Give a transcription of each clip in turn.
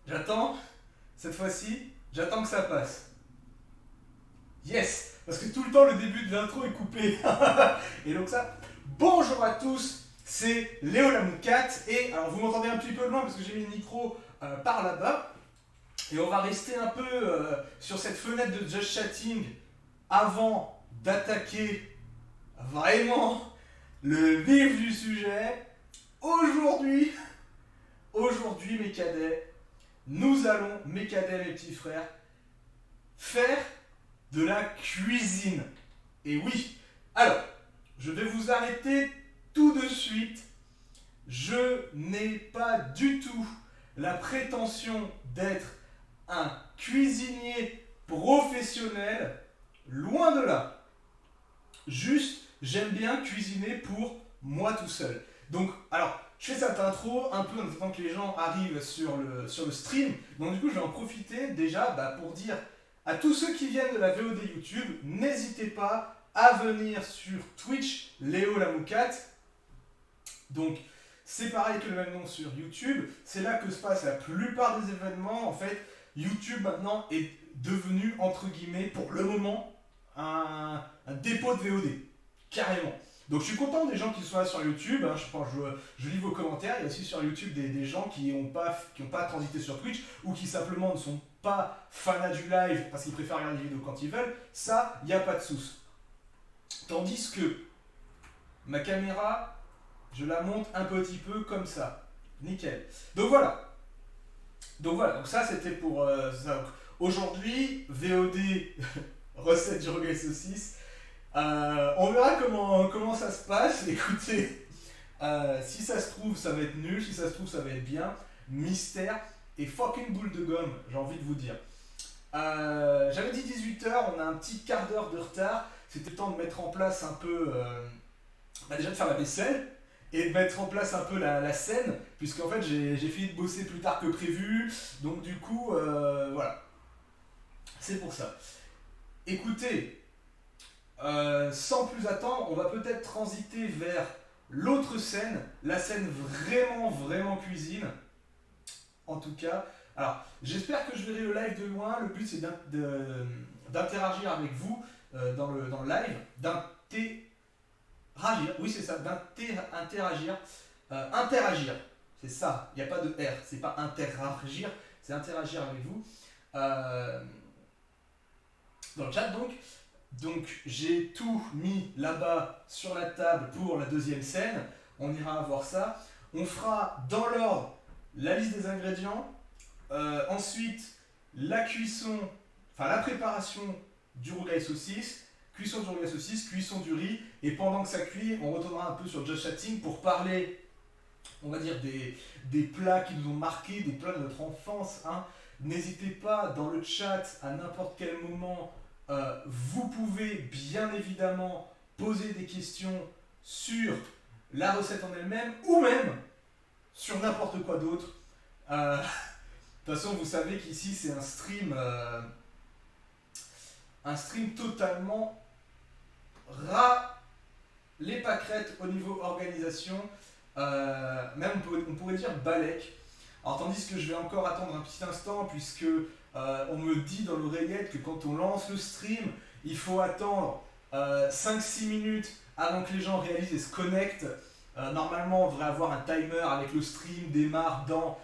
J'attends, cette fois-ci, j'attends que ça passe. Yes. Parce que tout le temps, le début de l'intro est coupé. Et donc ça, bonjour à tous, c'est Léo Lamoucat. Et alors, vous m'entendez un petit peu loin parce que j'ai mis le micro par là-bas. Et on va rester un peu sur cette fenêtre de Just Chatting avant d'attaquer vraiment le vif du sujet. Aujourd'hui, mes cadets, nous allons, mes cadets, mes petits frères, faire de la cuisine. Et oui, alors, je vais vous arrêter tout de suite. Je n'ai pas du tout la prétention d'être un cuisinier professionnel, loin de là. Juste, j'aime bien cuisiner pour moi tout seul. Donc, alors, je fais cette intro un peu en attendant que les gens arrivent sur le stream. Donc, du coup, je vais en profiter déjà pour dire à tous ceux qui viennent de la VOD YouTube, n'hésitez pas à venir sur Twitch, Léo Lamoucat. Donc, c'est pareil que le même nom sur YouTube. C'est là que se passe la plupart des événements. En fait, YouTube maintenant est devenu, entre guillemets, pour le moment, un dépôt de VOD. Carrément. Donc je suis content des gens qui sont là sur YouTube. Hein. Je lis vos commentaires. Il y a aussi sur YouTube des gens qui n'ont pas transité sur Twitch ou qui simplement ne sont pas fanats du live parce qu'ils préfèrent regarder les vidéos quand ils veulent. Ça, il n'y a pas de souci. Tandis que ma caméra, je la monte un petit peu comme ça. Nickel. Donc voilà. Donc ça c'était pour ça. Aujourd'hui, VOD, recette du rougail saucisse. On verra comment ça se passe. Écoutez, si ça se trouve, ça va être nul. Si ça se trouve, ça va être bien. Mystère et fucking boule de gomme, j'ai envie de vous dire. J'avais dit 18h, on a un petit quart d'heure de retard. C'était le temps de mettre en place un peu. Déjà de faire la vaisselle et de mettre en place un peu la scène, puisqu'en fait j'ai fini de bosser plus tard que prévu. Donc du coup, voilà. C'est pour ça. Écoutez. Sans plus attendre, on va peut-être transiter vers l'autre scène, la scène vraiment cuisine. En tout cas, alors j'espère que je verrai le live de loin. Le but c'est d'interagir avec vous dans le live, d'interagir. Oui, c'est ça, interagir. Interagir, c'est ça. Il n'y a pas de R. C'est pas interagir, c'est interagir avec vous dans le chat donc. Donc j'ai tout mis là-bas sur la table pour la deuxième scène. On ira voir ça. On fera dans l'ordre la liste des ingrédients. Ensuite la cuisson, enfin la préparation du rougail saucisse. Cuisson du rougail saucisse, cuisson du riz. Et pendant que ça cuit, on retournera un peu sur Just Chatting pour parler, on va dire, des plats qui nous ont marqués, des plats de notre enfance. Hein. N'hésitez pas dans le chat à n'importe quel moment. Vous pouvez bien évidemment poser des questions sur la recette en elle-même ou même sur n'importe quoi d'autre. De toute façon, vous savez qu'ici c'est un stream totalement ras les pâquerettes au niveau organisation. Même on pourrait dire balèque. Alors tandis que je vais encore attendre un petit instant puisque on me dit dans l'oreillette que quand on lance le stream, il faut attendre 5-6 minutes avant que les gens réalisent et se connectent. Normalement, on devrait avoir un timer avec le stream démarre dans...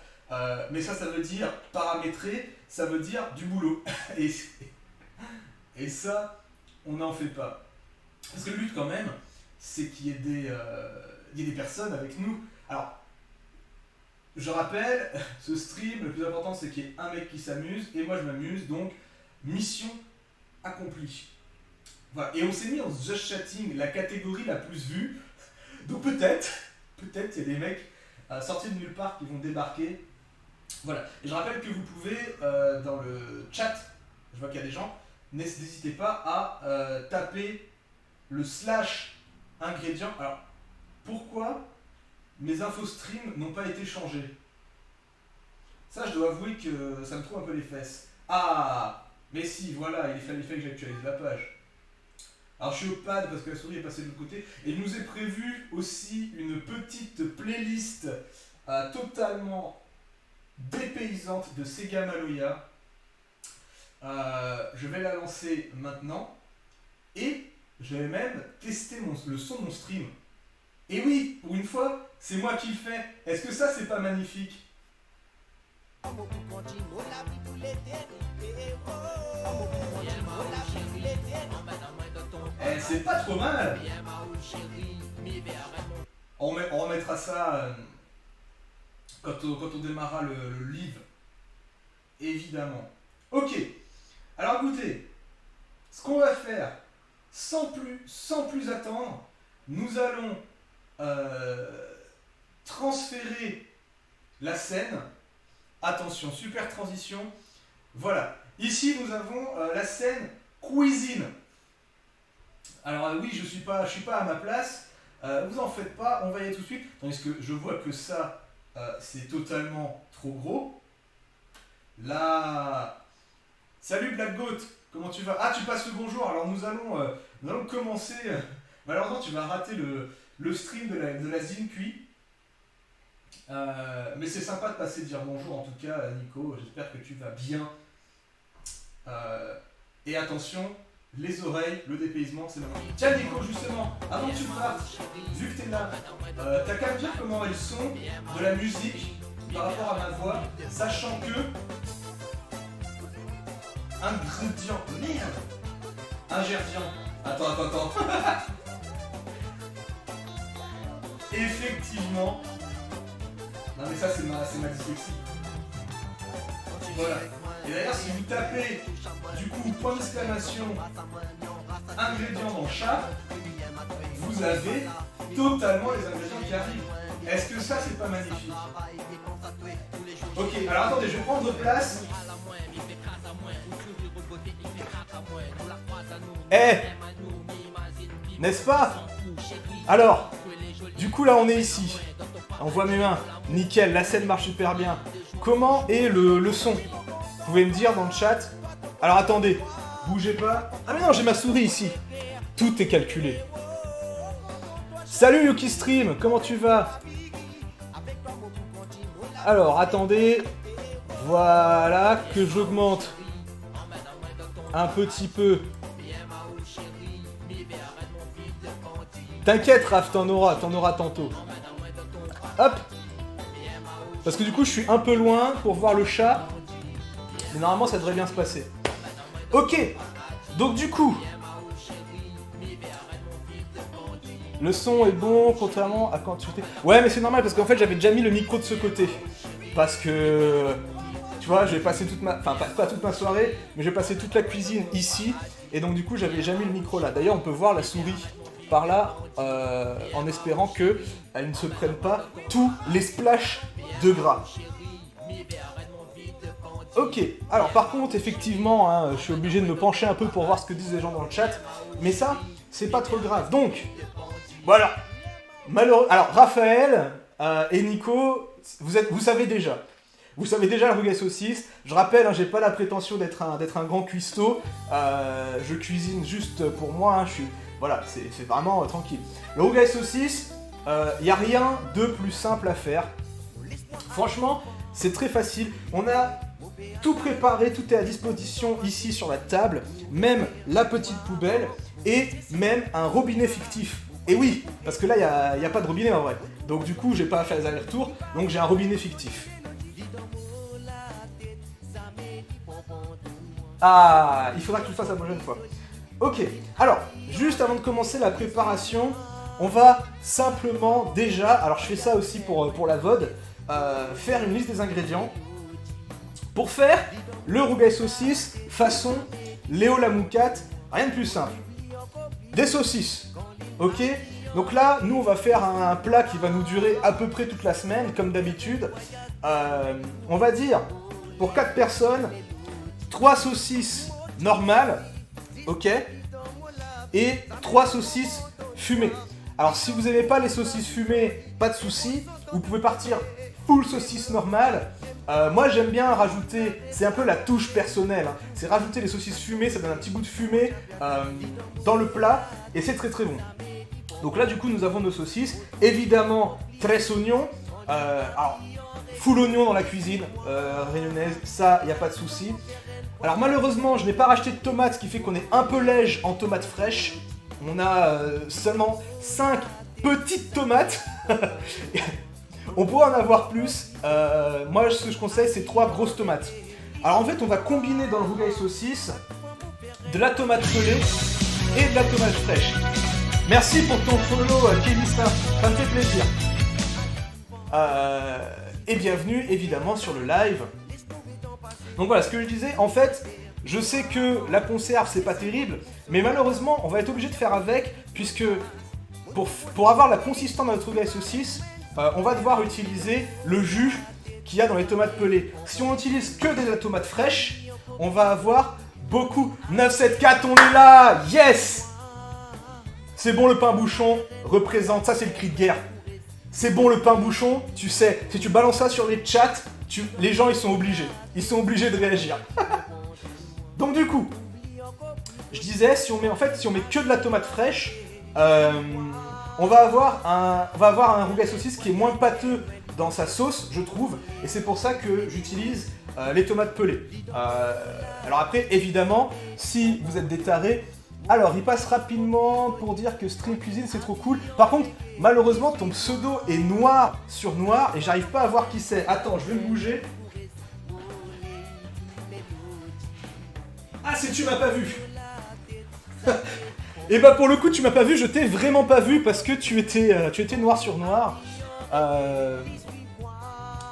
mais ça veut dire paramétrer, ça veut dire du boulot. et ça, on n'en fait pas. Parce que le but quand même, c'est qu'il y ait des personnes avec nous. Alors, je rappelle, ce stream, le plus important c'est qu'il y ait un mec qui s'amuse et moi je m'amuse, donc mission accomplie. Voilà. Et on s'est mis en Just Chatting, la catégorie la plus vue, donc peut-être il y a des mecs sortis de nulle part qui vont débarquer. Voilà. Et je rappelle que vous pouvez, dans le chat, je vois qu'il y a des gens, n'hésitez pas à taper le / ingrédient. Alors, pourquoi mes infos stream n'ont pas été changées? Ça, je dois avouer que ça me trouve un peu les fesses. Ah, mais si, voilà, il fallait que j'actualise la page. Alors, je suis au pad parce que la souris est passée de l'autre côté. Et il nous est prévu aussi une petite playlist totalement DP dépaysante de Sega Maloya. Je vais la lancer maintenant. Et je vais même tester le son de mon stream. Et oui, pour une fois, c'est moi qui le fais. Est-ce que ça, c'est pas magnifique? Eh, c'est pas trop mal. On remettra ça quand on démarrera le live. Évidemment. Ok. Alors écoutez, ce qu'on va faire, sans plus attendre, nous allons transférer la scène. Attention, super transition. Voilà. Ici, nous avons la scène cuisine. Alors oui, je suis pas à ma place. Vous en faites pas, on va y aller tout de suite. Tandis que je vois que ça, c'est totalement trop gros. Là... Salut Black Goat, comment tu vas? Ah, tu passes le bonjour. Alors nous allons commencer... malheureusement, tu vas rater le stream de la Zine Cuit. Mais c'est sympa de passer dire bonjour en tout cas, Nico. J'espère que tu vas bien. Et attention, les oreilles, le dépaysement, c'est maintenant. Tiens Nico, justement, avant que tu partes, vu que t'es là, t'as qu'à me dire comment est le son de la musique par rapport à ma voix, sachant que... Ingrédient, merde, ingrédient. Attends. Effectivement. Non mais ça c'est ma dyslexie. Voilà. Et d'ailleurs si vous tapez du coup point d'exclamation ingrédients dans le chat, vous avez totalement les ingrédients qui arrivent. Est-ce que ça c'est pas magnifique? Ok, alors attendez, je vais prendre place. N'est-ce pas? Alors, du coup là on est ici. On voit mes mains. Nickel, la scène marche super bien. Comment est le son? Vous pouvez me dire dans le chat. Alors attendez, bougez pas. Ah mais non, j'ai ma souris ici. Tout est calculé. Salut Yuki Stream, comment tu vas? Alors attendez. Voilà, que j'augmente un petit peu. T'inquiète Raph, t'en auras tantôt. Hop. Parce que du coup je suis un peu loin pour voir le chat. Mais normalement ça devrait bien se passer. Ok. Donc du coup, le son est bon contrairement à quand tu étais... Ouais mais c'est normal parce qu'en fait j'avais déjà mis le micro de ce côté. Parce que... Tu vois, j'ai passé toute ma... Enfin pas toute ma soirée, mais j'ai passé toute la cuisine ici. Et donc du coup j'avais déjà mis le micro là. D'ailleurs on peut voir la souris par là, en espérant qu'elle ne se prenne pas tous les splashs de gras. Ok, alors par contre, effectivement, hein, je suis obligé de me pencher un peu pour voir ce que disent les gens dans le chat, mais ça, c'est pas trop grave. Donc, voilà. Alors, Raphaël et Nico, vous savez déjà. Vous savez déjà la rougaille saucisse. Je rappelle, hein, j'ai pas la prétention d'être un grand cuistot. Je cuisine juste pour moi, hein, voilà, c'est vraiment tranquille. Le rougaille saucisse, y a rien de plus simple à faire. Franchement, c'est très facile. On a tout préparé, tout est à disposition ici sur la table. Même la petite poubelle et même un robinet fictif. Et oui, parce que là, il n'y a pas de robinet en vrai. Donc du coup, j'ai pas à faire les allers-retours, donc j'ai un robinet fictif. Ah, il faudra que tu le fasses la prochaine fois. Ok, alors, juste avant de commencer la préparation, on va simplement déjà, alors je fais ça aussi pour la VOD, faire une liste des ingrédients pour faire le rougail saucisse façon Léo Lamoucate, rien de plus simple. Des saucisses, ok? Donc là, nous on va faire un plat qui va nous durer à peu près toute la semaine, comme d'habitude. On va dire, pour 4 personnes, 3 saucisses normales, ok? Et 3 saucisses fumées. Alors si vous n'aimez pas les saucisses fumées, pas de souci, vous pouvez partir full saucisse normale. Moi j'aime bien rajouter, c'est un peu la touche personnelle, hein. C'est rajouter les saucisses fumées, ça donne un petit goût de fumée dans le plat, et c'est très très bon. Donc là du coup nous avons nos saucisses, évidemment 13 oignons. Alors full oignon dans la cuisine réunionnaise, ça, il n'y a pas de souci. Alors malheureusement, je n'ai pas racheté de tomates, ce qui fait qu'on est un peu léger en tomates fraîches. On a seulement 5 petites tomates. On pourrait en avoir plus. Moi, ce que je conseille, c'est 3 grosses tomates. Alors en fait, on va combiner dans le rougail saucisse de la tomate pelée et de la tomate fraîche. Merci pour ton follow, Kélissa, ça me fait plaisir. Et bienvenue évidemment sur le live. Donc voilà, ce que je disais, en fait, je sais que la conserve c'est pas terrible, mais malheureusement on va être obligé de faire avec, puisque pour avoir la consistance de notre rougail saucisse, on va devoir utiliser le jus qu'il y a dans les tomates pelées. Si on utilise que de la tomate fraîche, on va avoir beaucoup. 974, on est là, yes. C'est bon le pain bouchon, représente, ça c'est le cri de guerre. C'est bon le pain bouchon, tu sais, si tu balances ça sur les chats, les gens ils sont obligés de réagir. Donc du coup, je disais, si on met que de la tomate fraîche, on va avoir un rougail saucisse qui est moins pâteux dans sa sauce, je trouve, et c'est pour ça que j'utilise les tomates pelées. Alors après, évidemment, si vous êtes des tarés, alors il passe rapidement pour dire que Stream Cuisine c'est trop cool. Par contre, malheureusement, ton pseudo est noir sur noir et j'arrive pas à voir qui c'est. Attends, je vais me bouger. Ah, c'est tu m'as pas vu. Et bah pour le coup, tu m'as pas vu, je t'ai vraiment pas vu parce que tu étais noir sur noir.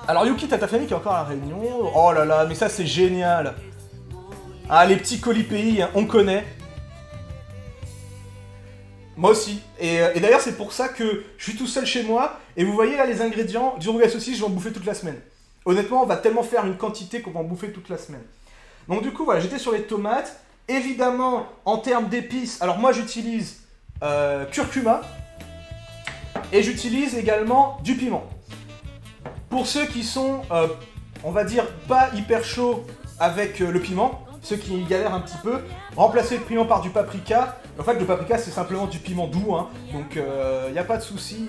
Alors Yuki, t'as ta famille qui est encore à la Réunion. Oh là là, mais ça c'est génial. Ah, les petits colis pays, hein, on connaît. Moi aussi. Et d'ailleurs, c'est pour ça que je suis tout seul chez moi. Et vous voyez là les ingrédients du rougail saucisse, je vais en bouffer toute la semaine. Honnêtement, on va tellement faire une quantité qu'on va en bouffer toute la semaine. Donc du coup, voilà, j'étais sur les tomates. Évidemment, en termes d'épices, alors moi j'utilise curcuma. Et j'utilise également du piment. Pour ceux qui sont, on va dire, pas hyper chauds avec le piment, ceux qui galèrent un petit peu, remplacez le piment par du paprika. En fait, le paprika, c'est simplement du piment doux, hein, donc il n'y a pas de souci.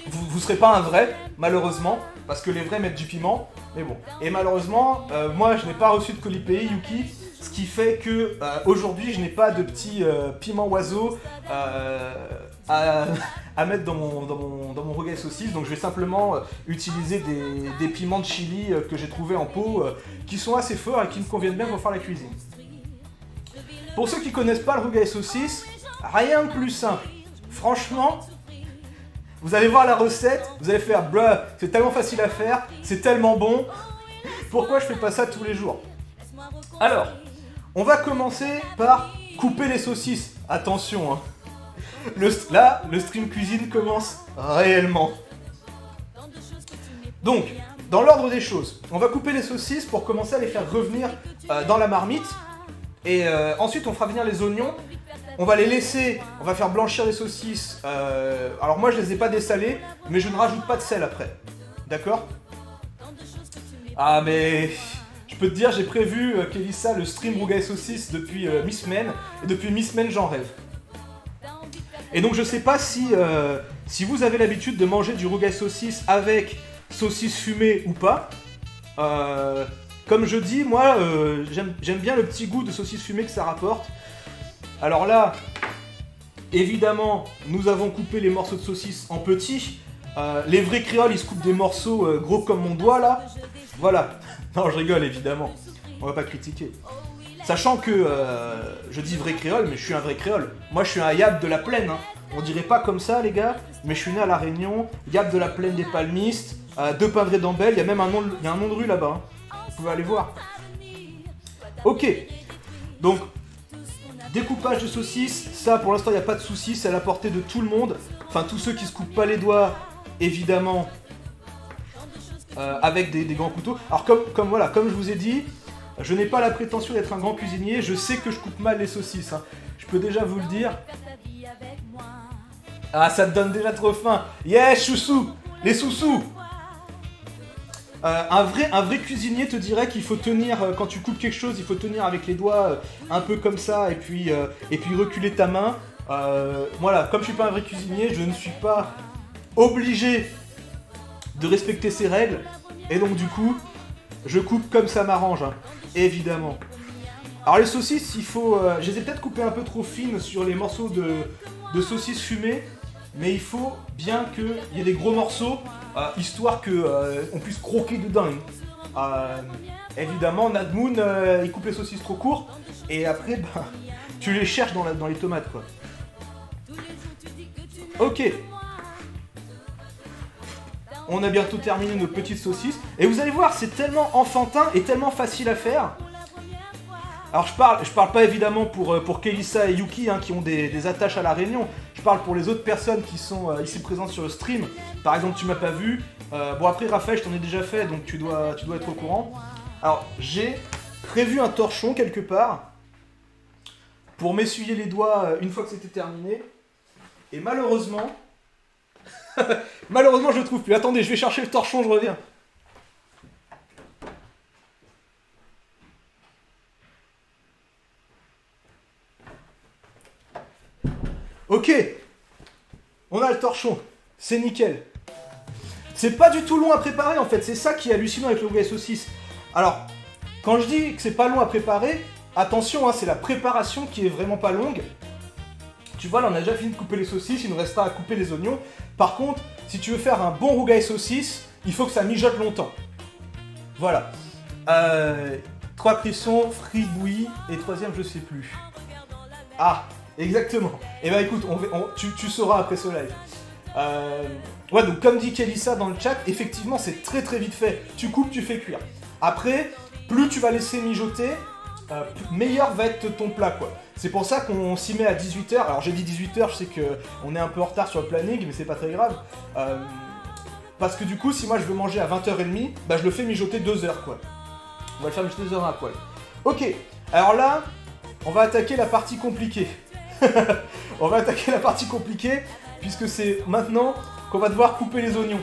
Vous ne serez pas un vrai, malheureusement, parce que les vrais mettent du piment, mais bon. Et malheureusement, moi, je n'ai pas reçu de colis pays, Yuki, ce qui fait que aujourd'hui, je n'ai pas de petits piments oiseaux à mettre dans mon rougail saucisse, donc je vais simplement utiliser des piments de chili que j'ai trouvé en pot, qui sont assez forts et qui me conviennent bien pour faire la cuisine. Pour ceux qui connaissent pas le rougail saucisse, rien de plus simple. Franchement, vous allez voir la recette, vous allez faire bruh, c'est tellement facile à faire, c'est tellement bon. Pourquoi je fais pas ça tous les jours? Alors, on va commencer par couper les saucisses. Attention, hein. Là, le stream cuisine commence réellement. Donc, dans l'ordre des choses, on va couper les saucisses pour commencer à les faire revenir dans la marmite. Et ensuite, on fera venir les oignons. On va les laisser, on va faire blanchir les saucisses. Alors moi, je les ai pas dessalées, mais je ne rajoute pas de sel après. D'accord? Ah, mais je peux te dire, j'ai prévu, Kélissa, le stream rougail saucisse depuis mi-semaine. Et depuis mi-semaine, j'en rêve. Et donc je sais pas si vous avez l'habitude de manger du rougail saucisse avec saucisse fumée ou pas. Comme je dis, moi j'aime bien le petit goût de saucisse fumée que ça rapporte. Alors là, évidemment, nous avons coupé les morceaux de saucisse en petits. Les vrais créoles, ils se coupent des morceaux gros comme mon doigt là. Voilà. Non, je rigole évidemment. On va pas critiquer. Sachant que je dis vrai créole, mais je suis un vrai créole. Moi, je suis un yab de la plaine. Hein. On dirait pas comme ça, les gars, mais je suis né à La Réunion, yab de la plaine des Palmistes, de Pindré d'Ambel. Il y a même un nom de rue là-bas. Hein. Vous pouvez aller voir. Ok. Donc, découpage de saucisses. Ça, pour l'instant, il n'y a pas de souci. C'est à la portée de tout le monde. Enfin, tous ceux qui se coupent pas les doigts, évidemment, avec des grands couteaux. Alors, comme je vous ai dit. Je n'ai pas la prétention d'être un grand cuisinier, je sais que je coupe mal les saucisses, hein. Je peux déjà vous le dire. Ah, ça te donne déjà trop faim. Yes, choussou, les sous-sous. Un vrai cuisinier te dirait qu'il faut tenir, quand tu coupes quelque chose, il faut tenir avec les doigts un peu comme ça, et puis reculer ta main. Voilà, comme je suis pas un vrai cuisinier, je ne suis pas obligé de respecter ses règles. Et donc du coup, je coupe comme ça m'arrange, hein, évidemment. Alors les saucisses, il faut... je les ai peut-être coupées un peu trop fines sur les morceaux de saucisses fumées, mais il faut bien qu'il y ait des gros morceaux, histoire qu'on puisse croquer dedans. Évidemment, Nadmoon, il coupe les saucisses trop court, et après, bah, tu les cherches dans les tomates, quoi. Ok. On a bientôt terminé nos petites saucisses. Et vous allez voir, c'est tellement enfantin et tellement facile à faire. Alors je parle pas évidemment pour Kelissa et Yuki, hein, qui ont des attaches à la Réunion. Je parle pour les autres personnes qui sont ici présentes sur le stream. Par exemple, tu m'as pas vu. Bon après Raphaël, je t'en ai déjà fait, donc tu dois être au courant. Alors j'ai prévu un torchon quelque part pour m'essuyer les doigts une fois que c'était terminé. Et malheureusement, malheureusement je le trouve plus. Attendez, je vais chercher le torchon, je reviens. Ok, on a le torchon, c'est nickel. C'est pas du tout long à préparer en fait, c'est ça qui est hallucinant avec le rougail saucisse. Alors, quand je dis que c'est pas long à préparer, attention, hein, c'est la préparation qui est vraiment pas longue. Tu vois, là on a déjà fini de couper les saucisses, il nous restera à couper les oignons. Par contre, si tu veux faire un bon rougail saucisse, il faut que ça mijote longtemps. Voilà. 3 crissons, fribouillis, et troisième je sais plus. Ah, exactement. Et bah écoute, tu sauras après ce live. Ouais, donc comme dit Kelissa dans le chat, effectivement c'est très très vite fait. Tu coupes, tu fais cuire. Après, plus tu vas laisser mijoter, meilleur va être ton plat, quoi. C'est pour ça qu'on s'y met à 18h. Alors j'ai dit 18h, je sais qu'on est un peu en retard sur le planning, mais c'est pas très grave. Parce que du coup, si moi je veux manger à 20h30, bah je le fais mijoter 2h, quoi. On va le faire mijoter 2h à poil. Ok, alors là, on va attaquer la partie compliquée. On va attaquer la partie compliquée, puisque c'est maintenant qu'on va devoir couper les oignons.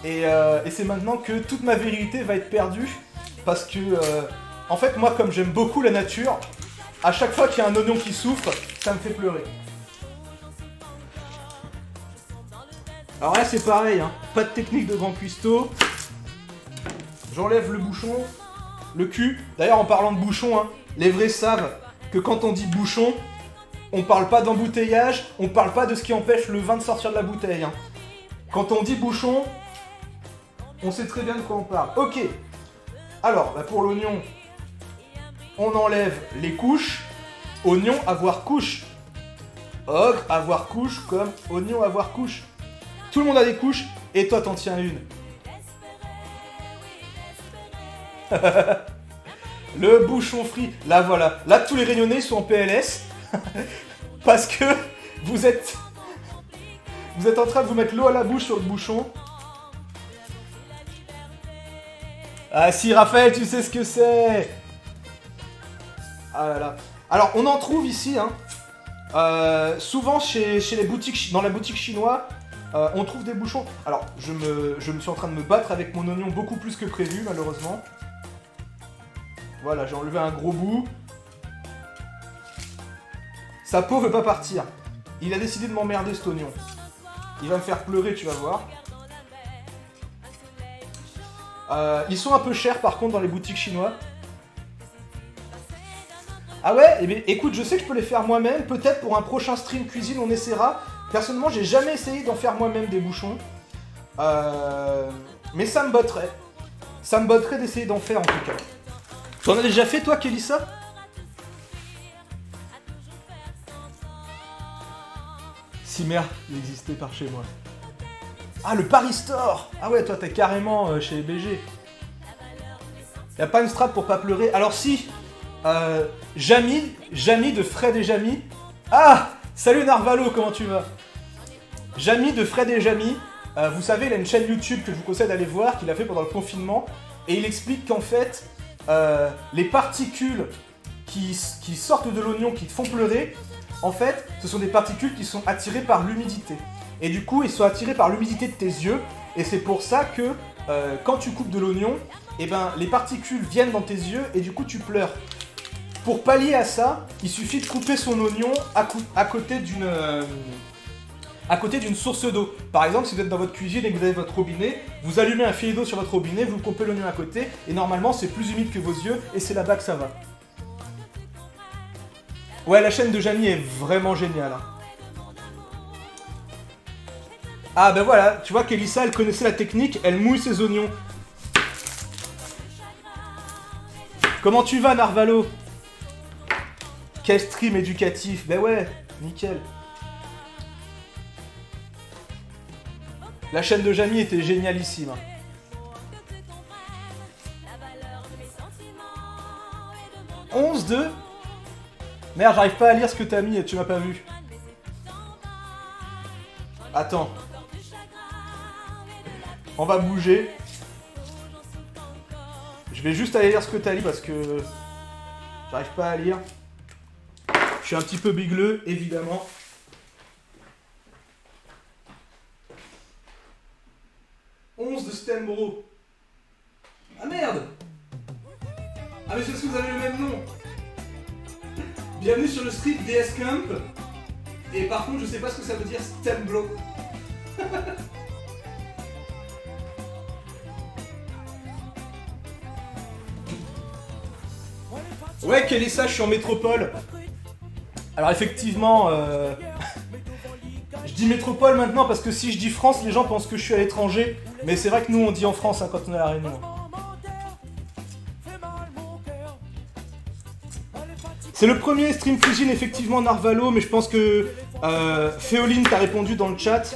Et c'est maintenant que toute ma virilité va être perdue, parce que, en fait, moi, comme j'aime beaucoup la nature, à chaque fois qu'il y a un oignon qui souffre, ça me fait pleurer. Alors là, c'est pareil, hein. Pas de technique de grand cuistot. J'enlève le bouchon, le cul. D'ailleurs, en parlant de bouchon, hein, les vrais savent que quand on dit bouchon, on parle pas d'embouteillage, on parle pas de ce qui empêche le vin de sortir de la bouteille. Hein. Quand on dit bouchon, on sait très bien de quoi on parle. Ok. Alors, bah pour l'oignon, on enlève les couches. Oignon, avoir couche. Ogre, avoir couche, comme oignon, avoir couche. Tout le monde a des couches, et toi t'en tiens une. Le bouchon frit. Là, voilà. Là, tous les réunionnais sont en PLS. Parce que vous êtes en train de vous mettre l'eau à la bouche sur le bouchon. Ah si, Raphaël, tu sais ce que c'est. Ah là là. Alors, on en trouve ici, hein. Souvent chez les boutiques, dans la boutique chinoise, on trouve des bouchons. Alors, je me suis en train de me battre avec mon oignon beaucoup plus que prévu, malheureusement. Voilà, j'ai enlevé un gros bout. Sa peau veut pas partir. Il a décidé de m'emmerder, cet oignon. Il va me faire pleurer, tu vas voir. Ils sont un peu chers, par contre, dans les boutiques chinoises. Ah ouais, eh bien, écoute, je sais que je peux les faire moi-même. Peut-être pour un prochain stream cuisine, on essaiera. Personnellement, j'ai jamais essayé d'en faire moi-même des bouchons. Mais ça me botterait. Ça me botterait d'essayer d'en faire, en tout cas. T'en as déjà fait, toi, Kelissa ? Si merde, il existait par chez moi. Ah, le Paris Store. Ah ouais, toi, t'es carrément chez les BG. Y'a pas une strat pour pas pleurer. Alors si... Jamy de Fred et Jamy. Ah, salut Narvalo, comment tu vas? Jamy de Fred et Jamy, vous savez, il a une chaîne YouTube que je vous conseille d'aller voir, qu'il a fait pendant le confinement, et il explique qu'en fait, les particules qui sortent de l'oignon, qui te font pleurer, en fait, ce sont des particules qui sont attirées par l'humidité. Et du coup, ils sont attirés par l'humidité de tes yeux, et c'est pour ça que quand tu coupes de l'oignon, eh ben, les particules viennent dans tes yeux, et du coup, tu pleures. Pour pallier à ça, il suffit de couper son oignon à côté à côté d'une source d'eau. Par exemple, si vous êtes dans votre cuisine et que vous avez votre robinet, vous allumez un filet d'eau sur votre robinet, vous coupez l'oignon à côté, et normalement c'est plus humide que vos yeux, et c'est là-bas que ça va. Ouais, la chaîne de Jamie est vraiment géniale. Hein. Ah ben voilà, tu vois qu'Elissa, elle connaissait la technique, elle mouille ses oignons. Comment tu vas, Narvalo? Quel stream éducatif. Ben ouais, nickel. La chaîne de Jamie était génialissime. 11-2. Merde, j'arrive pas à lire ce que t'as mis et tu m'as pas vu. Attends. On va bouger. Je vais juste aller lire ce que t'as lu parce que j'arrive pas à lire. Je suis un petit peu bigleux, évidemment. De Stenbro. Ah merde. Ah mais c'est parce que vous avez le même nom. Bienvenue sur le stream DS Camp. Et par contre je sais pas ce que ça veut dire Stenbro. Ouais Kelissa, je suis en métropole. Alors effectivement je dis métropole maintenant parce que si je dis France, les gens pensent que je suis à l'étranger. Mais c'est vrai que nous on dit en France hein, quand on est à la Réunion. C'est le premier stream cuisine effectivement Narvalo, mais je pense que Féoline t'a répondu dans le chat.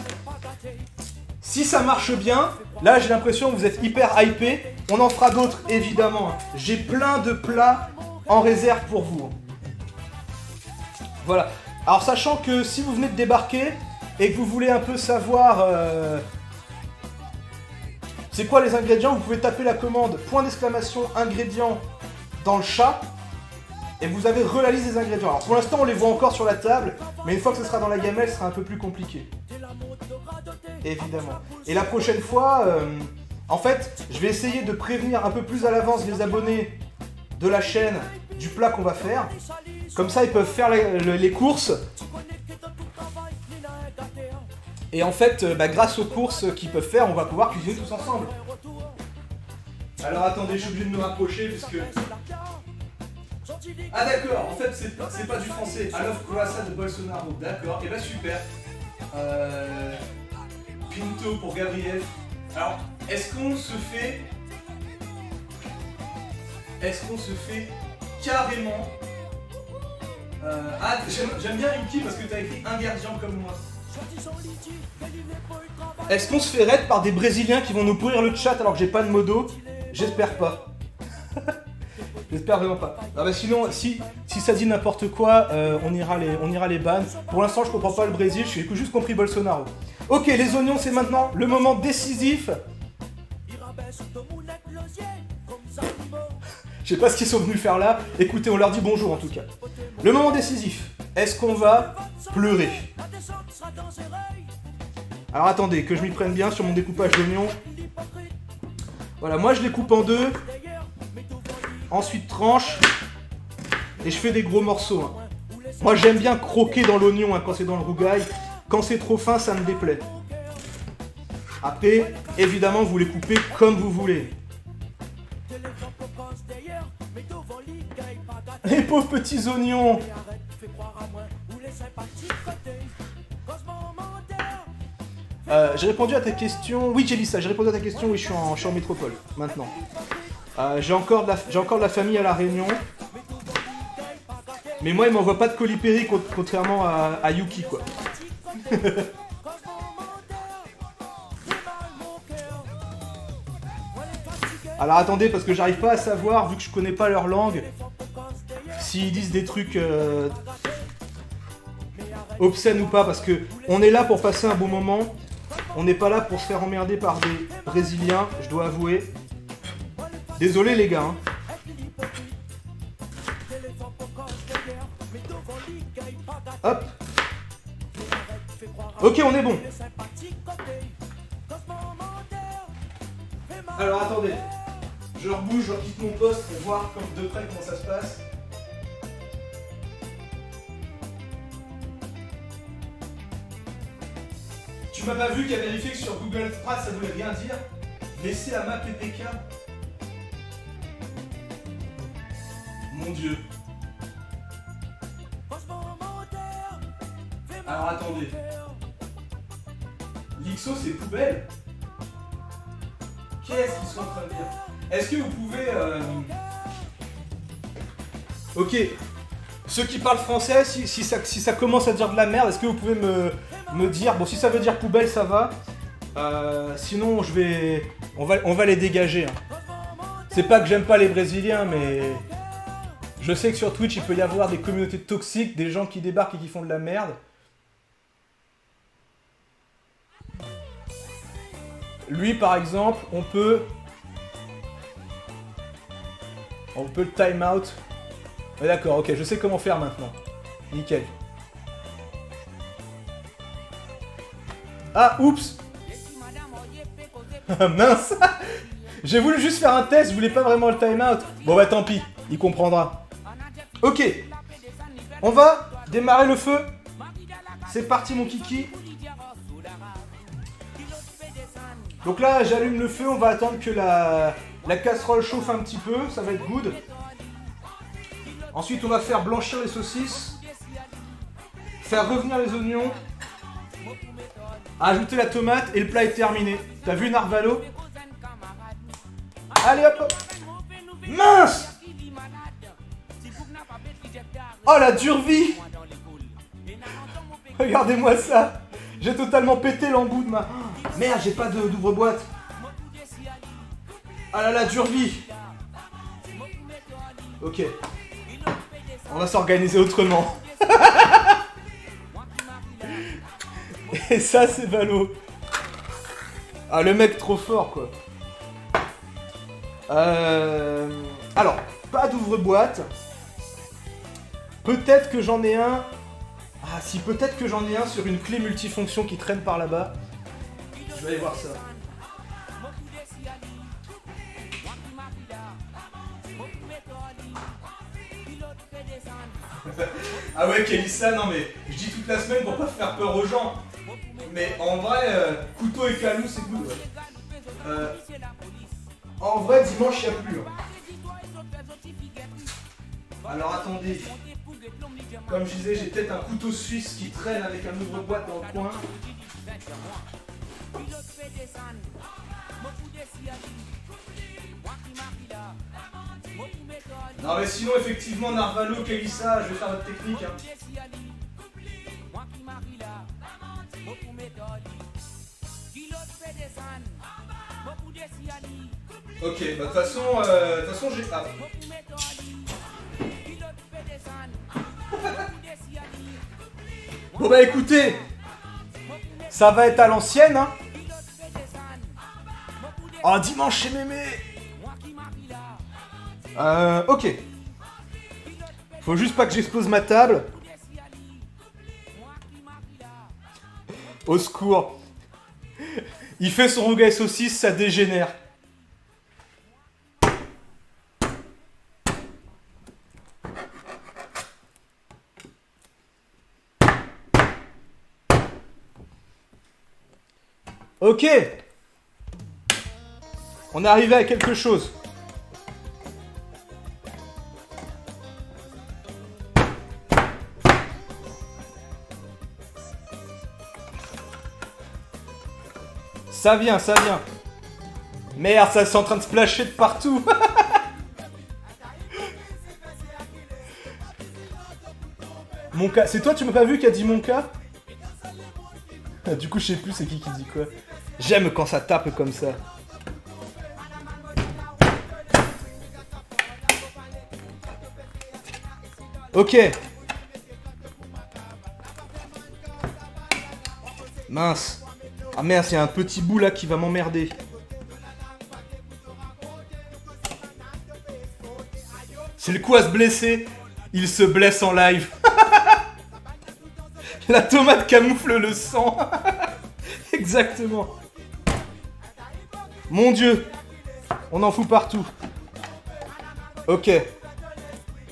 Si ça marche bien, là j'ai l'impression que vous êtes hyper hypé. On en fera d'autres évidemment. J'ai plein de plats en réserve pour vous. Voilà. Alors sachant que si vous venez de débarquer et que vous voulez un peu savoir c'est quoi les ingrédients, vous pouvez taper la commande ingrédients dans le chat et vous avez la liste des ingrédients. Alors pour l'instant on les voit encore sur la table, mais une fois que ce sera dans la gamelle, ce sera un peu plus compliqué. Évidemment. Et la prochaine fois, en fait, je vais essayer de prévenir un peu plus à l'avance les abonnés de la chaîne du plat qu'on va faire. Comme ça ils peuvent faire les courses. Et en fait, grâce aux courses qu'ils peuvent faire, on va pouvoir cuisiner tous ensemble. Alors attendez, je suis obligé de me rapprocher puisque... Ah d'accord, en fait c'est pas du français. I love croissant de Bolsonaro, d'accord, et bah super. Pinto pour Gabriel. Alors, est-ce qu'on se fait carrément... Ah, j'aime bien Yuki parce que t'as écrit ingrédients comme moi. Est-ce qu'on se fait raid par des Brésiliens qui vont nous pourrir le chat alors que j'ai pas de modo? J'espère pas. J'espère vraiment pas. Ah bah sinon, si ça dit n'importe quoi, on ira les ban. Pour l'instant, je comprends pas le Brésil, j'ai juste compris Bolsonaro. Ok, les oignons, c'est maintenant le moment décisif. Je sais pas ce qu'ils sont venus faire là. Écoutez, on leur dit bonjour en tout cas. Le moment décisif. Est-ce qu'on va pleurer? Alors attendez, que je m'y prenne bien sur mon découpage d'oignons. Voilà, moi je les coupe en deux. Ensuite tranche. Et je fais des gros morceaux. Hein. Moi j'aime bien croquer dans l'oignon hein, quand c'est dans le rougail. Quand c'est trop fin, ça me déplaît. Après, évidemment, vous les coupez comme vous voulez. Les pauvres petits oignons. J'ai répondu à ta question. Oui, j'ai dit ça. J'ai répondu à ta question. Oui, je suis en métropole maintenant. J'ai encore de la famille à La Réunion. Mais moi, il m'envoie pas de colis péri contrairement à Yuki, quoi. Alors attendez, parce que j'arrive pas à savoir, vu que je connais pas leur langue, s'ils disent des trucs obscènes ou pas, parce que on est là pour passer un bon moment. On n'est pas là pour se faire emmerder par des Brésiliens, je dois avouer. Désolé les gars. Hein. Hop. Ok, on est bon. Alors attendez. Je rebouge, je quitte mon poste pour voir de près comment ça se passe. m'as pas vu qu'à vérifier que sur Google Trad ça voulait rien dire. Laissez la map PPK. Mon dieu. Alors attendez. L'IXO c'est poubelle. Qu'est-ce qu'ils sont en train de dire? Est-ce que vous pouvez... Ok. Ceux qui parlent français, si ça commence à dire de la merde, est-ce que vous pouvez me dire... Bon, si ça veut dire poubelle, ça va. Sinon, je vais... On va les dégager. Hein. C'est pas que j'aime pas les Brésiliens, mais... Je sais que sur Twitch, il peut y avoir des communautés toxiques, des gens qui débarquent et qui font de la merde. Lui, par exemple, on peut le time out. Ouais, d'accord, ok, je sais comment faire maintenant. Nickel. Ah, oups. Mince. J'ai voulu juste faire un test, je voulais pas vraiment le time out. Bon bah tant pis, il comprendra. Ok. On va démarrer le feu. C'est parti mon kiki. Donc là, j'allume le feu, on va attendre que la casserole chauffe un petit peu, ça va être good. Ensuite, on va faire blanchir les saucisses, faire revenir les oignons, ajouter la tomate et le plat est terminé. T'as vu Narvalo? Allez hop! Mince! Oh la dure vie! Regardez-moi ça! J'ai totalement pété l'embout de ma... Merde, j'ai pas d'ouvre-boîte. Ah là là, dure vie. Ok. On va s'organiser autrement. Et ça, c'est Valo. Ah, le mec trop fort, quoi. Alors, pas d'ouvre-boîte. Peut-être que j'en ai un... Ah si, peut-être que j'en ai un sur une clé multifonction qui traîne par là-bas. Je vais aller voir ça. Ah ouais, Kelissa, non mais je dis toute la semaine pour pas faire peur aux gens. Mais en vrai, couteau et calou, c'est cool. Ouais. En vrai, dimanche, il n'y a plus. Alors attendez. Comme je disais, j'ai peut-être un couteau suisse qui traîne avec un ouvre-boîte dans le coin. Non mais sinon effectivement Narvalo, Kelissa, je vais faire votre technique. Hein. Ok, bah de toute façon j'ai... Ah. Bon bah écoutez, ça va être à l'ancienne, hein. Oh, dimanche chez Mémé. Ok. Faut juste pas que j'explose ma table. Au secours. Il fait son rougail saucisse, ça dégénère. Ok. On est arrivé à quelque chose. Ça vient, ça vient. Merde, ça c'est en train de splasher de partout. Mon cas, c'est toi, tu m'as pas vu qui a dit mon cas? Du coup, je sais plus c'est qui dit quoi. J'aime quand ça tape comme ça. Ok. Mince. Ah merde, il y a un petit bout là qui va m'emmerder. C'est le coup à se blesser. Il se blesse en live. La tomate camoufle le sang. Exactement. Mon Dieu. On en fout partout. Ok.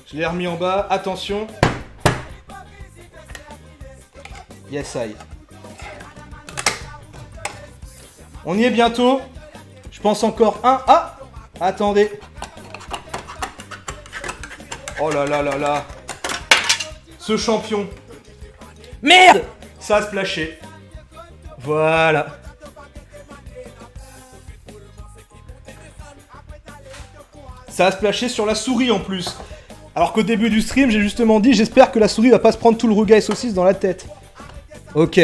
Je l'ai remis en bas. Attention. Yes, I. On y est bientôt. Je pense encore un. Ah, attendez. Oh là là là là. Ce champion. Merde! Ça a splashé. Voilà. Ça a splashé sur la souris en plus. Alors qu'au début du stream, j'ai justement dit, j'espère que la souris va pas se prendre tout le rougail saucisse dans la tête. Ok.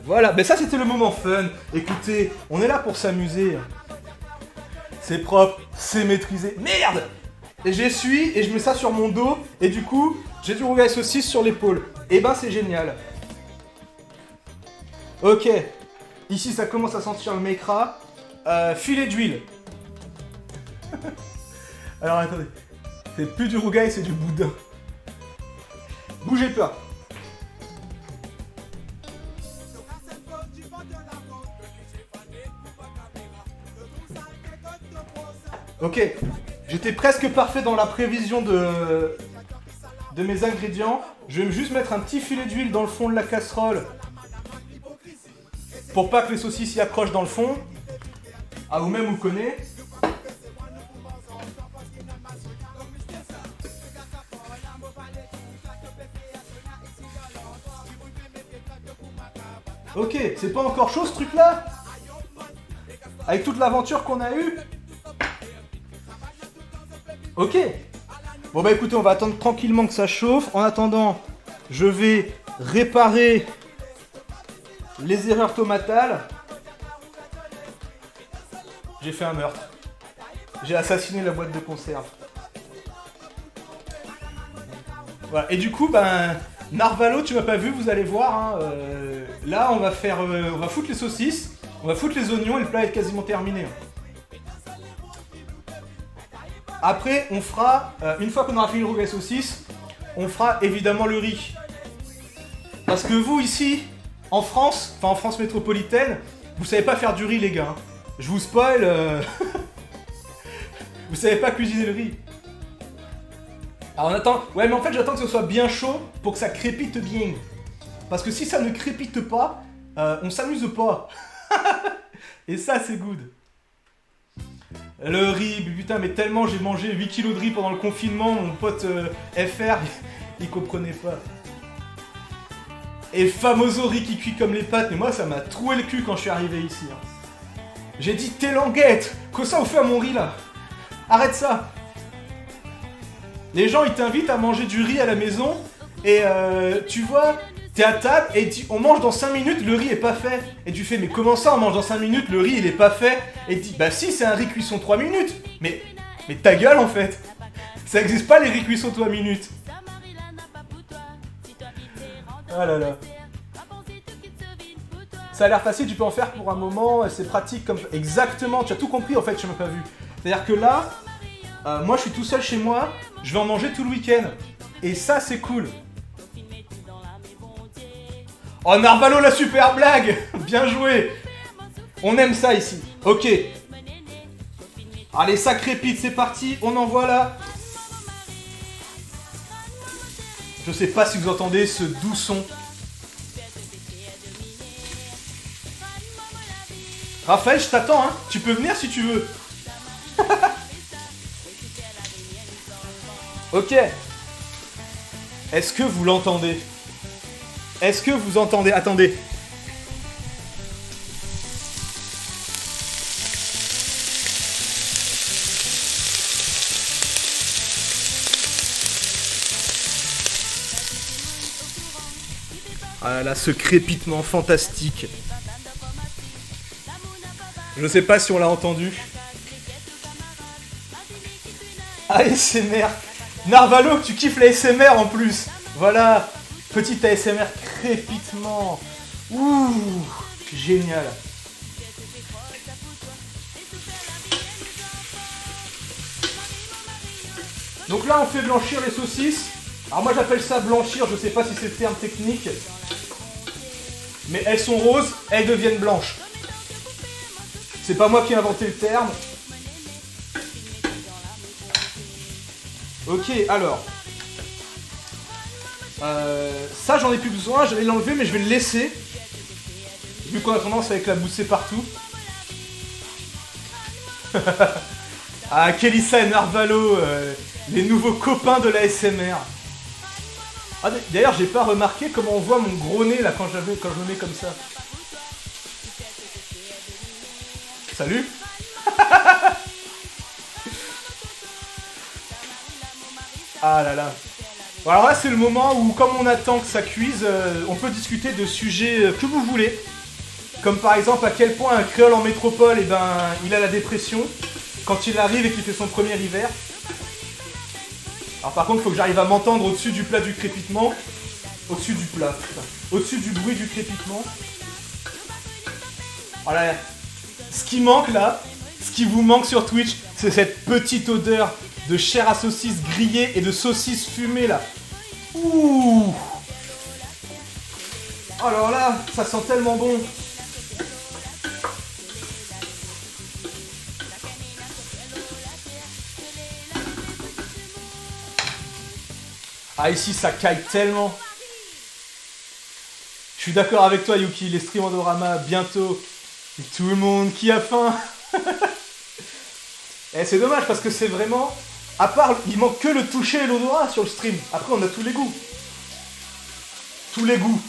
Voilà, mais ça c'était le moment fun. Écoutez, on est là pour s'amuser. C'est propre, c'est maîtrisé. Merde! Et j'essuie et je mets ça sur mon dos et du coup, j'ai du rougail saucisse sur l'épaule. Et ben c'est génial. Ok. Ici ça commence à sentir le mecra. Filet d'huile. Alors attendez. C'est plus du rougail, c'est du boudin. Bougez pas. Ok, j'étais presque parfait dans la prévision de mes ingrédients. Je vais juste mettre un petit filet d'huile dans le fond de la casserole pour pas que les saucisses y accrochent dans le fond. Ah, vous-même vous connaissez. Ok, c'est pas encore chaud ce truc-là? Avec toute l'aventure qu'on a eue? Ok. Bon bah écoutez, on va attendre tranquillement que ça chauffe. En attendant, je vais réparer les erreurs tomatales. J'ai fait un meurtre. J'ai assassiné la boîte de conserve. Voilà. Et du coup, ben, Narvalo, tu m'as pas vu, vous allez voir. Hein, là, on va faire, on va foutre les saucisses, on va foutre les oignons et le plat est quasiment terminé. Après, on fera, une fois qu'on aura fini le rougail saucisse, on fera évidemment le riz. Parce que vous, ici, en France, enfin en France métropolitaine, vous savez pas faire du riz, les gars. Hein. Je vous spoil, vous savez pas cuisiner le riz. Alors on attend, ouais mais en fait j'attends que ce soit bien chaud pour que ça crépite bien. Parce que si ça ne crépite pas, on s'amuse pas. Et ça c'est good. Le riz, putain, mais tellement j'ai mangé 8 kilos de riz pendant le confinement, mon pote FR, il comprenait pas. Et famoso riz qui cuit comme les pâtes, mais moi ça m'a troué le cul quand je suis arrivé ici. Hein. J'ai dit, t'es languette, que ça vous fait à mon riz là? Arrête ça. Les gens ils t'invitent à manger du riz à la maison, et tu vois, t'es à table et on mange dans 5 minutes, le riz est pas fait. Et tu fais, mais comment ça on mange dans 5 minutes, le riz il est pas fait? Et tu dis, bah si, c'est un riz cuisson 3 minutes. Mais ta gueule en fait. Ça existe pas les riz cuisson 3 minutes. Ah là là. Ça a l'air facile, tu peux en faire pour un moment, c'est pratique comme... Exactement, tu as tout compris en fait, je m'ai pas vu. C'est-à-dire que là, moi je suis tout seul chez moi, je vais en manger tout le week-end. Et ça c'est cool. Oh Narvalo la super blague. Bien joué. On aime ça ici. Ok. Allez ça crépite, c'est parti, on envoie là. Je sais pas si vous entendez ce doux son. Raphaël, je t'attends, hein. Tu peux venir si tu veux. Ok. Est-ce que vous l'entendez? Est-ce que vous entendez? Attendez. Ah là là, ce crépitement fantastique. Je sais pas si on l'a entendu. ASMR. Narvalo, tu kiffes la ASMR en plus. Voilà. Petit ASMR crépitement. Ouh. Génial. Donc là, on fait blanchir les saucisses. Alors moi, j'appelle ça blanchir. Je sais pas si c'est le terme technique. Mais elles sont roses, elles deviennent blanches. C'est pas moi qui ai inventé le terme. Ok, alors. Ça, j'en ai plus besoin. J'allais l'enlever, mais je vais le laisser. vu qu'on a tendance à éclabousser partout. Ah, Kelissa et Narvalo, les nouveaux copains de la SMR. Ah, d'ailleurs, j'ai pas remarqué comment on voit mon gros nez là quand je me mets comme ça. Salut. Ah là là. Bon, alors là, c'est le moment où, comme on attend que ça cuise, on peut discuter de sujets que vous voulez. Comme par exemple à quel point un créole en métropole, eh ben, il a la dépression quand il arrive et qu'il fait son premier hiver. Alors par contre, il faut que j'arrive à m'entendre au-dessus du plat du crépitement. Au-dessus du plat, putain. Au-dessus du bruit du crépitement. Voilà. Ce qui manque là, ce qui vous manque sur Twitch, c'est cette petite odeur de chair à saucisse grillée et de saucisse fumée là. Ouh. Alors là, ça sent tellement bon. Ah ici ça caille tellement. Je suis d'accord avec toi Yuki, les streams Andorama bientôt. Et tout le monde qui a faim. Et c'est dommage parce que c'est vraiment... À part, il manque que le toucher et l'odorat sur le stream. Après on a tous les goûts. Tous les goûts.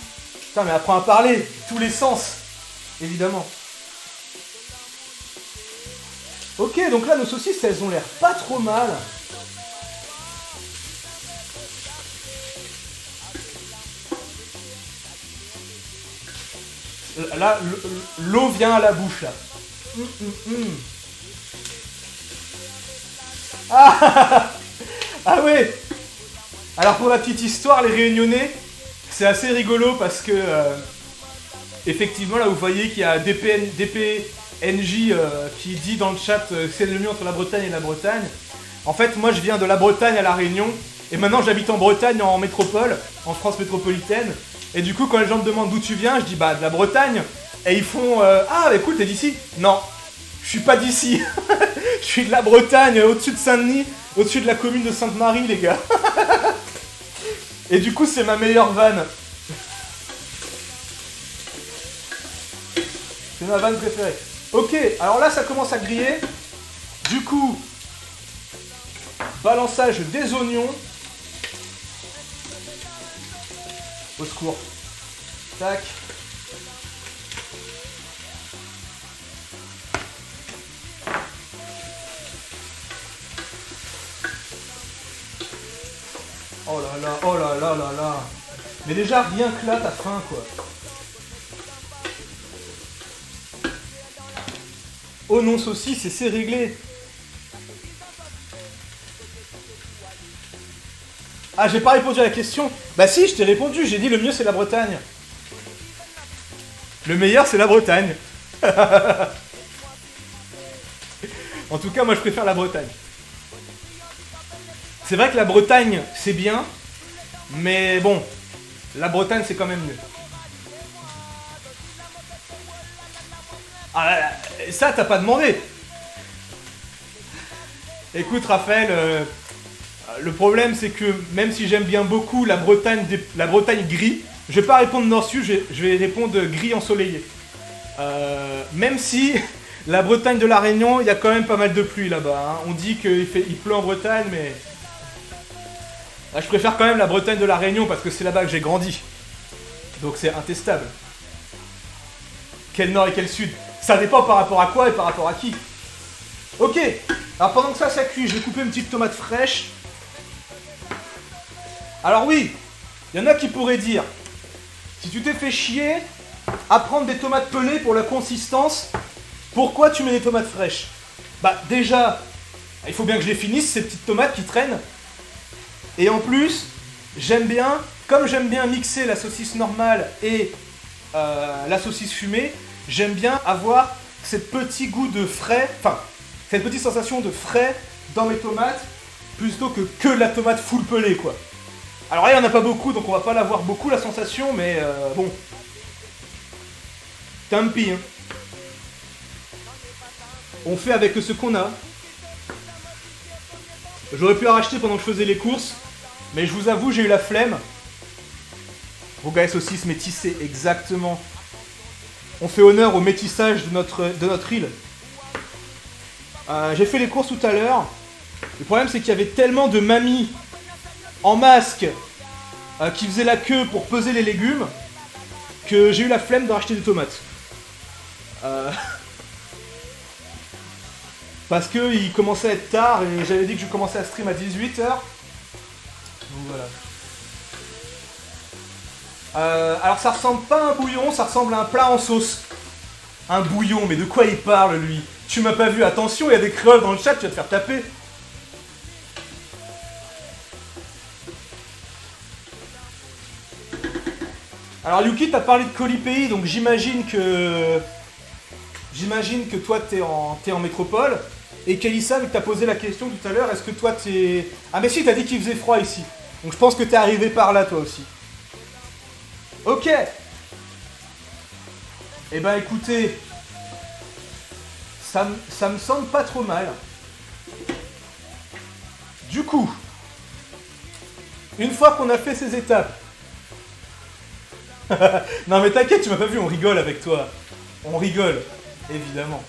Putain mais apprends à parler. Tous les sens. Évidemment. Ok, donc là nos saucisses elles ont l'air pas trop mal. Là, l'eau vient à la bouche, là. Ah, ah ouais. Alors pour la petite histoire, les Réunionnais, c'est assez rigolo parce que... effectivement, là, vous voyez qu'il y a DPNJ qui dit dans le chat c'est le mieux entre la Bretagne et la Bretagne. En fait, moi, je viens de la Bretagne à la Réunion. Et maintenant, j'habite en Bretagne, en métropole, en France métropolitaine. Et du coup, quand les gens me demandent d'où tu viens, je dis bah de la Bretagne. Et ils font ah, bah, écoute, t'es d'ici? Non, je suis pas d'ici. Je suis de la Bretagne, au-dessus de Saint-Denis, au-dessus de la commune de Sainte-Marie, les gars. Et du coup, c'est ma meilleure vanne. C'est ma vanne préférée. Ok, alors là, ça commence à griller. Du coup, balançage des oignons. Au secours. Tac. Oh là là, oh là là là là. Mais déjà, rien que là, t'as faim, quoi. Oh non, saucisse, et c'est réglé. Ah, j'ai pas répondu à la question. Bah si, je t'ai répondu, j'ai dit le mieux c'est la Bretagne. Le meilleur c'est la Bretagne. En tout cas, moi je préfère la Bretagne. C'est vrai que la Bretagne c'est bien, mais bon, la Bretagne c'est quand même mieux. Ah, ça t'as pas demandé. Écoute Raphaël, le problème c'est que même si j'aime bien beaucoup la Bretagne gris, je vais pas répondre nord-sud, je vais répondre gris ensoleillé. Même si la Bretagne de la Réunion, il y a quand même pas mal de pluie là-bas. Hein. On dit qu'il pleut en Bretagne, mais... Là, je préfère quand même la Bretagne de la Réunion parce que c'est là-bas que j'ai grandi. Donc c'est intestable. Quel nord et quel sud? Ça dépend par rapport à quoi et par rapport à qui. Ok, alors pendant que ça cuit, je vais couper une petite tomate fraîche. Alors oui, il y en a qui pourraient dire, si tu t'es fait chier à prendre des tomates pelées pour la consistance, pourquoi tu mets des tomates fraîches? Bah déjà, il faut bien que je les finisse, ces petites tomates qui traînent. Et en plus, comme j'aime bien mixer la saucisse normale et la saucisse fumée, j'aime bien avoir ce petit goût de frais, enfin, cette petite sensation de frais dans mes tomates, plutôt que la tomate full pelée, quoi. Alors là, il n'y en a pas beaucoup, donc on va pas l'avoir beaucoup, la sensation, mais bon. Tant pis, hein. On fait avec ce qu'on a. J'aurais pu en racheter pendant que je faisais les courses, mais je vous avoue, j'ai eu la flemme. Rougail saucisse métissée, exactement. on fait honneur au métissage de notre île. J'ai fait les courses tout à l'heure. Le problème, c'est qu'il y avait tellement de mamies en masque qui faisaient la queue pour peser les légumes que j'ai eu la flemme de racheter des tomates. Parce qu'il commençait à être tard et j'avais dit que je commençais à stream à 18h. Donc voilà. Alors ça ressemble pas à un bouillon, ça ressemble à un plat en sauce. Un bouillon, mais de quoi il parle lui? Tu m'as pas vu, attention, il y a des créoles dans le chat, tu vas te faire taper. Alors Yuki, t'as parlé de Colipéi, donc j'imagine que toi t'es en métropole. Et Kalissa, vu que t'as posé la question tout à l'heure, est-ce que toi t'es... Ah mais si, t'as dit qu'il faisait froid ici. Donc je pense que t'es arrivé par là toi aussi. Ok. Eh ben écoutez, ça me semble pas trop mal. Du coup, une fois qu'on a fait ces étapes... Non mais t'inquiète, tu m'as pas vu, on rigole avec toi. On rigole, évidemment.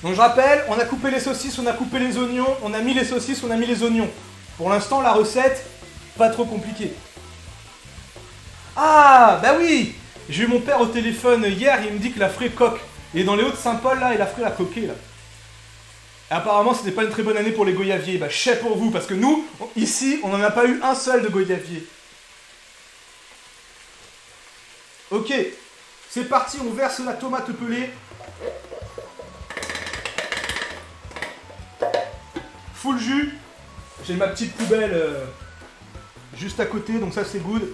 Donc je rappelle, on a coupé les saucisses, on a coupé les oignons, on a mis les saucisses, on a mis les oignons. Pour l'instant, la recette, pas trop compliquée. Ah, bah oui! J'ai eu mon père au téléphone hier, il me dit que la fraie coque. Il est dans les Hauts-de-Saint-Paul là, et la fraie la coquée là. Et apparemment, c'était pas une très bonne année pour les goyaviers. Bah, chais pour vous, parce que nous, ici, on n'en a pas eu un seul de goyavier. Ok, c'est parti, on verse la tomate pelée. Full jus. J'ai ma petite poubelle juste à côté, donc ça c'est good.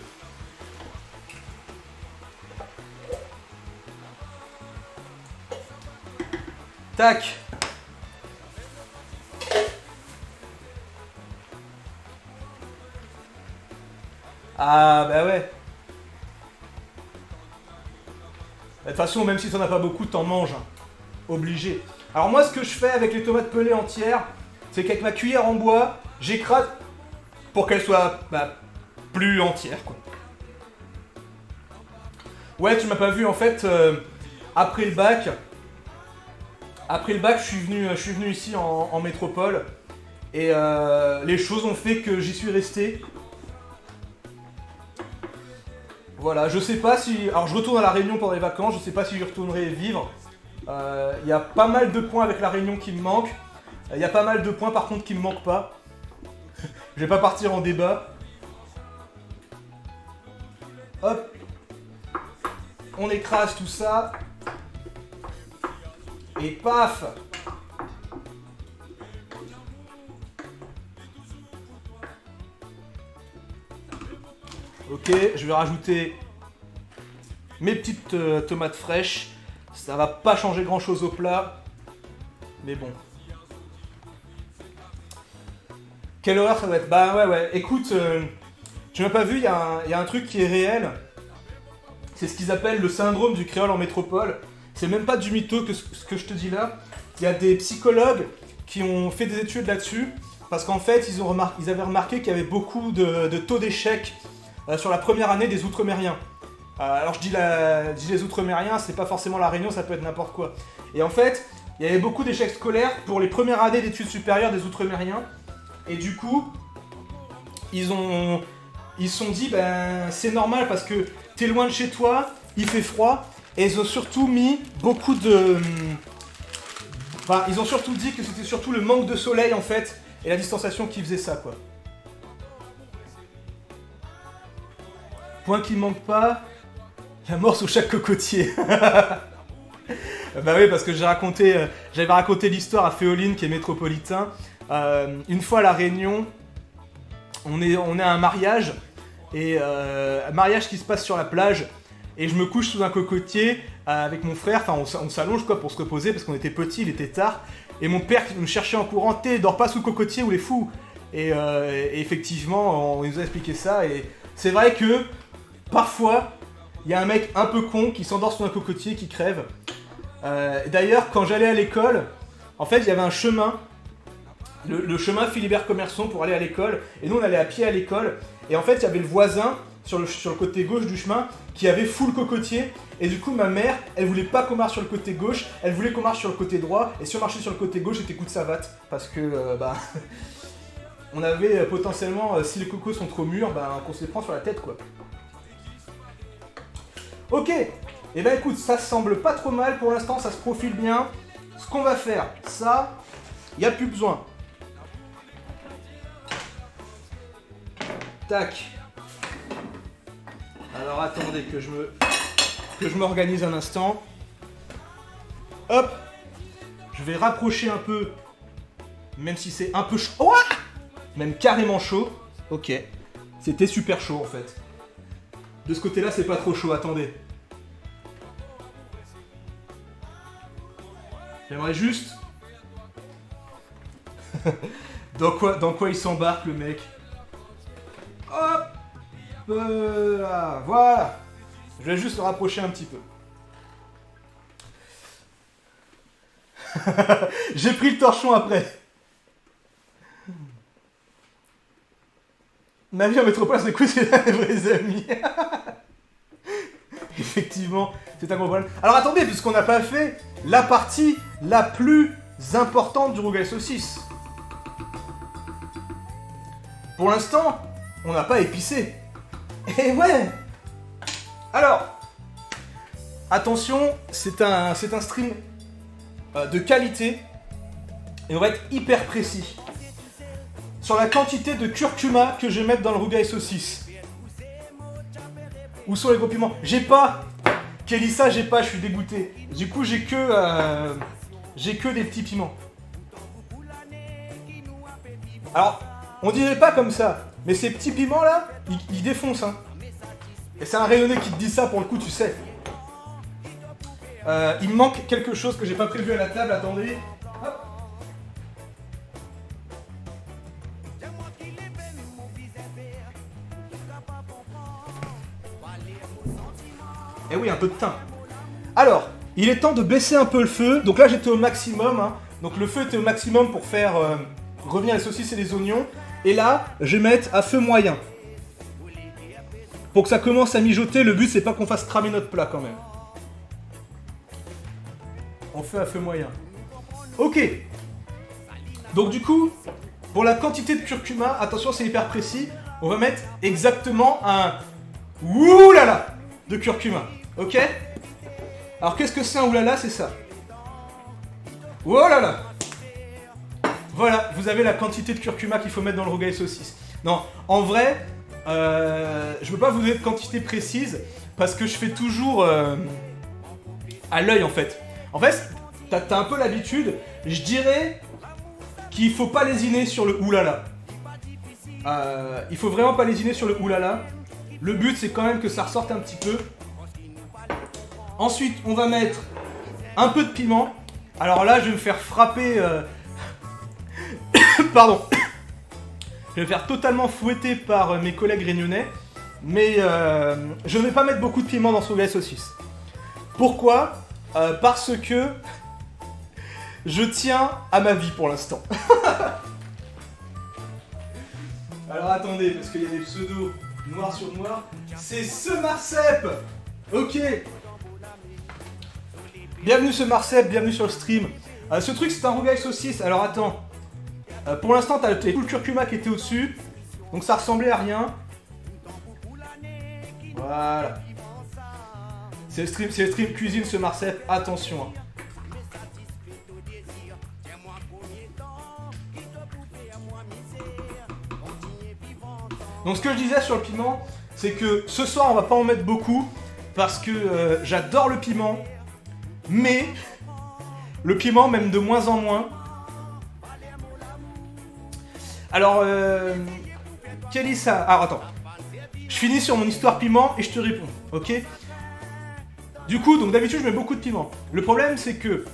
Tac. Ah bah ouais. De toute façon, même si t'en as pas beaucoup, t'en manges. Hein. Obligé. Alors moi, ce que je fais avec les tomates pelées entières, c'est qu'avec ma cuillère en bois, j'écrase pour qu'elles soient plus entières, quoi. Ouais, tu m'as pas vu, en fait, après le bac, je suis venu ici en métropole, et les choses ont fait que j'y suis resté. Voilà, je sais pas si... Alors je retourne à La Réunion pendant les vacances, je sais pas si je retournerai vivre. Il y a pas mal de points avec La Réunion qui me manquent. Il y a pas mal de points par contre qui me manquent pas. Je vais pas partir en débat. Hop. On écrase tout ça. Et paf. Ok, je vais rajouter mes petites tomates fraîches. Ça va pas changer grand chose au plat. Mais bon. Quelle horreur ça doit être. Bah ouais. Écoute, tu m'as pas vu, il y a un truc qui est réel. C'est ce qu'ils appellent le syndrome du créole en métropole. C'est même pas du mytho que ce que je te dis là. Il y a des psychologues qui ont fait des études là-dessus. Parce qu'en fait, ils avaient remarqué qu'il y avait beaucoup de taux d'échec sur la première année des Outre-Mériens. Alors je dis les Outre-Mériens, c'est pas forcément La Réunion, ça peut être n'importe quoi. Et en fait, il y avait beaucoup d'échecs scolaires pour les premières années d'études supérieures des Outre-Mériens. Et du coup, ils se sont dit, ben c'est normal parce que t'es loin de chez toi, il fait froid. Et ils ont surtout mis beaucoup de... Enfin, ils ont surtout dit que c'était surtout le manque de soleil en fait, et la distanciation qui faisait ça, quoi. Point qui manque pas, la mort sous chaque cocotier. Bah oui, parce que j'avais raconté l'histoire à Féoline qui est métropolitain. Une fois à La Réunion, on est à un mariage, et un mariage qui se passe sur la plage, et je me couche sous un cocotier avec mon frère, enfin on s'allonge quoi pour se reposer parce qu'on était petits, il était tard, et mon père qui me cherchait en courant, dors pas sous le cocotier ou les fous. Et effectivement, on nous a expliqué ça, et c'est vrai que parfois, il y a un mec un peu con qui s'endort sous un cocotier qui crève. D'ailleurs, quand j'allais à l'école, en fait, il y avait un chemin, le chemin Philibert Commerson pour aller à l'école, et nous on allait à pied à l'école, et en fait, il y avait le voisin sur le côté gauche du chemin qui avait full cocotier. Et du coup, ma mère, elle voulait pas qu'on marche sur le côté gauche, elle voulait qu'on marche sur le côté droit. Et si on marchait sur le côté gauche, c'était coup de savate. Parce que, on avait potentiellement, si les cocos sont trop mûrs, qu'on se les prend sur la tête, quoi. Ok, et écoute, ça semble pas trop mal pour l'instant, ça se profile bien. Ce qu'on va faire, ça, y a plus besoin. Tac. Alors attendez que je m'organise un instant. Hop. Je vais rapprocher un peu, même si c'est un peu chaud. Oh, même carrément chaud. Ok. C'était super chaud en fait. De ce côté-là, c'est pas trop chaud, attendez. J'aimerais juste... dans quoi il s'embarque, le mec? Hop, voilà. Je vais juste le rapprocher un petit peu. J'ai pris le torchon après. Ma vie en métropole, c'est quoi, c'est là, les vrais amis. Effectivement, c'est un gros problème. Alors attendez, puisqu'on n'a pas fait la partie la plus importante du rougail saucisse. Pour l'instant, on n'a pas épicé. Et ouais. Alors, attention, c'est un stream de qualité. Et on va être hyper précis sur la quantité de curcuma que je vais mettre dans le rougail saucisse. Où sont les gros piments? J'ai pas. Kélissa, j'ai pas, je suis dégoûté. Du coup, j'ai que des petits piments. Alors, on dirait pas comme ça, mais ces petits piments là, ils défoncent, hein. Et c'est un rayonné qui te dit ça, pour le coup, tu sais. Il me manque quelque chose que j'ai pas prévu à la table, attendez. Hop. Et oui, un peu de thym. Alors, il est temps de baisser un peu le feu. Donc là, j'étais au maximum, hein. Donc le feu était au maximum pour faire revenir les saucisses et les oignons. Et là, je vais mettre à feu moyen. Pour que ça commence à mijoter, le but c'est pas qu'on fasse cramer notre plat quand même. On fait à feu moyen. Ok. Donc du coup, pour la quantité de curcuma, attention c'est hyper précis, on va mettre exactement un oulala de curcuma. Ok? Alors qu'est-ce que c'est un oulala? C'est ça. Oh là là. Voilà, vous avez la quantité de curcuma qu'il faut mettre dans le rougail saucisse. Non, en vrai, je peux pas vous donner de quantité précise parce que je fais toujours à l'œil en fait. En fait, t'as un peu l'habitude. Je dirais qu'il faut pas lésiner sur le oulala. Il faut vraiment pas lésiner sur le oulala. Le but c'est quand même que ça ressorte un petit peu. Ensuite, on va mettre un peu de piment. Alors là, je vais me faire frapper... Pardon. Je vais me faire totalement fouetter par mes collègues réunionnais. Mais je ne vais pas mettre beaucoup de piment dans ce rougail saucisse. Pourquoi? Parce que je tiens à ma vie pour l'instant. Alors attendez, parce qu'il y a des pseudos noir sur noir. C'est ce Marcep. Ok. Bienvenue ce Marcep, bienvenue sur le stream. Ce truc c'est un rougail saucisse. Alors attends. Pour l'instant t'as tout le curcuma qui était au-dessus. Donc ça ressemblait à rien. Voilà. C'est le stream cuisine ce Marcep, attention. Hein. Donc ce que je disais sur le piment, c'est que ce soir on va pas en mettre beaucoup parce que j'adore le piment, mais le piment même de moins en moins. Alors, Kélissa, attends, je finis sur mon histoire piment et je te réponds, ok? Du coup, donc d'habitude je mets beaucoup de piment. Le problème c'est que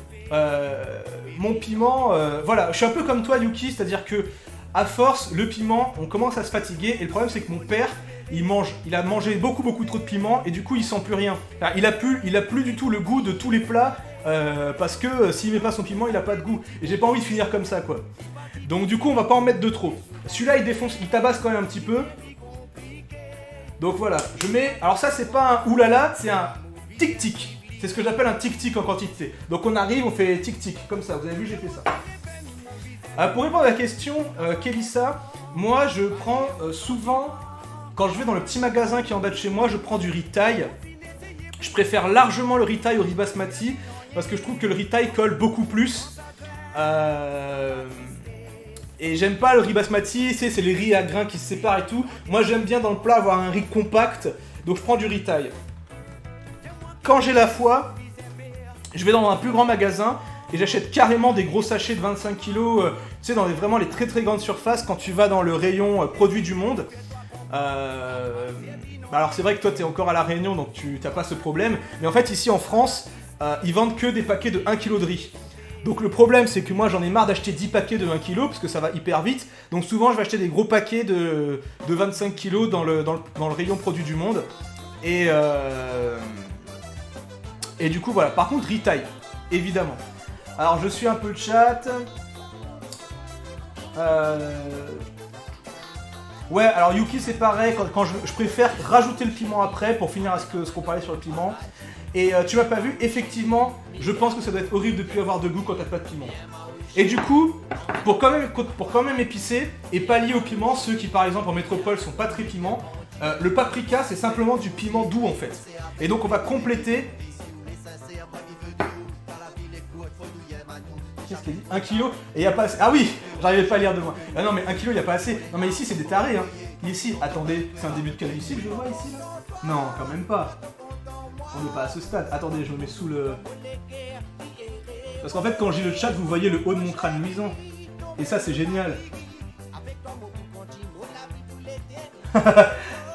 mon piment, voilà, je suis un peu comme toi Yuki, c'est-à-dire que à force, le piment, on commence à se fatiguer. Et le problème, c'est que mon père, il a mangé beaucoup trop de piment et du coup, il sent plus rien. Enfin, il a plus du tout le goût de tous les plats parce que s'il met pas son piment, il a pas de goût. Et j'ai pas envie de finir comme ça, quoi. Donc du coup, on va pas en mettre de trop. Celui-là, il défonce, il tabasse quand même un petit peu. Donc voilà, je mets... Alors ça, c'est pas un oulala, c'est un tic-tic. C'est ce que j'appelle un tic-tic en quantité. Donc on arrive, on fait tic-tic, comme ça. Vous avez vu, j'ai fait ça. Pour répondre à la question, Kélissa, moi, je prends souvent... Quand je vais dans le petit magasin qui est en bas de chez moi, je prends du riz thaï. Je préfère largement le riz thaï au riz basmati parce que je trouve que le riz thaï colle beaucoup plus. Et j'aime pas le riz basmati, c'est les riz à grains qui se séparent et tout. Moi j'aime bien dans le plat avoir un riz compact, donc je prends du riz thaï. Quand j'ai la foi, je vais dans un plus grand magasin et j'achète carrément des gros sachets de 25 kg, tu sais, dans vraiment les très très grandes surfaces quand tu vas dans le rayon produits du monde. Alors c'est vrai que toi t'es encore à la Réunion donc tu t'as pas ce problème, mais en fait ici en France ils vendent que des paquets de 1 kg de riz. Donc le problème c'est que moi j'en ai marre d'acheter 10 paquets de 1 kg parce que ça va hyper vite, donc souvent je vais acheter des gros paquets de 25 kg dans le rayon produits du monde et du coup voilà. Par contre riz thaï, évidemment. Alors je suis un peu le chat. Ouais, alors Yuki c'est pareil, quand je préfère rajouter le piment après pour finir à ce qu'on parlait sur le piment. Et tu m'as pas vu, effectivement, je pense que ça doit être horrible de plus avoir de goût quand t'as pas de piment. Et du coup, pour quand même épicer et pallier au piment, ceux qui par exemple en métropole sont pas très piments, le paprika c'est simplement du piment doux en fait. Et donc on va compléter... Qu'est-ce qu'il dit ? 1 kg et y a pas assez... Ah oui, j'arrivais pas à lire de moi. Ah non mais 1 kg y a pas assez. Non mais ici c'est des tarés hein. Ici, attendez, c'est un début de calvitie que je vois ici là ? Non, quand même pas. On n'est pas à ce stade. Attendez, je me mets sous le... Parce qu'en fait quand j'ai le chat, vous voyez le haut de mon crâne luisant. Et ça c'est génial.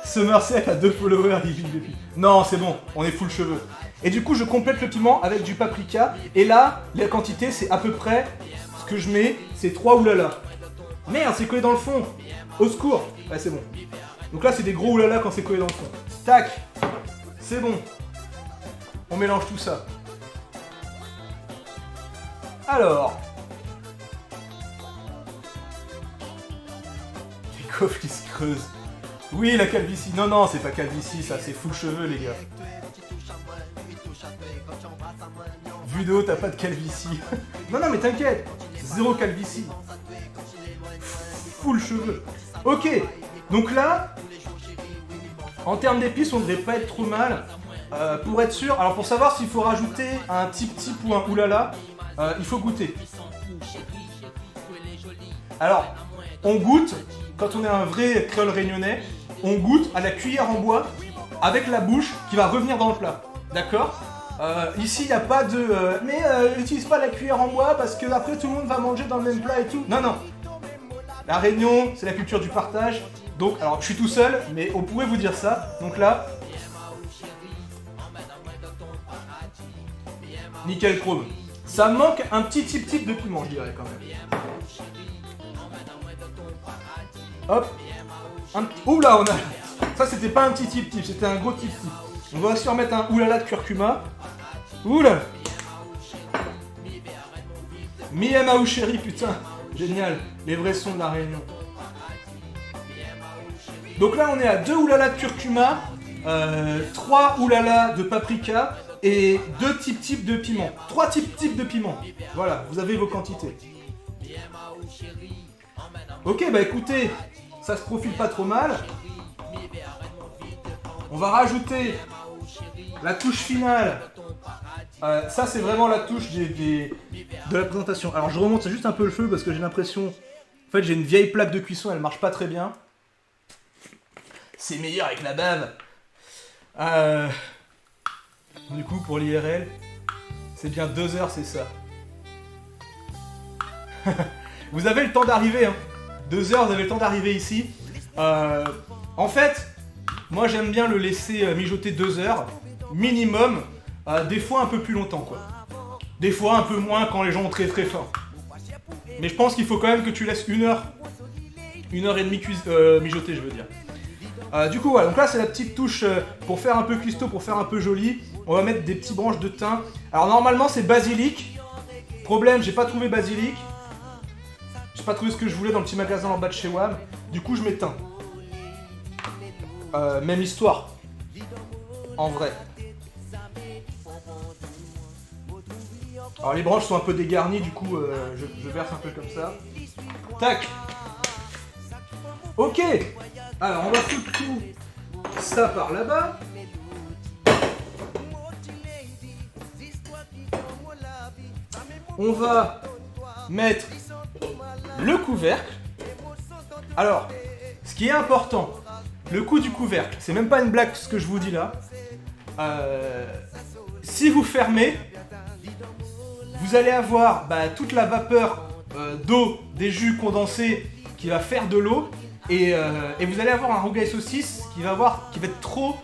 Somerset a 2 followers, il vit depuis. Non, c'est bon, on est full cheveux. Et du coup, je complète le piment avec du paprika. Et là, la quantité, c'est à peu près ce que je mets, c'est 3 oulala. Merde, c'est collé dans le fond. Au secours. Ouais, c'est bon. Donc là, c'est des gros oulala quand c'est collé dans le fond. Tac. C'est bon. On mélange tout ça. Alors. Les coffres qui se creusent. Oui, la calvitie. Non, non, c'est pas calvitie, ça, c'est full cheveux, les gars. Vu de haut, t'as pas de calvitie. Non, non, mais t'inquiète. Zéro calvitie. Full cheveux. Ok. Donc là, en termes d'épices, on devrait pas être trop mal. Pour être sûr, alors pour savoir s'il faut rajouter un tip-tip ou un oulala, il faut goûter. Alors, on goûte, quand on est un vrai créole réunionnais, on goûte à la cuillère en bois avec la bouche qui va revenir dans le plat. D'accord ? Ici, il n'y a pas de... mais utilise pas la cuillère en bois parce que après tout le monde va manger dans le même plat et tout. Non, non. La Réunion, c'est la culture du partage. Donc, alors, je suis tout seul, mais on pourrait vous dire ça. Donc là... Nickel chrome. Ça manque un petit type de piment, je dirais, quand même. Hop. Oula, on a... Ça, c'était pas un petit type, c'était un gros type. On va aussi remettre un oulala de curcuma. Oula. Miamaou chéri, putain. Génial. Les vrais sons de la Réunion. Donc là, on est à 2 oulala de curcuma, 3 oulala de paprika et 2 types de piment. 3 types de piment. Voilà, vous avez vos quantités. Ok, bah écoutez, ça se profile pas trop mal. On va rajouter la touche finale. Ça, c'est vraiment la touche de la présentation. Alors, je remonte juste un peu le feu parce que j'ai l'impression... En fait, j'ai une vieille plaque de cuisson, elle marche pas très bien. C'est meilleur avec la bave. Du coup, pour l'IRL, c'est bien 2 heures, c'est ça. Vous avez le temps d'arriver, hein. 2 heures, vous avez le temps d'arriver ici. En fait, moi j'aime bien le laisser mijoter 2 heures, minimum, des fois un peu plus longtemps, quoi. Des fois un peu moins quand les gens ont très très faim. Mais je pense qu'il faut quand même que tu laisses 1 heure, 1 heure et demie mijoter, je veux dire. Du coup, voilà, donc là c'est la petite touche pour faire un peu cuistot, pour faire un peu joli. On va mettre des petites branches de thym. Alors normalement c'est basilic. Problème, j'ai pas trouvé basilic. J'ai pas trouvé ce que je voulais dans le petit magasin en bas de chez WAM. Du coup je mets thym. même histoire. En vrai. Alors les branches sont un peu dégarnies, du coup je verse un peu comme ça. Tac. Ok. Alors on va foutre tout ça par là-bas. On va mettre le couvercle. Alors, ce qui est important, le coup du couvercle, c'est même pas une blague ce que je vous dis là. Si vous fermez, vous allez avoir toute la vapeur d'eau des jus condensés qui va faire de l'eau et vous allez avoir un rougail saucisse qui va être trop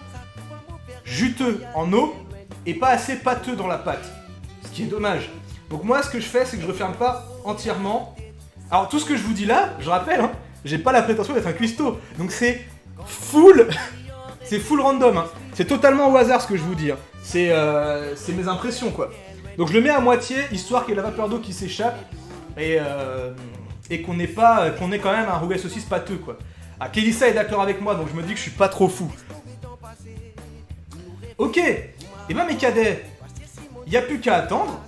juteux en eau et pas assez pâteux dans la pâte, ce qui est dommage. Donc moi ce que je fais c'est que je referme pas entièrement. Alors tout ce que je vous dis là, je rappelle, hein, j'ai pas la prétention d'être un cuistot, donc c'est full random, hein. C'est totalement au hasard ce que je vous dis, hein. C'est mes impressions quoi. Donc je le mets à moitié histoire qu'il y ait la vapeur d'eau qui s'échappe et qu'on ait quand même un rougail saucisse pâteux quoi. Ah, Kélissa est d'accord avec moi donc je me dis que je suis pas trop fou. Ok, et ben mes cadets, il n'y a plus qu'à attendre.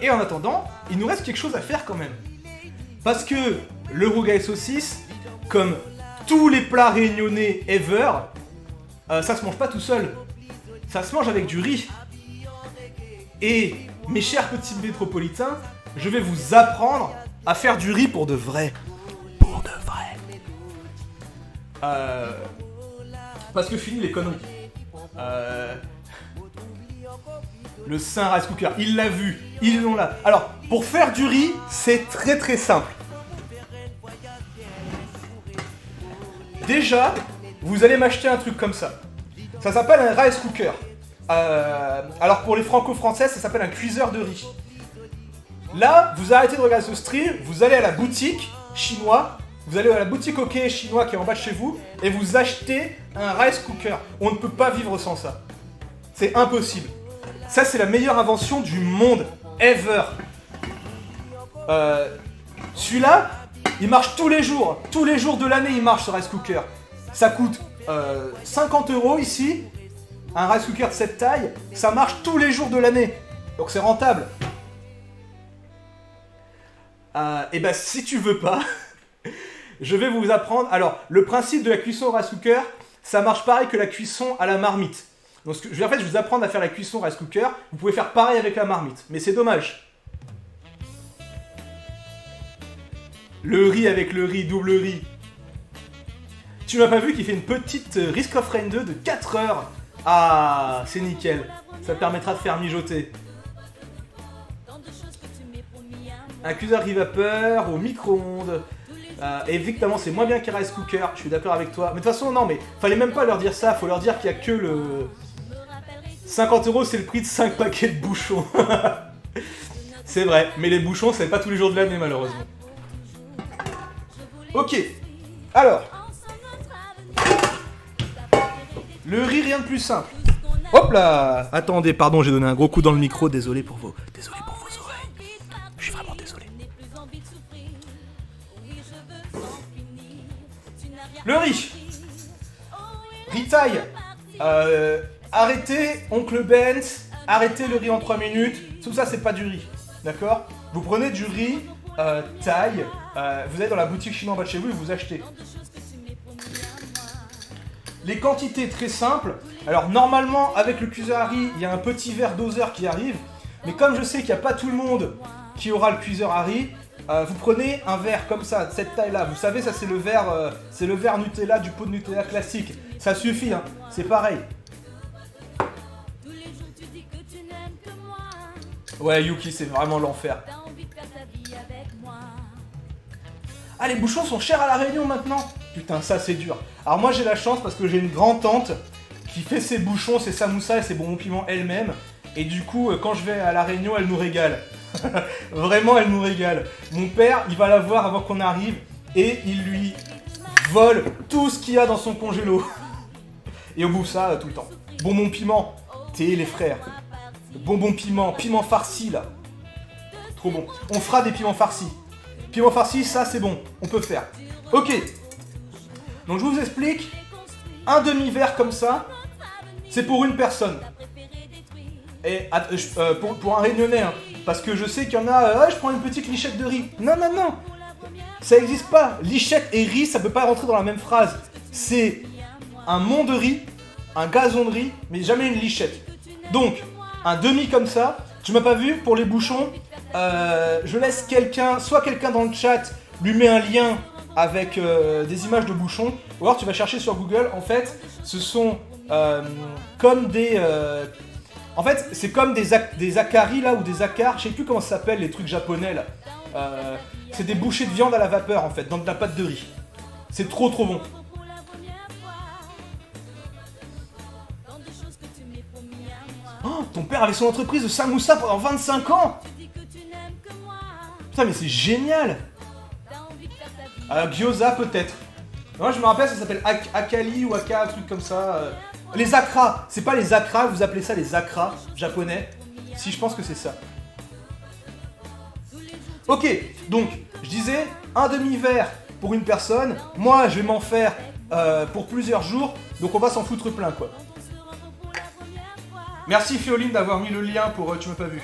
Et en attendant, il nous reste quelque chose à faire quand même. Parce que le rougail saucisse, comme tous les plats réunionnais ever, ça se mange pas tout seul. Ça se mange avec du riz. Et mes chers petits métropolitains, je vais vous apprendre à faire du riz pour de vrai. Pour de vrai. Parce que fini les conneries. Le Saint Rice Cooker, il l'a vu, ils l'ont là. Alors, pour faire du riz, c'est très très simple. Déjà, vous allez m'acheter un truc comme ça. Ça s'appelle un rice cooker. Alors pour les franco-français, ça s'appelle un cuiseur de riz. Là, vous arrêtez de regarder ce stream, vous allez à la boutique chinois, vous allez à la boutique OK chinois qui est en bas de chez vous, et vous achetez un rice cooker. On ne peut pas vivre sans ça. C'est impossible. Ça, c'est la meilleure invention du monde, ever. Celui-là, il marche tous les jours. Tous les jours de l'année, il marche ce rice cooker. Ça coûte 50 € ici. Un rice cooker de cette taille, ça marche tous les jours de l'année. Donc c'est rentable. Et ben si tu veux pas, je vais vous apprendre. Alors, le principe de la cuisson au rice cooker, ça marche pareil que la cuisson à la marmite. Donc je vais vous apprendre à faire la cuisson rice cooker. Vous pouvez faire pareil avec la marmite, mais c'est dommage. Le riz avec le riz, double riz. Tu m'as pas vu qu'il fait une petite Risk of Rain 2 de 4 heures. Ah, c'est nickel. Ça te permettra de faire mijoter. Un cuiseur riz vapeur au micro-ondes. Évidemment, c'est moins bien qu'un rice cooker. Je suis d'accord avec toi. Mais de toute façon, non, mais fallait même pas leur dire ça. Faut leur dire qu'il y a que le 50 €, c'est le prix de 5 paquets de bouchons. C'est vrai, mais les bouchons, c'est pas tous les jours de l'année, malheureusement. Ok, alors. Le riz, rien de plus simple. Hop là. Attendez, pardon, j'ai donné un gros coup dans le micro. Désolé pour vos oreilles. Je suis vraiment désolé. Le riz. Riz taille. Arrêtez, Oncle Benz. Arrêtez le riz en 3 minutes. Tout ça, c'est pas du riz. D'accord ? Vous prenez du riz taille. Vous allez dans la boutique chinoise en bas de chez vous et vous achetez. Les quantités très simples. Alors normalement avec le cuiseur à riz, il y a un petit verre doseur qui arrive. Mais comme je sais qu'il n'y a pas tout le monde qui aura le cuiseur à riz, vous prenez un verre comme ça, de cette taille là. Vous savez, ça c'est le verre Nutella, du pot de Nutella classique. Ça suffit, hein, c'est pareil. Ouais Yuki, c'est vraiment l'enfer. Ah, les bouchons sont chers à la Réunion maintenant. Putain, ça c'est dur. Alors moi j'ai la chance parce que j'ai une grand-tante qui fait ses bouchons, ses samoussas et ses bonbons piments elle-même. Et du coup, quand je vais à la Réunion, elle nous régale. Vraiment, elle nous régale. Mon père, il va la voir avant qu'on arrive et il lui vole tout ce qu'il y a dans son congélo. Et on bouffe ça tout le temps. Bonbons piment, t'es les frères. Bonbons piment, piment farci là. Trop bon. On fera des piments farcis. Piment farci, ça c'est bon, on peut faire. Ok. Donc je vous explique un demi-verre comme ça, c'est pour une personne. Et pour un réunionnais, hein, parce que je sais qu'il y en a, je prends une petite lichette de riz. Non, non, non, ça n'existe pas. Lichette et riz, ça peut pas rentrer dans la même phrase. C'est un mont de riz, un gazon de riz, mais jamais une lichette. Donc, un demi comme ça, tu m'as pas vu pour les bouchons, je laisse quelqu'un, soit quelqu'un dans le chat lui met un lien avec des images de bouchons, ou alors tu vas chercher sur Google, en fait, ce sont comme des... en fait, c'est comme des akaris là, ou des akars, je sais plus comment ça s'appelle, les trucs japonais là. C'est des bouchées de viande à la vapeur en fait, dans de la pâte de riz. C'est trop trop bon. Oh, ton père avait son entreprise de samoussa pendant 25 ans. Putain mais c'est génial. Gyoza peut-être. Moi je me rappelle, ça s'appelle Akali ou Aka, un truc comme ça. Les akras, c'est pas les akras, vous appelez ça les akras japonais. Si, je pense que c'est ça. Ok, donc je disais un demi-verre pour une personne. Moi je vais m'en faire pour plusieurs jours, donc on va s'en foutre plein quoi. Merci Fioline d'avoir mis le lien pour tu m'as pas vu.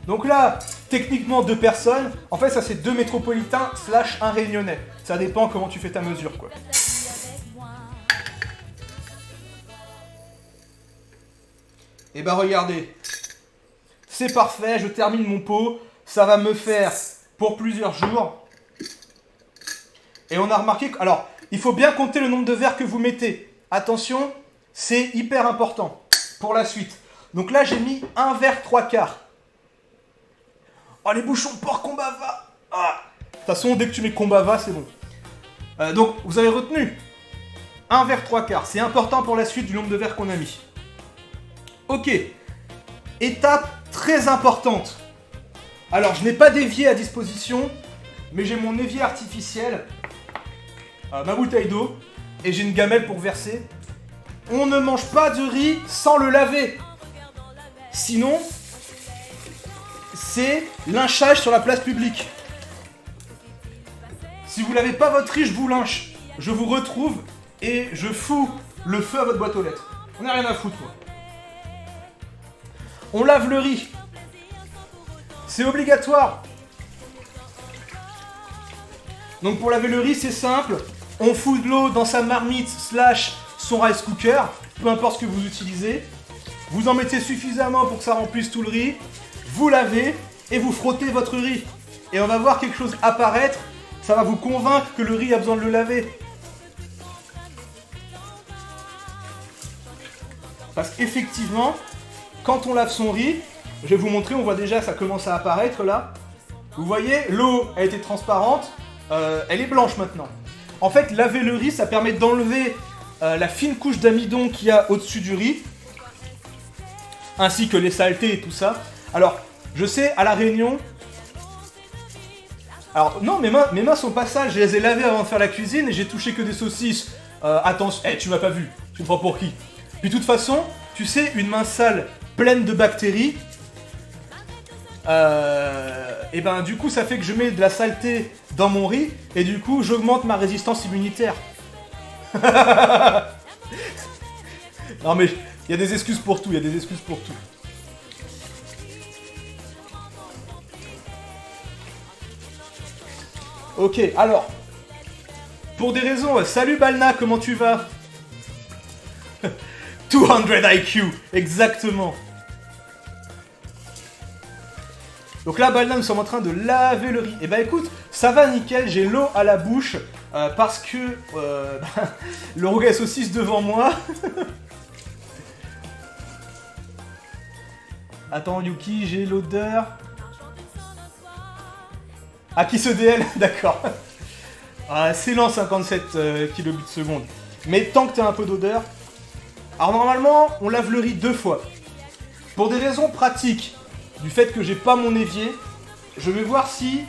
Donc là, techniquement 2 personnes. En fait ça c'est 2 métropolitains / un réunionnais. Ça dépend comment tu fais ta mesure quoi. Et bah regardez, c'est parfait, je termine mon pot, ça va me faire pour plusieurs jours. Et on a remarqué que... Alors, il faut bien compter le nombre de verres que vous mettez. Attention, c'est hyper important pour la suite. Donc là, j'ai mis 1 verre 3/4. Oh, les bouchons de porc Combava. Ah. De toute façon, dès que tu mets Combava, c'est bon. Donc, vous avez retenu 1 verre 3/4. C'est important pour la suite du nombre de verres qu'on a mis. Ok. Étape très importante. Alors, je n'ai pas d'évier à disposition, mais j'ai mon évier artificiel, ma bouteille d'eau, et j'ai une gamelle pour verser. On ne mange pas de riz sans le laver. Sinon, c'est lynchage sur la place publique. Si vous lavez pas votre riz, je vous lynche. Je vous retrouve et je fous le feu à votre boîte aux lettres. On n'a rien à foutre, moi. On lave le riz. C'est obligatoire. Donc pour laver le riz, c'est simple. On fout de l'eau dans sa marmite / son rice cooker, peu importe ce que vous utilisez. Vous en mettez suffisamment pour que ça remplisse tout le riz. Vous lavez et vous frottez votre riz. Et on va voir quelque chose apparaître. Ça va vous convaincre que le riz a besoin de le laver. Parce qu'effectivement, quand on lave son riz, je vais vous montrer, on voit déjà ça commence à apparaître là. Vous voyez, l'eau a été transparente, elle est blanche maintenant. En fait, laver le riz, ça permet d'enlever la fine couche d'amidon qu'il y a au-dessus du riz, ainsi que les saletés et tout ça. Alors, je sais, à la Réunion... Alors, non, mes mains sont pas sales, je les ai lavées avant de faire la cuisine et j'ai touché que des saucisses. Attention, tu m'as pas vu, tu me prends pour qui? Puis de toute façon, tu sais, une main sale pleine de bactéries, et ben du coup ça fait que je mets de la saleté dans mon riz et du coup j'augmente ma résistance immunitaire. Non mais il y a des excuses pour tout, il y a des excuses pour tout. Ok, alors, pour des raisons, salut Balna, comment tu vas? 200 IQ, exactement. Donc là, Balna, nous sommes en train de laver le riz. Et bah écoute, ça va nickel, j'ai l'eau à la bouche, parce que le rougail saucisse devant moi. Attends, Yuki, j'ai l'odeur. Ah, qui se DL, d'accord. C'est lent, 57 kilobits seconde. Mais tant que tu as un peu d'odeur... Alors normalement, on lave le riz 2 fois. Pour des raisons pratiques, du fait que j'ai pas mon évier, je vais voir si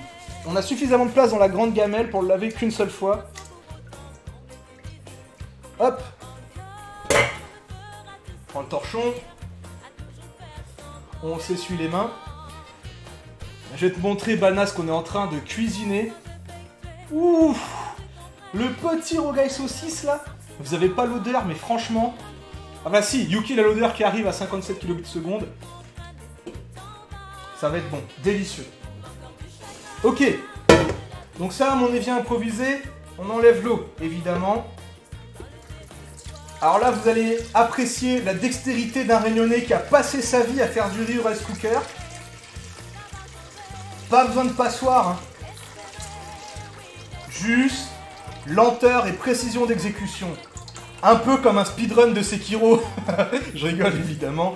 on a suffisamment de place dans la grande gamelle pour le laver qu'une seule fois. Hop. On prend le torchon. On s'essuie les mains. Je vais te montrer, Balna, ce qu'on est en train de cuisiner. Ouh. Le petit rogaille saucisse là, vous avez pas l'odeur, mais franchement... Ah bah si, Yuki il a l'odeur qui arrive à 57 kbps. Ça va être bon, délicieux. Ok, donc ça, mon évier improvisé, on enlève l'eau, évidemment. Alors là, vous allez apprécier la dextérité d'un Réunionnais qui a passé sa vie à faire du riz au rice cooker. Pas besoin de passoire, hein. Juste lenteur et précision d'exécution. Un peu comme un speedrun de Sekiro. Je rigole évidemment.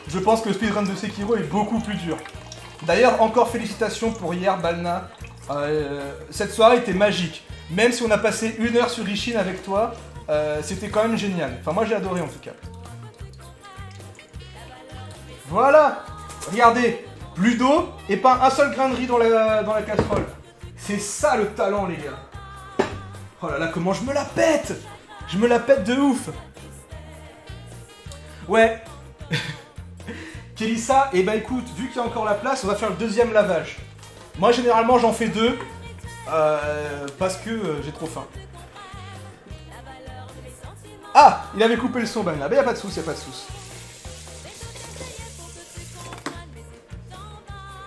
Je pense que le speedrun de Sekiro est beaucoup plus dur. D'ailleurs, encore félicitations pour hier, Balna. Cette soirée était magique. Même si on a passé 1 heure sur Ishin avec toi, c'était quand même génial. Enfin, moi j'ai adoré en tout cas. Voilà. Regardez, plus d'eau et pas un seul grain de riz dans la casserole. C'est ça le talent, les gars. Oh là là, comment je me la pète! Je me la pète de ouf. Ouais. Kélissa, et bah écoute, vu qu'il y a encore la place, on va faire le deuxième lavage. Moi, généralement, j'en fais 2. Parce que j'ai trop faim. Ah! Il avait coupé le son, Balna. Bah y'a pas de soucis, y'a pas de soucis.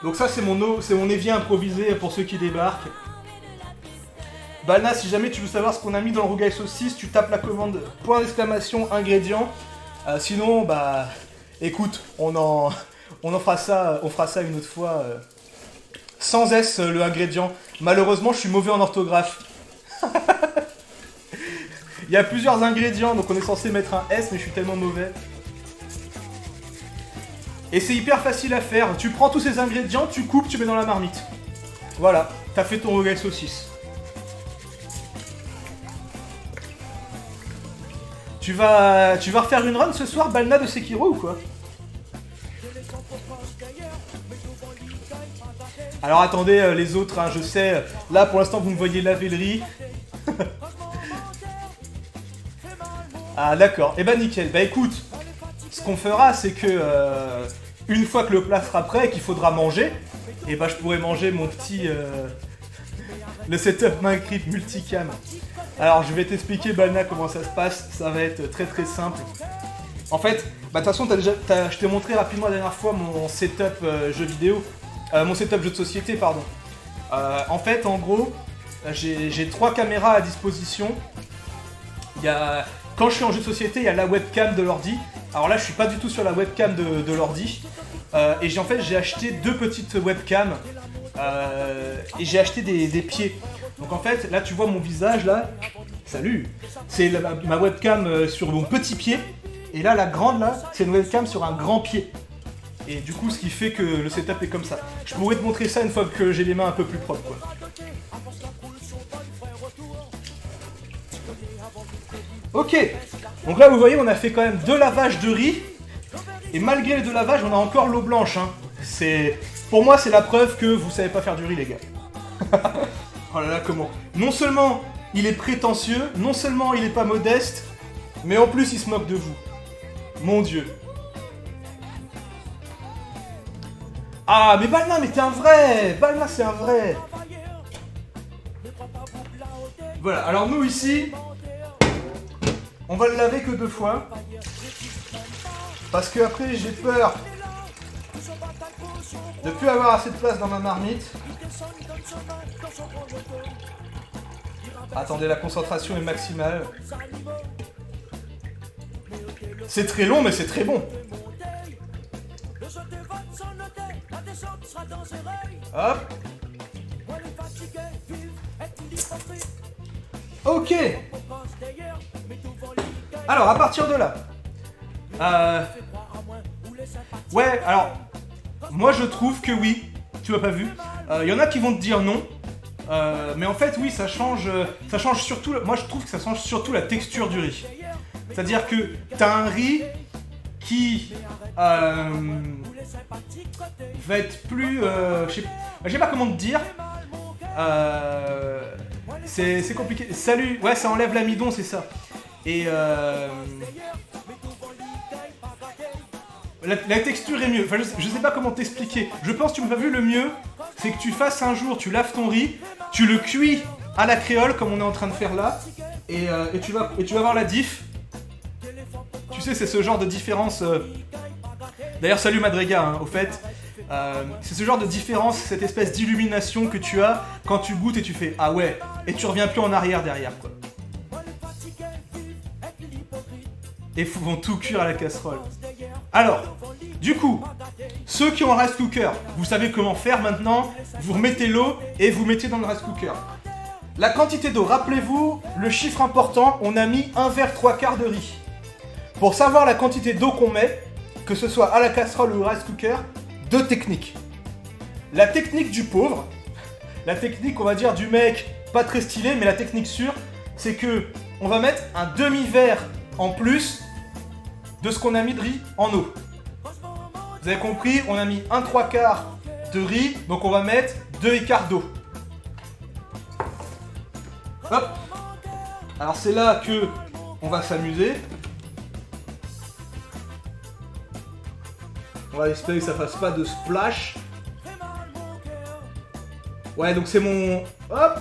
Donc ça, c'est mon évier improvisé pour ceux qui débarquent. Balna, si jamais tu veux savoir ce qu'on a mis dans le rougail saucisse, tu tapes la commande .! ingrédients. Sinon, bah, écoute, on fera ça une autre fois. Sans S, le ingrédient. Malheureusement, je suis mauvais en orthographe. Il y a plusieurs ingrédients, donc on est censé mettre un S, mais je suis tellement mauvais. Et c'est hyper facile à faire. Tu prends tous ces ingrédients, tu coupes, tu mets dans la marmite. Voilà, t'as fait ton rougail saucisse. Tu vas refaire une run ce soir, Balna, de Sekiro ou quoi? Alors attendez les autres, hein, je sais, là pour l'instant vous me voyez laver le riz. Ah d'accord, et bah nickel, bah écoute, ce qu'on fera c'est que une fois que le plat sera prêt et qu'il faudra manger, et bah je pourrai manger mon petit... le setup Minecraft multicam. Alors je vais t'expliquer Balna comment ça se passe, ça va être très très simple. En fait, bah de toute façon je t'ai montré rapidement la dernière fois mon setup jeu vidéo, mon setup jeu de société pardon. En fait en gros, j'ai 3 caméras à disposition. Quand je suis en jeu de société, il y a la webcam de l'ordi. Alors là je suis pas du tout sur la webcam de l'ordi. Et j'ai acheté 2 petites webcams. Et j'ai acheté des pieds. Donc en fait, là tu vois mon visage là. Salut. C'est ma webcam sur mon petit pied. Et là la grande là, c'est une webcam sur un grand pied. Et du coup ce qui fait que le setup est comme ça. Je pourrais te montrer ça une fois que j'ai les mains un peu plus propres quoi. Ok. Donc là vous voyez on a fait quand même 2 lavages de riz. Et malgré les 2 lavages on a encore l'eau blanche hein. Pour moi, c'est la preuve que vous savez pas faire du riz, les gars. Oh là là, comment? Non seulement il est prétentieux, non seulement il est pas modeste, mais en plus il se moque de vous. Mon Dieu. Ah, mais Balna, mais t'es un vrai! Balna, c'est un vrai! Voilà, alors nous ici, on va le laver que 2 fois. Parce que après, j'ai peur de plus avoir assez de place dans ma marmite. Attendez, la concentration est maximale. C'est très long, mais c'est très bon. Hop. Ok. Alors, à partir de là. Ouais, alors... Moi je trouve que oui, tu m'as pas vu. Y en a qui vont te dire non. Mais en fait oui, ça change surtout... Moi je trouve que ça change surtout la texture du riz. C'est-à-dire que t'as un riz qui va être plus... je sais pas comment te dire. C'est compliqué. Salut. Ouais, ça enlève l'amidon, c'est ça. Et la texture est mieux. Enfin, je sais pas comment t'expliquer. Je pense que tu m'as pas vu, le mieux, c'est que tu fasses un jour, tu laves ton riz, tu le cuis à la créole comme on est en train de faire là. Et tu vas voir la diff. Tu sais, c'est ce genre de différence. D'ailleurs, salut Madrega, hein, au fait. C'est ce genre de différence, cette espèce d'illumination que tu as quand tu goûtes et tu fais ah ouais, et tu reviens plus en arrière derrière quoi. Et vont tout cuire à la casserole. Alors, du coup, ceux qui ont un rice cooker, vous savez comment faire maintenant. Vous remettez l'eau et vous mettez dans le rice cooker. La quantité d'eau, rappelez-vous, le chiffre important, on a mis 1 verre 3/4 de riz. Pour savoir la quantité d'eau qu'on met, que ce soit à la casserole ou au rice cooker, 2 techniques. La technique du pauvre, la technique on va dire du mec pas très stylé, mais la technique sûre, c'est que on va mettre un demi-verre en plus de ce qu'on a mis de riz en eau. Vous avez compris, on a mis 1 3/4 de riz, donc on va mettre 2 1/4 d'eau. Hop. Alors c'est là que on va s'amuser. On va espérer que ça fasse pas de splash. Ouais, donc c'est mon... Hop.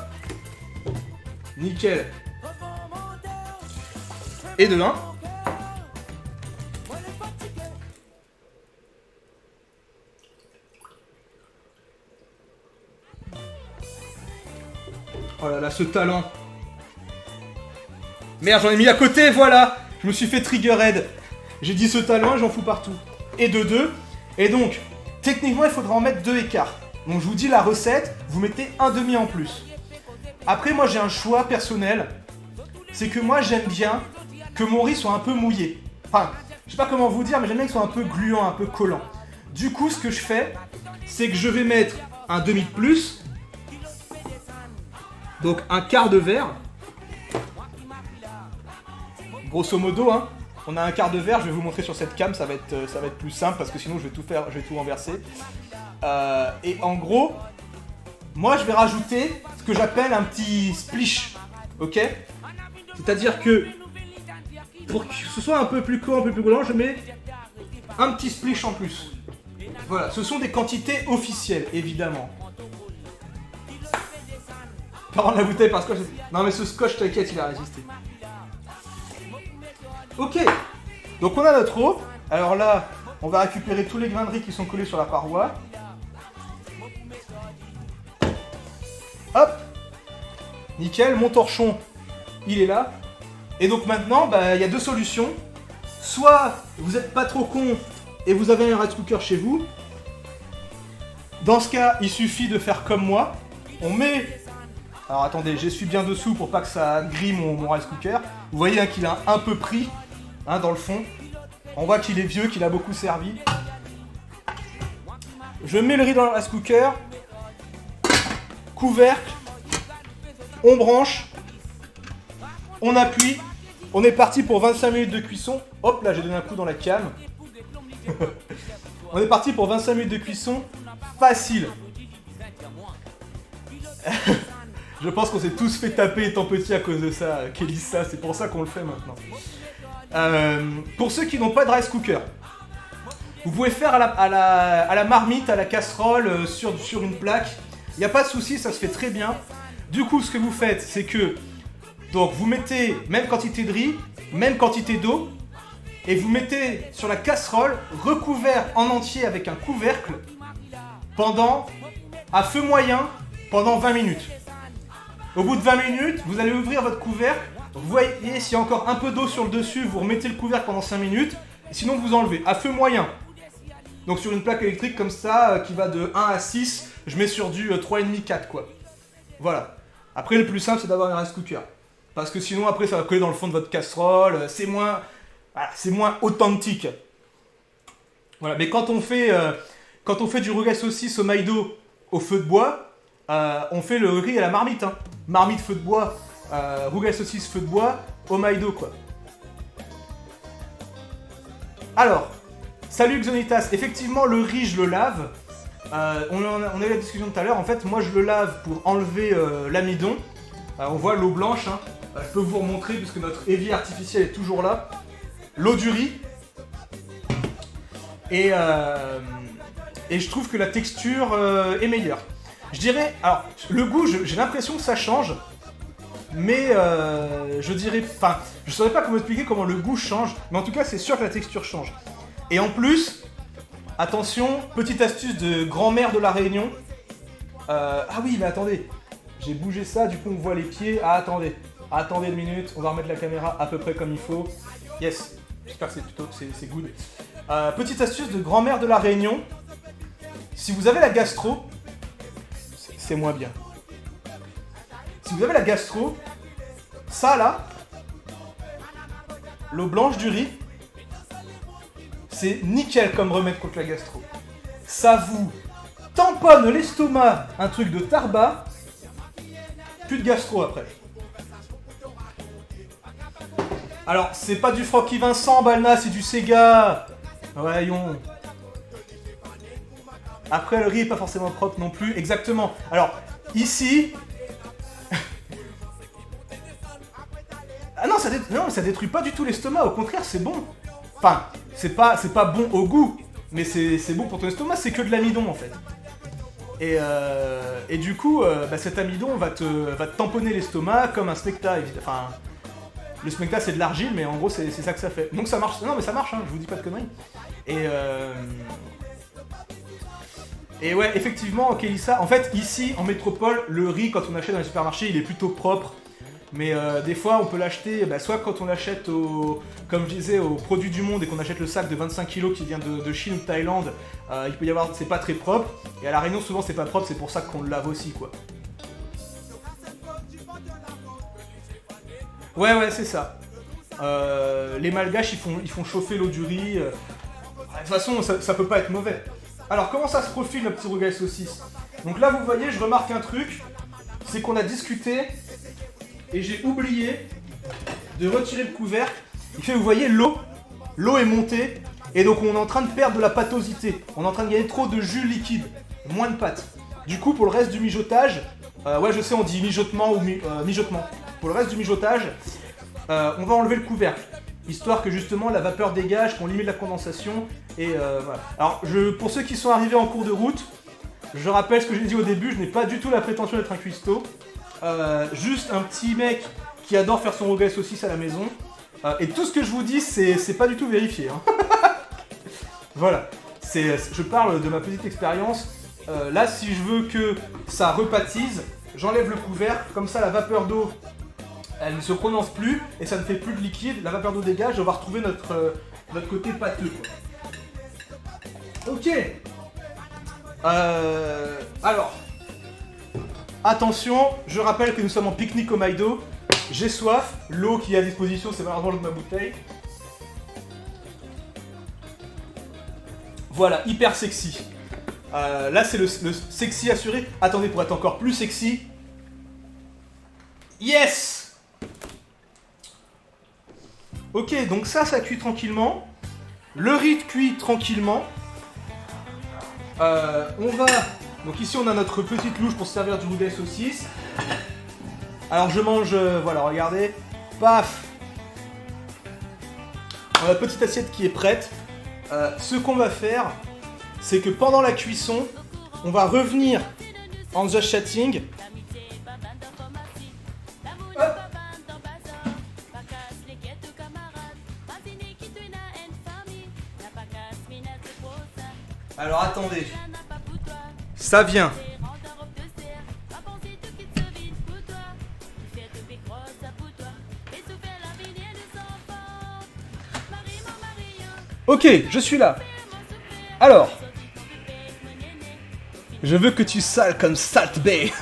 Nickel. Et de 1. Oh là là, ce talent. Merde, j'en ai mis à côté, voilà. Je me suis fait trigger head. J'ai dit ce talent et j'en fous partout. Et de 2. Et donc, techniquement, il faudra en mettre 2 1/4. Donc je vous dis la recette, vous mettez un demi en plus. Après, moi j'ai un choix personnel. C'est que moi j'aime bien que mon riz soit un peu mouillé. Enfin, je sais pas comment vous dire, mais j'aime bien qu'il soit un peu gluant, un peu collant. Du coup, ce que je fais, c'est que je vais mettre un demi de plus. Donc un quart de verre. Grosso modo, hein. On a un quart de verre, je vais vous montrer sur cette cam, ça va être plus simple parce que sinon je vais tout renverser. Et en gros, moi je vais rajouter ce que j'appelle un petit splish, ok? C'est-à-dire que pour que ce soit un peu plus court, un peu plus collant, je mets un petit splish en plus. Voilà, ce sont des quantités officielles, évidemment. Pas rendre la bouteille parce que... Non mais ce scotch, t'inquiète, il a résisté. Ok, donc on a notre eau. Alors là, on va récupérer tous les grains de riz qui sont collés sur la paroi. Hop. Nickel, mon torchon, il est là. Et donc maintenant, il y a 2 solutions. Soit vous n'êtes pas trop con et vous avez un rice cooker chez vous. Dans ce cas, il suffit de faire comme moi. On met... Alors attendez, j'essuie bien dessous pour pas que ça grille mon rice cooker. Vous voyez hein, qu'il a un peu pris hein, dans le fond. On voit qu'il est vieux, qu'il a beaucoup servi. Je mets le riz dans le rice cooker. Couvercle. On branche. On appuie. On est parti pour 25 minutes de cuisson. Hop là, j'ai donné un coup dans la cam. On est parti pour 25 minutes de cuisson. Facile. Je pense qu'on s'est tous fait taper étant petit à cause de ça, Kélissa, c'est pour ça qu'on le fait maintenant. Pour ceux qui n'ont pas de rice cooker, vous pouvez faire à la marmite, à la casserole, sur une plaque. Il n'y a pas de souci, ça se fait très bien. Du coup, ce que vous faites, c'est que donc vous mettez même quantité de riz, même quantité d'eau, et vous mettez sur la casserole, recouvert en entier avec un couvercle, à feu moyen, pendant 20 minutes. Au bout de 20 minutes, vous allez ouvrir votre couvercle. Vous voyez s'il y a encore un peu d'eau sur le dessus, vous remettez le couvercle pendant 5 minutes. Sinon, vous enlevez à feu moyen. Donc sur une plaque électrique comme ça, qui va de 1 à 6, je mets sur du 3,5-4 quoi. Voilà. Après, le plus simple, c'est d'avoir un rice cooker. Parce que sinon, après, ça va coller dans le fond de votre casserole. C'est moins authentique. Voilà. Mais quand on fait du rougail saucisse au maïdo au feu de bois, on fait le riz à la marmite. Hein. Marmite feu de bois, rougail saucisse feu de bois, au maïdo quoi. Alors, salut Xonitas, effectivement le riz je le lave. On a eu la discussion tout à l'heure, en fait moi je le lave pour enlever l'amidon. On voit l'eau blanche, hein. Je peux vous remontrer puisque notre évier artificiel est toujours là. L'eau du riz. Et je trouve que la texture est meilleure. Je dirais, alors le goût, j'ai l'impression que ça change. mais je dirais... Enfin, je saurais pas comment expliquer comment le goût change, mais en tout cas, c'est sûr que la texture change. Et en plus, attention, petite astuce de grand-mère de la Réunion. Ah oui, mais attendez, j'ai bougé ça, du coup on voit les pieds. Ah, attendez une minute, on va remettre la caméra à peu près comme il faut. Yes, j'espère que c'est good. Petite astuce de grand-mère de la Réunion. Si vous avez la gastro, c'est moins bien. Si vous avez la gastro, ça là, l'eau blanche du riz, c'est nickel comme remède contre la gastro. Ça vous tamponne l'estomac, un truc de tarba, plus de gastro après. Alors, c'est pas du Francky Vincent, Balna, c'est du Sega. Voyons. Après, le riz est pas forcément propre non plus, exactement. Alors, ici... Ah non, ça détruit pas du tout l'estomac, au contraire, c'est bon. Enfin, c'est pas bon au goût, mais c'est bon pour ton estomac, c'est que de l'amidon en fait. Et du coup, cet amidon va te tamponner l'estomac comme un smecta, évidemment. Enfin, le smecta c'est de l'argile, mais en gros c'est ça que ça fait. Donc ça marche, non mais ça marche, hein, je vous dis pas de conneries. Et ouais, effectivement, Kélissa, en fait, ici, en métropole, le riz, quand on achète dans les supermarchés, il est plutôt propre. Mais des fois, on peut l'acheter, soit quand on l'achète comme je disais, au Produit du Monde et qu'on achète le sac de 25 kg qui vient de Chine ou de Thaïlande, il peut y avoir, c'est pas très propre. Et à La Réunion, souvent, c'est pas propre, c'est pour ça qu'on le lave aussi, quoi. Ouais, c'est ça. Les Malgaches, ils font chauffer l'eau du riz. De toute façon, ça peut pas être mauvais. Alors, comment ça se profile, le petit rougail saucisse? Donc là, vous voyez, je remarque un truc, c'est qu'on a discuté, et j'ai oublié de retirer le couvercle. Il fait, vous voyez, l'eau est montée, et donc on est en train de perdre de la pâtosité. On est en train de gagner trop de jus liquide, moins de pâte. Du coup, pour le reste du mijotage, ouais, je sais, on dit mijotement ou mijotement. Pour le reste du mijotage, on va enlever le couvercle, histoire que justement la vapeur dégage, qu'on limite la condensation, et voilà. Alors, pour ceux qui sont arrivés en cours de route, je rappelle ce que j'ai dit au début, je n'ai pas du tout la prétention d'être un cuistot. Juste un petit mec qui adore faire son rougail saucisse à la maison. Et tout ce que je vous dis, c'est pas du tout vérifié. Hein. Voilà. Je parle de ma petite expérience. Là, si je veux que ça repâtisse, j'enlève le couvercle. Comme ça, la vapeur d'eau, elle ne se condense plus. Et ça ne fait plus de liquide. La vapeur d'eau dégage. On va retrouver notre côté pâteux. Ok. Alors. Attention, je rappelle que nous sommes en pique-nique au Maïdo. J'ai soif, l'eau qui est à disposition, c'est malheureusement l'eau de ma bouteille. Voilà, hyper sexy. Là, c'est le sexy assuré. Attendez, pour être encore plus sexy. Yes! Ok, donc ça cuit tranquillement. Le riz cuit tranquillement. On va... Donc ici on a notre petite louche pour se servir du rougail saucisse. Alors je mange, voilà, regardez, paf. On a une petite assiette qui est prête. Ce qu'on va faire, c'est que pendant la cuisson, on va revenir en just chatting. Hop. Alors attendez. Ça vient. Ok, je suis là. Alors, je veux que tu sales comme Salt Bay.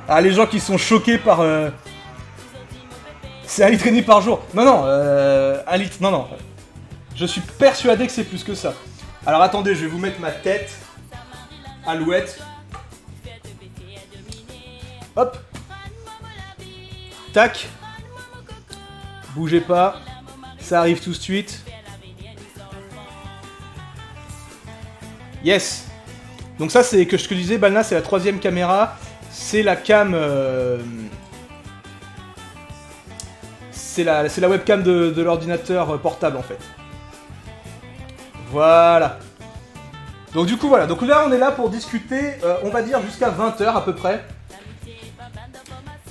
Ah, les gens qui sont choqués par... C'est 1,5 litre par jour. Non, 1 litre, non. Je suis persuadé que c'est plus que ça. Alors attendez, je vais vous mettre ma tête. Alouette. Hop. Tac. Bougez pas. Ça arrive tout de suite. Yes. Donc ça c'est ce que je disais, Balna, c'est la 3e caméra. C'est la cam... C'est la webcam de l'ordinateur portable en fait. Voilà. Donc du coup voilà, donc là on est là pour discuter, on va dire jusqu'à 20h à peu près.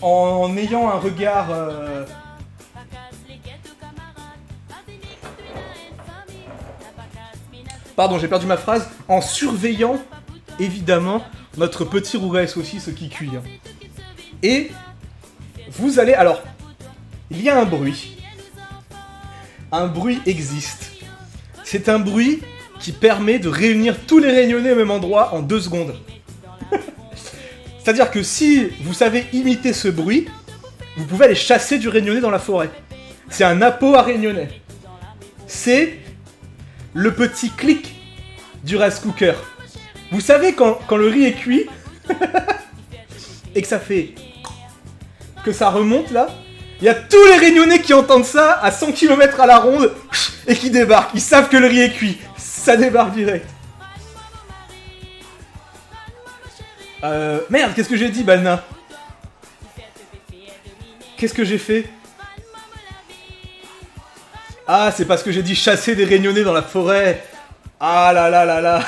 en ayant un regard... Pardon, j'ai perdu ma phrase. En surveillant, évidemment, notre petit rougail saucisse qui cuit. Et vous allez... Alors, il y a un bruit. Un bruit existe. C'est un bruit qui permet de réunir tous les Réunionnais au même endroit en 2 secondes. C'est-à-dire que si vous savez imiter ce bruit, vous pouvez aller chasser du Réunionnais dans la forêt. C'est un appôt à Réunionnais. C'est le petit clic du rice cooker. Vous savez quand le riz est cuit et que ça fait... que ça remonte là, il y a tous les Réunionnais qui entendent ça à 100 km à la ronde et qui débarquent. Ils savent que le riz est cuit. Ça débarque direct. Merde, qu'est-ce que j'ai dit, Balna? Qu'est-ce que j'ai fait? Ah, c'est parce que j'ai dit chasser des Réunionnais dans la forêt. Ah là là là là.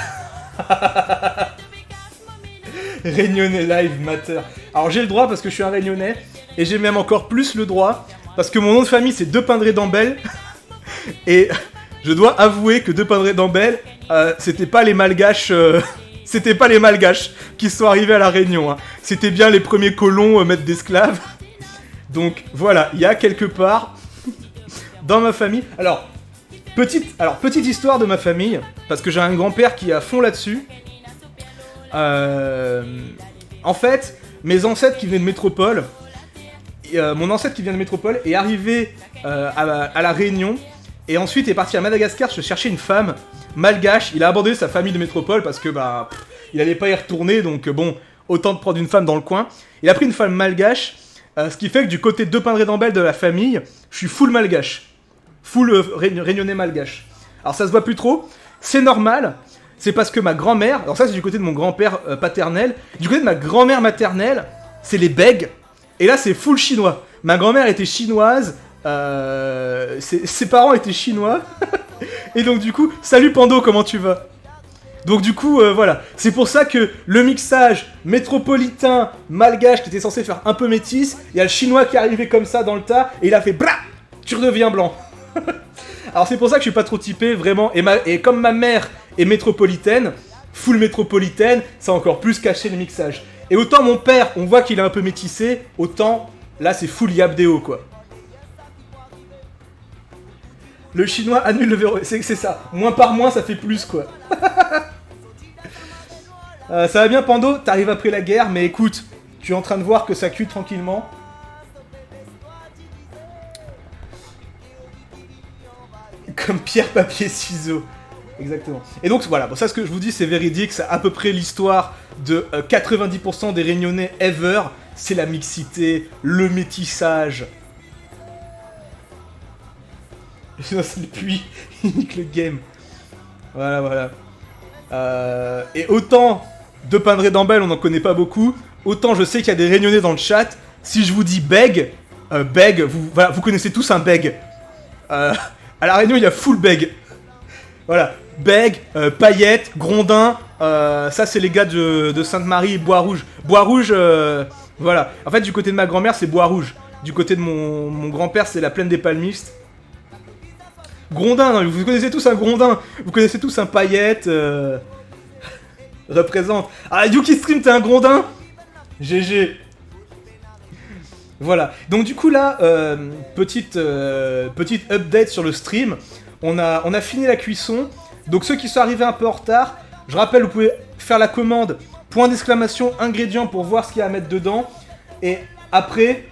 Réunionnais live matter. Alors j'ai le droit parce que je suis un Réunionnais. Et j'ai même encore plus le droit parce que mon nom de famille c'est Depindré d'Ambel. Et je dois avouer que Depindré d'Ambel, c'était pas les Malgaches... C'était pas les Malgaches qui sont arrivés à la Réunion. Hein. C'était bien les premiers colons maîtres d'esclaves. Donc voilà, il y a quelque part dans ma famille... Alors, petite histoire de ma famille, parce que j'ai un grand-père qui est à fond là-dessus. En fait, mes ancêtres qui venaient de métropole... mon ancêtre qui vient de métropole est arrivé à la Réunion et ensuite est parti à Madagascar se chercher une femme malgache. Il a abandonné sa famille de métropole parce que il allait pas y retourner, donc bon, autant de prendre une femme dans le coin. Il a pris une femme malgache, ce qui fait que du côté de Depindré d'Ambel de la famille, je suis full malgache, full réunionnais malgache. Alors ça se voit plus trop, c'est normal. C'est parce que ma grand-mère, alors ça c'est du côté de mon grand-père paternel, du côté de ma grand-mère maternelle, c'est les bègues. Et là, c'est full chinois. Ma grand-mère était chinoise, ses parents étaient chinois. Et donc, du coup, salut Pando, comment tu vas? Donc, du coup, voilà. C'est pour ça que le mixage métropolitain, malgache, qui était censé faire un peu métis, il y a le chinois qui est arrivé comme ça dans le tas, et il a fait bra, tu redeviens blanc. Alors, c'est pour ça que je suis pas trop typé, vraiment. Et comme ma mère est métropolitaine, full métropolitaine, ça a encore plus caché le mixage. Et autant mon père, on voit qu'il est un peu métissé, autant là c'est full Yabdeo quoi. Le chinois annule le verrou. C'est ça. Moins par moins ça fait plus quoi. Ça va bien Pando, t'arrives après la guerre, mais écoute, tu es en train de voir que ça cuit tranquillement. Comme pierre, papier, ciseaux. Exactement. Et donc voilà, bon, ça ce que je vous dis c'est véridique, c'est à peu près l'histoire de 90% des Réunionnais ever, c'est la mixité, le métissage. Non, c'est le puits, il nique le game. Voilà. Et autant Depindré d'Ambel, on n'en connaît pas beaucoup, autant je sais qu'il y a des Réunionnais dans le chat. Si je vous dis beg, vous connaissez tous un beg. À la Réunion, il y a full beg. Voilà. Bègue, Paillette, Grondin, ça c'est les gars de Sainte-Marie, Bois-Rouge. Bois-Rouge, voilà. En fait, du côté de ma grand-mère, c'est Bois-Rouge. Du côté de mon grand-père, c'est la plaine des palmistes. Grondin, non, vous connaissez tous un Grondin. Vous connaissez tous un Paillette. Représente. Ah, Yuki Stream, t'es un Grondin? GG. Voilà. Donc du coup là, petite update sur le stream. On a fini la cuisson. Donc ceux qui sont arrivés un peu en retard, je rappelle, vous pouvez faire la commande point d'exclamation ingrédients pour voir ce qu'il y a à mettre dedans. Et après,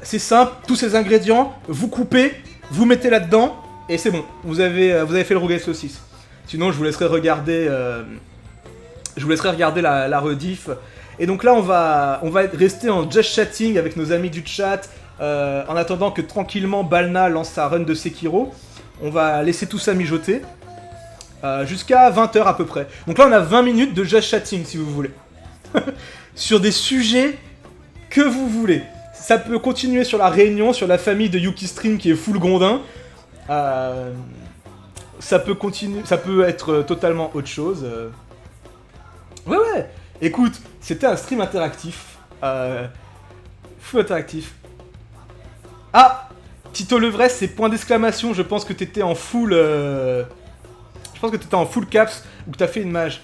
c'est simple, tous ces ingrédients, vous coupez, vous mettez là-dedans, et c'est bon. Vous avez fait le rougail saucisse. Sinon, je vous laisserai regarder, la rediff. Et donc là, on va rester en just chatting avec nos amis du chat, en attendant que tranquillement Balna lance sa run de Sekiro. On va laisser tout ça mijoter. Jusqu'à 20h à peu près. Donc là on a 20 minutes de just chatting si vous voulez. Sur des sujets que vous voulez. Ça peut continuer sur la Réunion, sur la famille de Yuki Stream qui est full Grondin. Ça peut continuer, ça peut être totalement autre chose. Ouais. Écoute, c'était un stream interactif. Fou interactif. Ah, Tito Levres, c'est point d'exclamation. Je pense que t'étais en full... Je pense que t'étais en full caps ou que t'as fait une mage.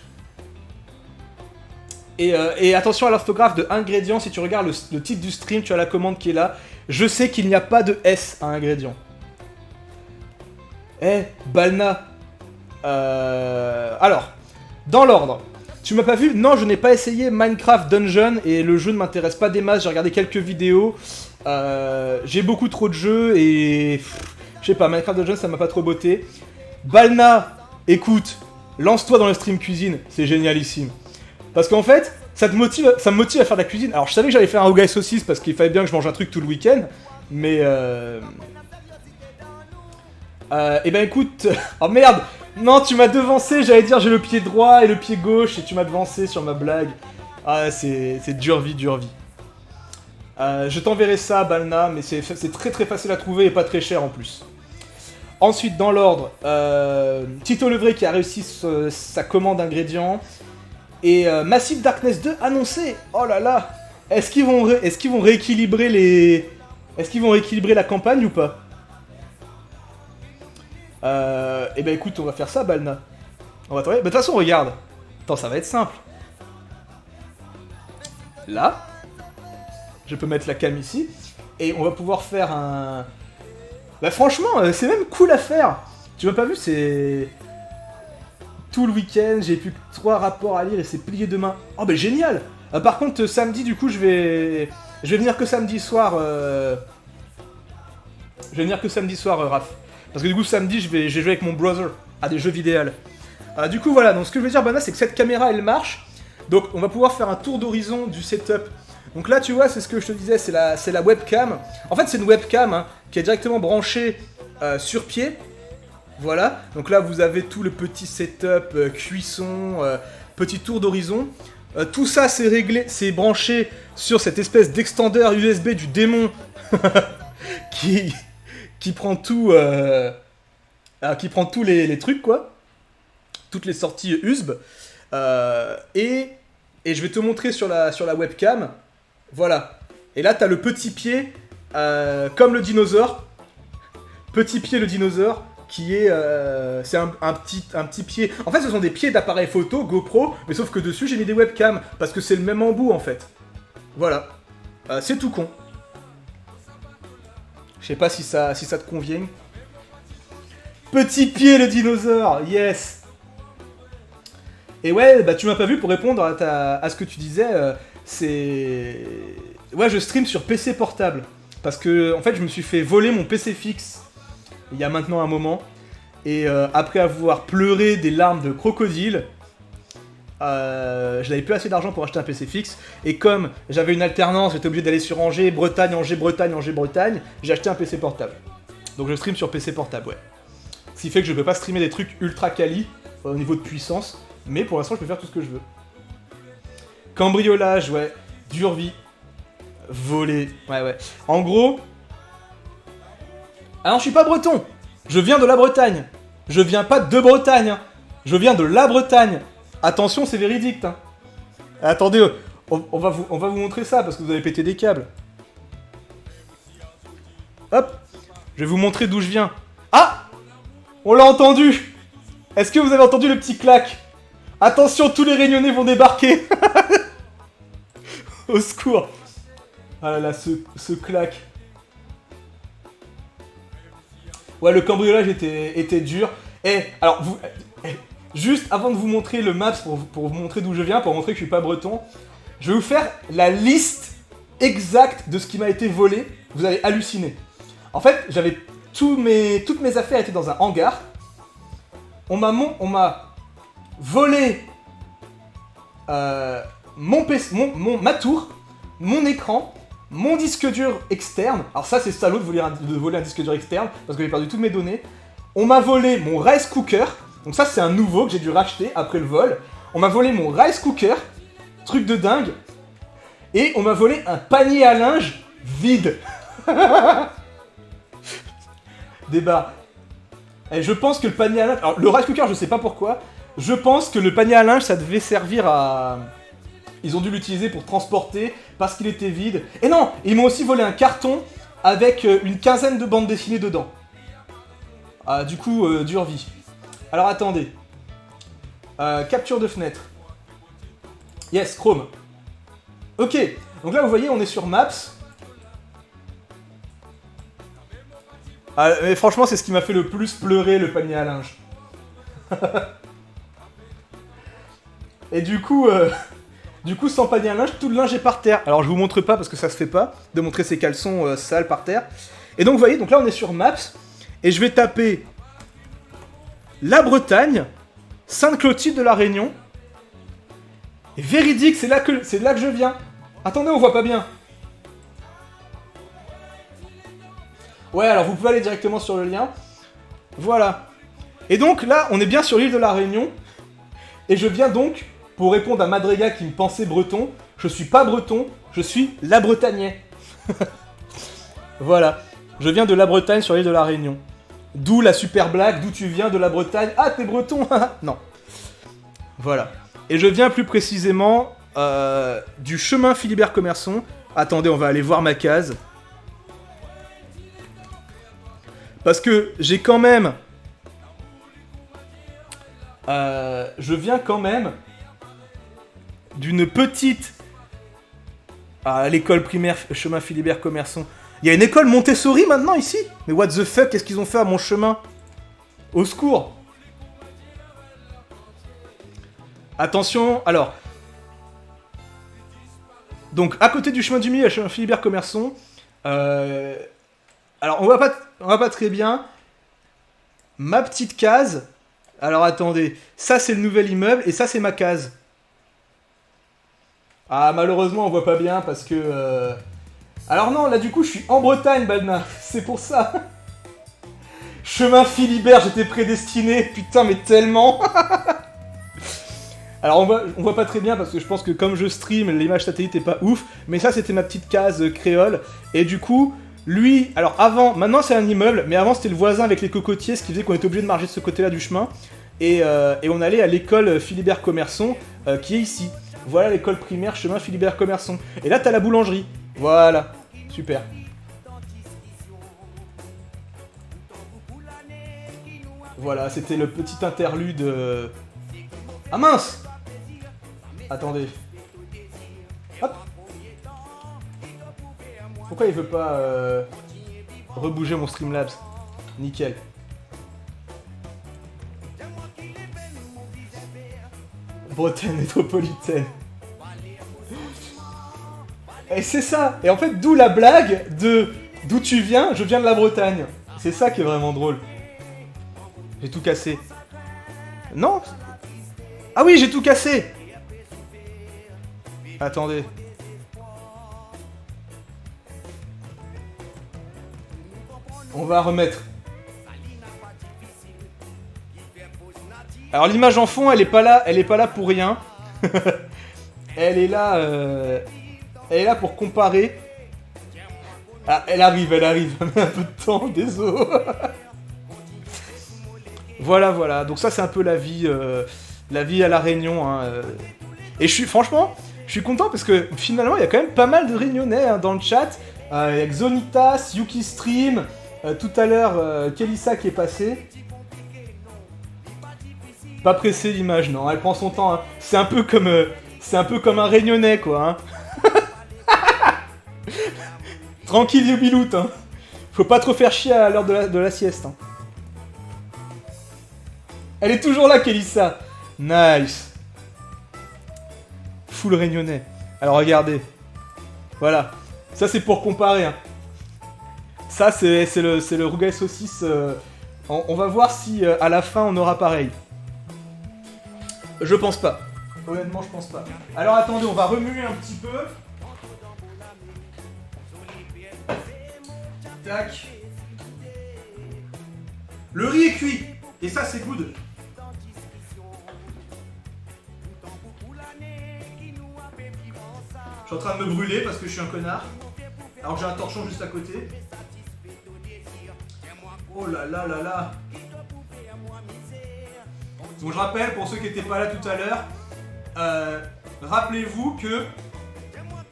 Et attention à l'orthographe de ingrédient. Si tu regardes le titre du stream, tu as la commande qui est là. Je sais qu'il n'y a pas de S à ingrédient. Eh, Balna. Alors, dans l'ordre. Tu m'as pas vu? Non, je n'ai pas essayé Minecraft Dungeon et le jeu ne m'intéresse pas des masses. J'ai regardé quelques vidéos. J'ai beaucoup trop de jeux et... Je sais pas, Minecraft Dungeon ça m'a pas trop botté. Balna, écoute, lance-toi dans le stream cuisine, c'est génialissime. Parce qu'en fait, ça me motive à faire de la cuisine. Alors je savais que j'allais faire un rougail saucisse parce qu'il fallait bien que je mange un truc tout le week-end. Mais et ben écoute... Oh merde! Non, tu m'as devancé, j'allais dire j'ai le pied droit et le pied gauche et tu m'as devancé sur ma blague. Ah, c'est dure vie, dure vie. Je t'enverrai ça, Balna, mais c'est très très facile à trouver et pas très cher en plus. Ensuite, dans l'ordre, Tito Levray qui a réussi sa commande ingrédients. Et Massive Darkness 2 annoncé. Oh là là. Est-ce qu'ils vont rééquilibrer les... Est-ce qu'ils vont rééquilibrer la campagne ou pas? Et ben écoute, on va faire ça, Balna. On va travailler. Bah de toute façon, regarde. Attends, ça va être simple. Là. Je peux mettre la cam ici. Et on va pouvoir faire un... Bah franchement, c'est même cool à faire. Tu m'as pas vu, c'est... Tout le week-end, j'ai plus que 3 rapports à lire et c'est plié demain. Oh bah génial. Par contre, samedi, du coup, je vais venir que samedi soir. Je vais venir que samedi soir, Raph. Parce que du coup, samedi, je vais jouer avec mon brother à des jeux vidéo. Du coup, voilà. Donc, ce que je veux dire, Bana, c'est que cette caméra, elle marche. Donc, on va pouvoir faire un tour d'horizon du setup. Donc là, tu vois, c'est ce que je te disais, c'est la webcam. En fait, c'est une webcam hein, qui est directement branchée sur pied. Voilà. Donc là, vous avez tout le petit setup, cuisson, petit tour d'horizon. Tout ça, c'est réglé, c'est branché sur cette espèce d'extender USB du démon qui prend tout, qui prend tous les trucs, quoi. Toutes les sorties USB. Et je vais te montrer sur la webcam. Voilà. Et là, t'as le petit pied, comme le dinosaure. Petit pied, le dinosaure, qui est... c'est un petit pied... En fait, ce sont des pieds d'appareil photo, GoPro, mais sauf que dessus, j'ai mis des webcams, parce que c'est le même embout, en fait. Voilà. C'est tout con. Je sais pas si ça te convient. Petit pied, le dinosaure, yes. Et ouais, bah tu m'as pas vu pour répondre à ce que tu disais, c'est... Ouais, je stream sur PC portable. Parce que, en fait, je me suis fait voler mon PC fixe il y a maintenant un moment. Et après avoir pleuré des larmes de crocodile, je n'avais plus assez d'argent pour acheter un PC fixe. Et comme j'avais une alternance, j'étais obligé d'aller sur Angers, Bretagne, Angers, Bretagne, Angers, Bretagne, j'ai acheté un PC portable. Donc je stream sur PC portable, ouais. Ce qui fait que je peux pas streamer des trucs ultra quali au niveau de puissance. Mais pour l'instant, je peux faire tout ce que je veux. Cambriolage, ouais. Dure vie. Voler, ouais. En gros... Ah non, je suis pas breton. Je viens de la Bretagne. Je viens pas de Bretagne. Hein. Je viens de la Bretagne. Attention, c'est véridique. Hein. Attendez, on va vous montrer ça parce que vous avez pété des câbles. Hop. Je vais vous montrer d'où je viens. Ah! On l'a entendu. Est-ce que vous avez entendu le petit clac? Attention, tous les Réunionnais vont débarquer. Au secours. Ah là là, ce clac. Ouais, le cambriolage était dur. Et alors, juste avant de vous montrer le maps pour vous montrer d'où je viens, pour montrer que je suis pas breton, je vais vous faire la liste exacte de ce qui m'a été volé. Vous allez halluciner. En fait, j'avais toutes mes affaires étaient dans un hangar. On m'a volé ma tour, mon écran, mon disque dur externe. Alors ça, c'est salaud de voler un disque dur externe parce que j'ai perdu toutes mes données. On m'a volé mon rice cooker. Donc ça, c'est un nouveau que j'ai dû racheter après le vol. On m'a volé mon rice cooker. Truc de dingue. Et on m'a volé un panier à linge vide. Débat. Et je pense que le panier à linge... Alors, le rice cooker, je sais pas pourquoi. Je pense que le panier à linge, ça devait servir à Ils ont dû l'utiliser pour transporter parce qu'il était vide. Et non, ils m'ont aussi volé un carton avec une quinzaine de bandes dessinées dedans. Ah, du coup, dure vie. Alors attendez. Capture de fenêtre. Yes, Chrome. Ok, donc là vous voyez, on est sur Maps. Ah, mais franchement, c'est ce qui m'a fait le plus pleurer, le panier à linge. Et du coup, sans panier à linge, tout le linge est par terre. Alors je vous montre pas parce que ça se fait pas, de montrer ses caleçons sales par terre. Et donc vous voyez, donc là on est sur Maps, et je vais taper la Bretagne, Sainte-Clotilde de la Réunion. Et véridique, c'est là que je viens. Attendez, on voit pas bien. Ouais, alors vous pouvez aller directement sur le lien. Voilà. Et donc là, on est bien sur l'île de la Réunion. Et je viens donc, pour répondre à Madrega qui me pensait breton, je suis pas breton, je suis la Bretagnais. Voilà. Je viens de la Bretagne sur l'île de la Réunion. D'où la super blague, d'où tu viens de la Bretagne. Ah, t'es breton. Non. Voilà. Et je viens plus précisément du chemin Philibert Commerson. Attendez, on va aller voir ma case. Parce que j'ai quand même... je viens quand même d'une petite... Ah, l'école primaire chemin Philibert Commerson. Il y a une école Montessori maintenant ici? Mais what the fuck, qu'est-ce qu'ils ont fait à mon chemin? Au secours! Attention, alors... Donc, à côté du chemin du milieu, il y a le chemin Philibert Commerson. Alors, on va pas très bien. Ma petite case. Alors, attendez. Ça, c'est le nouvel immeuble, et ça, c'est ma case. Ah, malheureusement, on voit pas bien, parce que... Alors non, là, du coup, je suis en Bretagne, Badna. C'est pour ça. Chemin Philibert, j'étais prédestiné. Putain, mais tellement. Alors, on voit pas très bien, parce que je pense que comme je stream, l'image satellite est pas ouf. Mais ça, c'était ma petite case créole. Et du coup... Lui, alors avant, maintenant c'est un immeuble, mais avant c'était le voisin avec les cocotiers, ce qui faisait qu'on était obligé de marcher de ce côté-là du chemin. Et on allait à l'école Philibert Commerson, qui est ici. Voilà l'école primaire chemin Philibert Commerson. Et là t'as la boulangerie. Voilà, super. Voilà, c'était le petit interlude... Ah mince! Attendez. Hop! Pourquoi il veut pas rebouger mon Streamlabs? Nickel. Bretagne métropolitaine. Et c'est ça. Et en fait, d'où la blague de d'où tu viens, je viens de la Bretagne. C'est ça qui est vraiment drôle. J'ai tout cassé. Non? Ah oui, j'ai tout cassé. Attendez. On va remettre. Alors l'image en fond, elle est pas là pour rien. Elle est là pour comparer. Ah, elle arrive. Un peu de temps, désolé. Voilà. Donc ça, c'est un peu la vie à la Réunion. Hein. Et franchement, je suis content parce que finalement, il y a quand même pas mal de Réunionnais hein, dans le chat. Avec Zonitas, Yuki Stream. Tout à l'heure, Kelissa qui est passée. Pas pressé l'image, non, elle prend son temps. Hein. C'est un peu comme un Réunionnais, quoi. Hein. Tranquille, Yubilout. Hein. Faut pas trop faire chier à l'heure de la sieste. Hein. Elle est toujours là, Kelissa. Nice. Full Réunionnais. Alors regardez. Voilà. Ça c'est pour comparer. Hein. Ça, c'est le rougail saucisse. On va voir si à la fin on aura pareil. Je pense pas. Honnêtement, je pense pas. Alors attendez, on va remuer un petit peu. Tac. Le riz est cuit. Et ça, c'est good. Je suis en train de me brûler parce que je suis un connard. Alors que j'ai un torchon juste à côté. Oh là là là là. Bon, je rappelle, pour ceux qui n'étaient pas là tout à l'heure, rappelez-vous que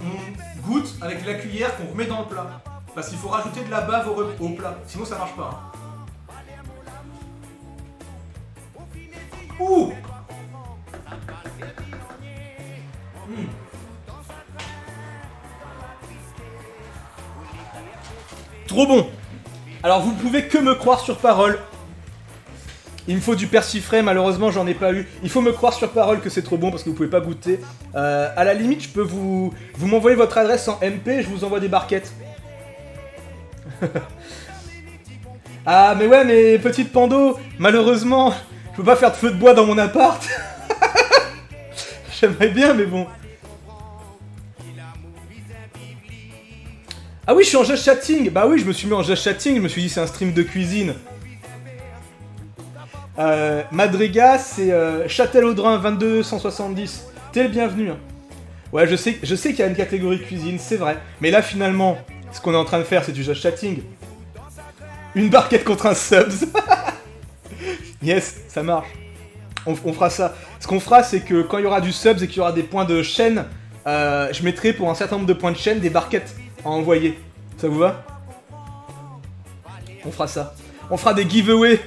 on goûte avec la cuillère qu'on remet dans le plat. Parce qu'il faut rajouter de la bave au plat, sinon ça marche pas. Ouh. Trop bon. Alors vous ne pouvez que me croire sur parole. Il me faut du persifrais, malheureusement j'en ai pas eu. Il faut me croire sur parole que c'est trop bon parce que vous pouvez pas goûter. À la limite, je peux vous m'envoyer votre adresse en MP, je vous envoie des barquettes. Ah mais ouais, mais petite Pando, malheureusement, je peux pas faire de feu de bois dans mon appart. J'aimerais bien, mais bon. Ah oui, je suis en just chatting. Bah oui, je me suis mis en just chatting, je me suis dit c'est un stream de cuisine. Madriga, c'est Châtel-Audrin 2270. T'es le bienvenu. Hein. Ouais, je sais qu'il y a une catégorie cuisine, c'est vrai. Mais là, finalement, ce qu'on est en train de faire, c'est du just chatting. Une barquette contre un subs. Yes, ça marche. On fera ça. Ce qu'on fera, c'est que quand il y aura du subs et qu'il y aura des points de chaîne, je mettrai pour un certain nombre de points de chaîne des barquettes à envoyer. Ça vous va? On fera ça. On fera des giveaways.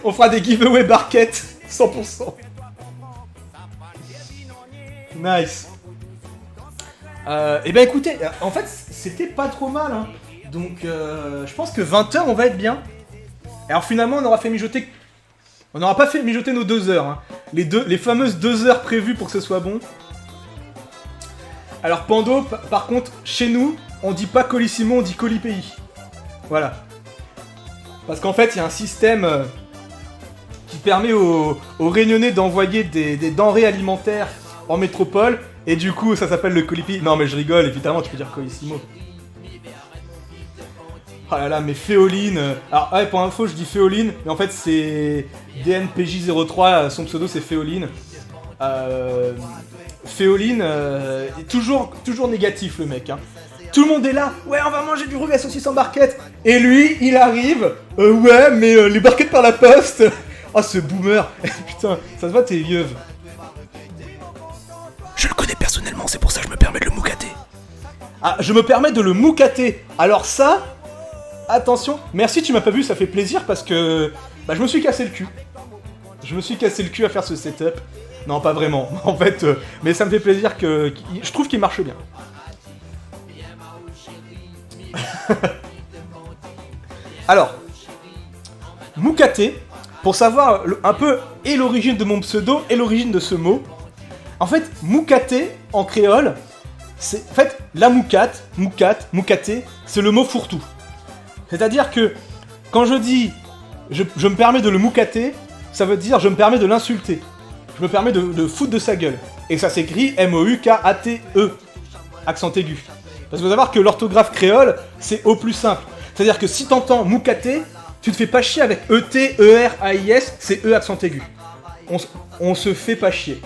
On fera des giveaways barquettes. 100%. Nice. Et ben écoutez, en fait, c'était pas trop mal. Hein. Donc, je pense que 20h, on va être bien. Alors finalement, on aura fait mijoter... On n'aura pas fait mijoter nos 2 heures. Hein. Les fameuses 2 heures prévues pour que ce soit bon. Alors Pando, par contre, chez nous, on dit pas Colissimo, on dit Colipéi. Voilà. Parce qu'en fait, il y a un système qui permet aux Réunionnais d'envoyer des denrées alimentaires en métropole. Et du coup, ça s'appelle le Colipéi. Non mais je rigole, évidemment, tu peux dire Colissimo. Oh là là, mais Féoline... Alors, ouais, pour info, je dis Féoline, mais en fait, c'est DNPJ03, son pseudo, c'est Féoline. Féoline, toujours négatif, le mec. Hein. Tout le monde est là, ouais, on va manger du rougail à saucisse en barquette. Et lui, il arrive, ouais, mais les barquettes par la poste. Oh, ce boomer. Putain, ça se voit, t'es vieux. Je le connais personnellement, c'est pour ça que je me permets de le moucater. Ah, je me permets de le moucater. Alors ça... Attention, merci, tu m'as pas vu, ça fait plaisir parce que bah, je me suis cassé le cul. Je me suis cassé le cul à faire ce setup. Non, pas vraiment, en fait, mais ça me fait plaisir que... Je trouve qu'il marche bien. Alors, moucaté, pour savoir un peu et l'origine de mon pseudo et l'origine de ce mot. En fait, moucaté, en créole, c'est... En fait, la moucaté, c'est le mot fourre-tout. C'est-à-dire que, quand je dis je me permets de le moucater, ça veut dire je me permets de l'insulter. Je me permets de foutre de sa gueule. Et ça s'écrit M-O-U-K-A-T-E. Accent aigu. Parce qu'il faut savoir que l'orthographe créole, c'est au plus simple. C'est-à-dire que si t'entends moucater, tu te fais pas chier avec E-T, E-R-A-I-S, c'est E accent aigu. On se fait pas chier.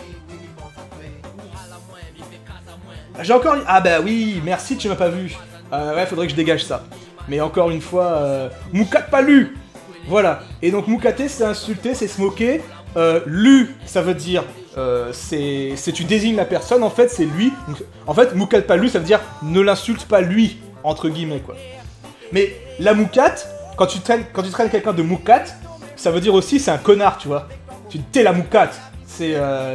J'ai encore... Ah bah oui, merci, tu m'as pas vu. Ouais, faudrait que je dégage ça. Mais encore une fois, moucate pas lu. Voilà. Et donc moucater, c'est insulter, c'est se moquer. Lu, ça veut dire, c'est tu désignes la personne, en fait, c'est lui. Donc, en fait, moucate pas lu, ça veut dire ne l'insulte pas lui, entre guillemets, quoi. Mais la moucate, quand tu traînes quelqu'un de moucate, ça veut dire aussi c'est un connard, tu vois. T'es la moucate. C'est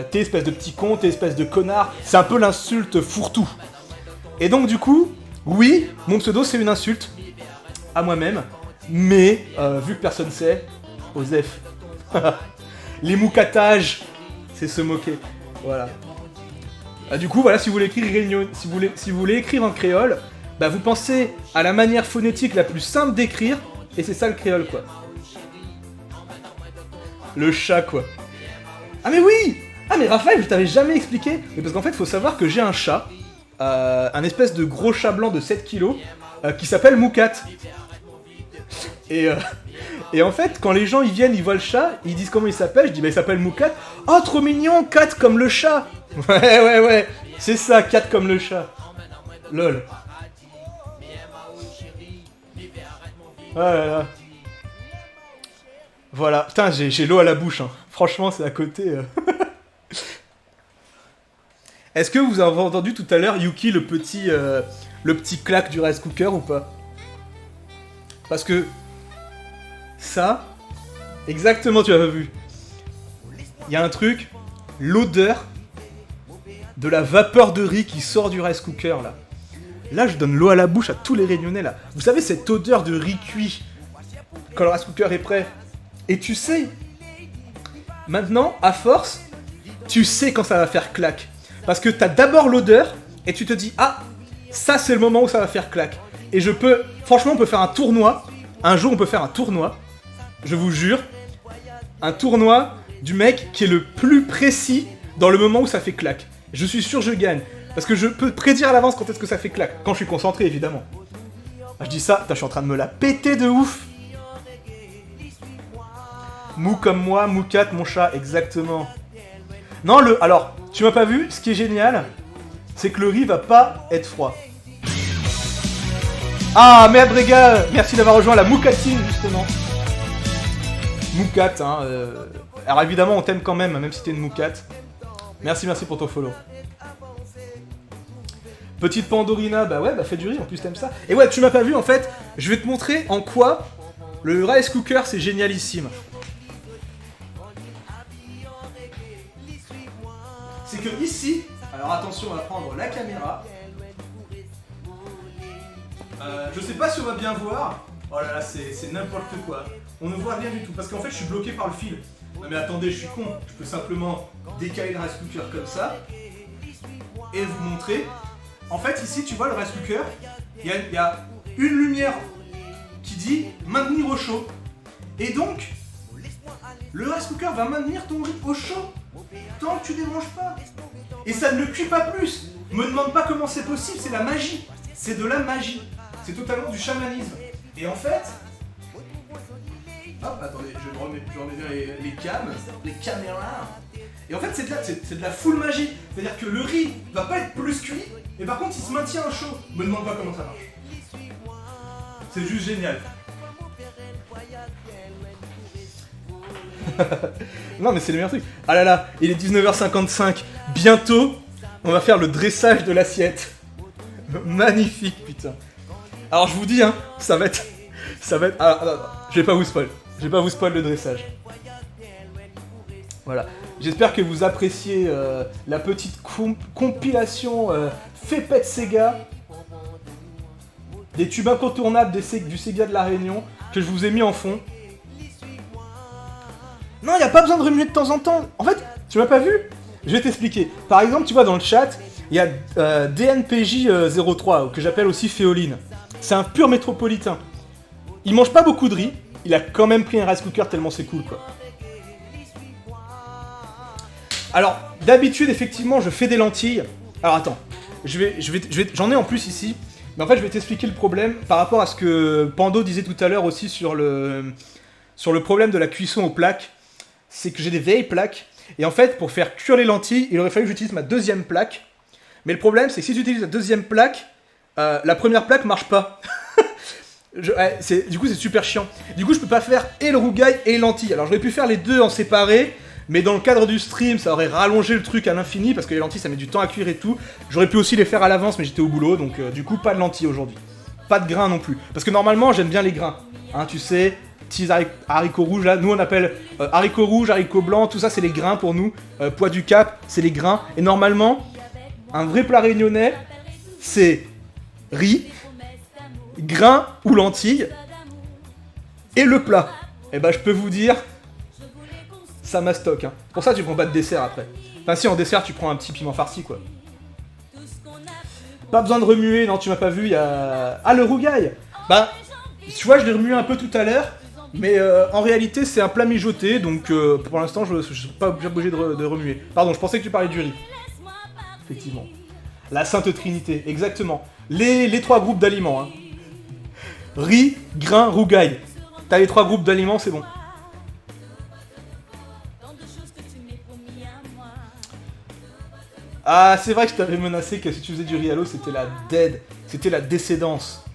t'es espèce de petit con, t'es espèce de connard. C'est un peu l'insulte fourre-tout. Et donc du coup, oui, mon pseudo c'est une insulte à moi-même, mais vu que personne sait, Osef. Les moucatages, c'est se moquer. Voilà. Du coup, voilà, si vous voulez écrire réunion, si vous voulez écrire en créole, bah vous pensez à la manière phonétique la plus simple d'écrire, et c'est ça le créole, quoi. Le chat, quoi. Ah mais oui! Ah mais Raphaël, je t'avais jamais expliqué. Mais parce qu'en fait, faut savoir que j'ai un chat, un espèce de gros chat blanc de 7 kilos, qui s'appelle Moukat. Et en fait, quand les gens ils viennent, ils voient le chat, ils disent comment il s'appelle, je dis bah il s'appelle Moukat. Oh trop mignon, cat comme le chat. Ouais, c'est ça, cat comme le chat. Lol. Oh là là. Voilà, putain j'ai l'eau à la bouche, hein. Franchement c'est à côté. Est-ce que vous avez entendu tout à l'heure Yuki le petit claque du rice cooker ou pas? Parce que ça, exactement, tu as vu. Il y a un truc, l'odeur de la vapeur de riz qui sort du rice cooker là. Là, je donne l'eau à la bouche à tous les Réunionnais là. Vous savez cette odeur de riz cuit quand le rice cooker est prêt. Et tu sais, maintenant, à force, tu sais quand ça va faire claque. Parce que t'as d'abord l'odeur et tu te dis ah, ça c'est le moment où ça va faire claque. Et franchement, on peut faire un tournoi. Un jour, on peut faire un tournoi. Je vous jure, un tournoi du mec qui est le plus précis dans le moment où ça fait claque. Je suis sûr que je gagne. Parce que je peux prédire à l'avance quand est-ce que ça fait claque. Quand je suis concentré, évidemment. Ah, je dis ça, je suis en train de me la péter de ouf. Mou comme moi, Moukat, mon chat, exactement. Non, alors, tu m'as pas vu, ce qui est génial, c'est que le riz va pas être froid. Ah, merde, Brega, merci d'avoir rejoint la Moukatine, justement. Moukat, hein. Alors évidemment, on t'aime quand même si t'es une Moukat. Merci pour ton follow. Petite Pandorina, bah ouais, bah fais du riz, en plus t'aimes ça. Et ouais, tu m'as pas vu, en fait, je vais te montrer en quoi le rice cooker, c'est génialissime. C'est que ici, alors attention, on va prendre la caméra. Je sais pas si on va bien voir. Oh là là, c'est n'importe quoi. On ne voit rien du tout, parce qu'en fait, je suis bloqué par le fil. Non mais attendez, je suis con. Je peux simplement décaler le rice cooker comme ça. Et vous montrer. En fait, ici, tu vois le rice cooker, il y a une lumière qui dit maintenir au chaud. Et donc, le rice cooker va maintenir ton riz au chaud tant que tu débranches pas. Et ça ne le cuit pas plus. Me demande pas comment c'est possible, c'est la magie. C'est de la magie. C'est totalement du chamanisme. Et en fait... Hop, attendez, je remets bien les cams, les caméras. Et en fait, c'est de la full magie. C'est-à-dire que le riz va pas être plus cuit, mais par contre, il se maintient au chaud. Me demande pas comment ça marche. C'est juste génial. Non, mais c'est le meilleur truc. Ah là là, il est 19h55. Bientôt, on va faire le dressage de l'assiette. Magnifique, putain. Alors, je vous dis, hein, ça va être... Alors, je vais pas vous spoil. Je vais pas vous spoil le dressage. Voilà. J'espère que vous appréciez la petite compilation Fépette Sega. Des tubes incontournables du Sega de la Réunion que je vous ai mis en fond. Non, y a pas besoin de remuer de temps en temps. En fait, tu m'as pas vu? Je vais t'expliquer. Par exemple, tu vois dans le chat, il y a DNPJ03 que j'appelle aussi Féoline. C'est un pur métropolitain. Il mange pas beaucoup de riz. Il a quand même pris un rice cooker tellement c'est cool, quoi. Alors, d'habitude, effectivement, je fais des lentilles. Alors, attends. J'en ai en plus ici. Mais en fait, je vais t'expliquer le problème par rapport à ce que Pando disait tout à l'heure aussi sur le problème de la cuisson aux plaques. C'est que j'ai des vieilles plaques. Et en fait, pour faire cuire les lentilles, il aurait fallu que j'utilise ma deuxième plaque. Mais le problème, c'est que si j'utilise la deuxième plaque, la première plaque marche pas. Du coup, c'est super chiant. Du coup, je peux pas faire et le rougail et les lentilles. Alors, j'aurais pu faire les deux en séparé. Mais dans le cadre du stream, ça aurait rallongé le truc à l'infini, parce que les lentilles, ça met du temps à cuire et tout. J'aurais pu aussi les faire à l'avance, mais j'étais au boulot, donc du coup, pas de lentilles aujourd'hui. Pas de grains non plus. Parce que normalement, j'aime bien les grains. Hein, tu sais, petits haricots rouges, là, nous on appelle haricots rouges, haricots blancs, tout ça, c'est les grains pour nous. Pois du Cap, c'est les grains. Et normalement, un vrai plat réunionnais, c'est riz, grains ou lentilles, et le plat. Et bah, je peux vous dire... ça mastoque, hein. Pour ça, tu prends pas de dessert après. Enfin, si, en dessert, tu prends un petit piment farci, quoi. Pas besoin de remuer, non, tu m'as pas vu, il y a... Ah, le rougail. Bah, tu vois, je l'ai remué un peu tout à l'heure, mais en réalité, c'est un plat mijoté, donc pour l'instant, je suis pas obligé de remuer. Pardon, je pensais que tu parlais du riz. Effectivement. La Sainte Trinité, exactement. Les trois groupes d'aliments, hein. Riz, grain, rougail. T'as les trois groupes d'aliments, c'est bon. Ah, c'est vrai que je t'avais menacé que si tu faisais du riz à l'eau, c'était la dead. C'était la décédance.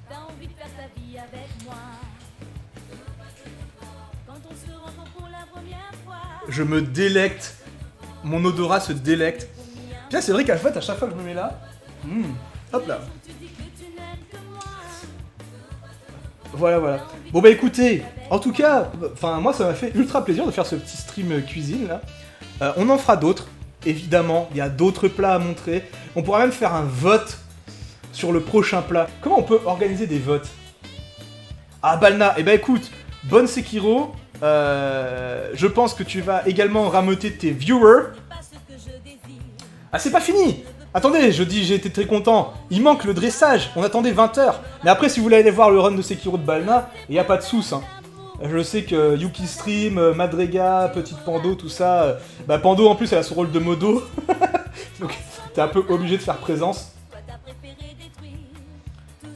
Je me délecte. Mon odorat se délecte Bien, c'est vrai qu'à chaque fois que je me mets là... hop là. Voilà. Bon bah écoutez, en tout cas, moi ça m'a fait ultra plaisir de faire ce petit stream cuisine là. On en fera d'autres, évidemment, il y a d'autres plats à montrer. On pourra même faire un vote sur le prochain plat. Comment on peut organiser des votes? Ah Balna, eh ben écoute, bonne Sekiro, je pense que tu vas également rameuter tes viewers. Ah c'est pas fini! Attendez, j'ai été très content. Il manque le dressage, on attendait 20h. Mais après, si vous voulez aller voir le run de Sekiro de Balna, il n'y a pas de sous. Hein. Je sais que Yuki Stream, Madrega, Petite Pando, tout ça... Pando en plus, elle a son rôle de modo. Donc t'es un peu obligé de faire présence.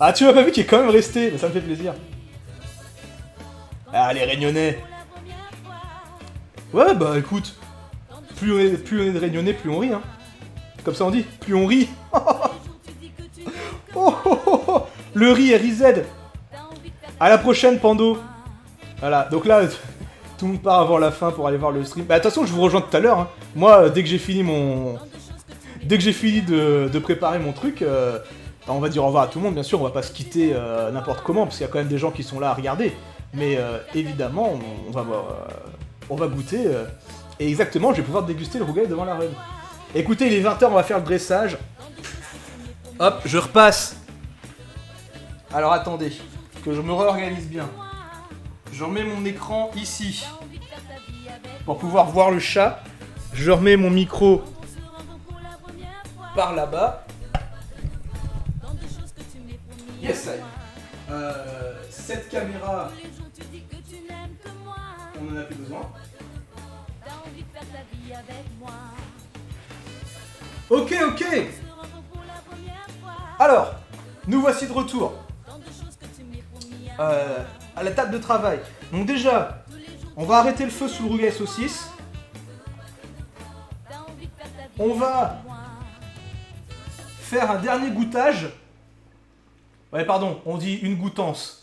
Ah, tu m'as pas vu qu'il est quand même resté, mais ça me fait plaisir. Ah, les Réunionnais. Ouais, bah écoute, plus on est de Réunionnais, plus on rit, hein. Comme ça on dit, plus on rit. Le riz RIZ. À la prochaine, Pando. Voilà, donc là, tout le monde part avant la fin pour aller voir le stream. Bah attention, je vous rejoins tout à l'heure. Hein. Moi, dès que j'ai fini de préparer mon truc, on va dire au revoir à tout le monde. Bien sûr, on va pas se quitter n'importe comment, parce qu'il y a quand même des gens qui sont là à regarder. Mais évidemment, on va goûter. Et exactement, je vais pouvoir déguster le rougail devant la reine. Écoutez, il est 20h, on va faire le dressage. Hop, je repasse. Alors attendez, que je me réorganise bien. Je remets mon écran ici. Pour pouvoir voir le chat. Je remets mon micro par là-bas. Yes, ça y est. Cette caméra, on en a plus besoin. Ok. Alors, nous voici de retour. À la table de travail. Donc déjà, on va arrêter le feu sous le rougail saucisse. On va faire un dernier goûtage. Ouais, pardon, on dit une goûtance.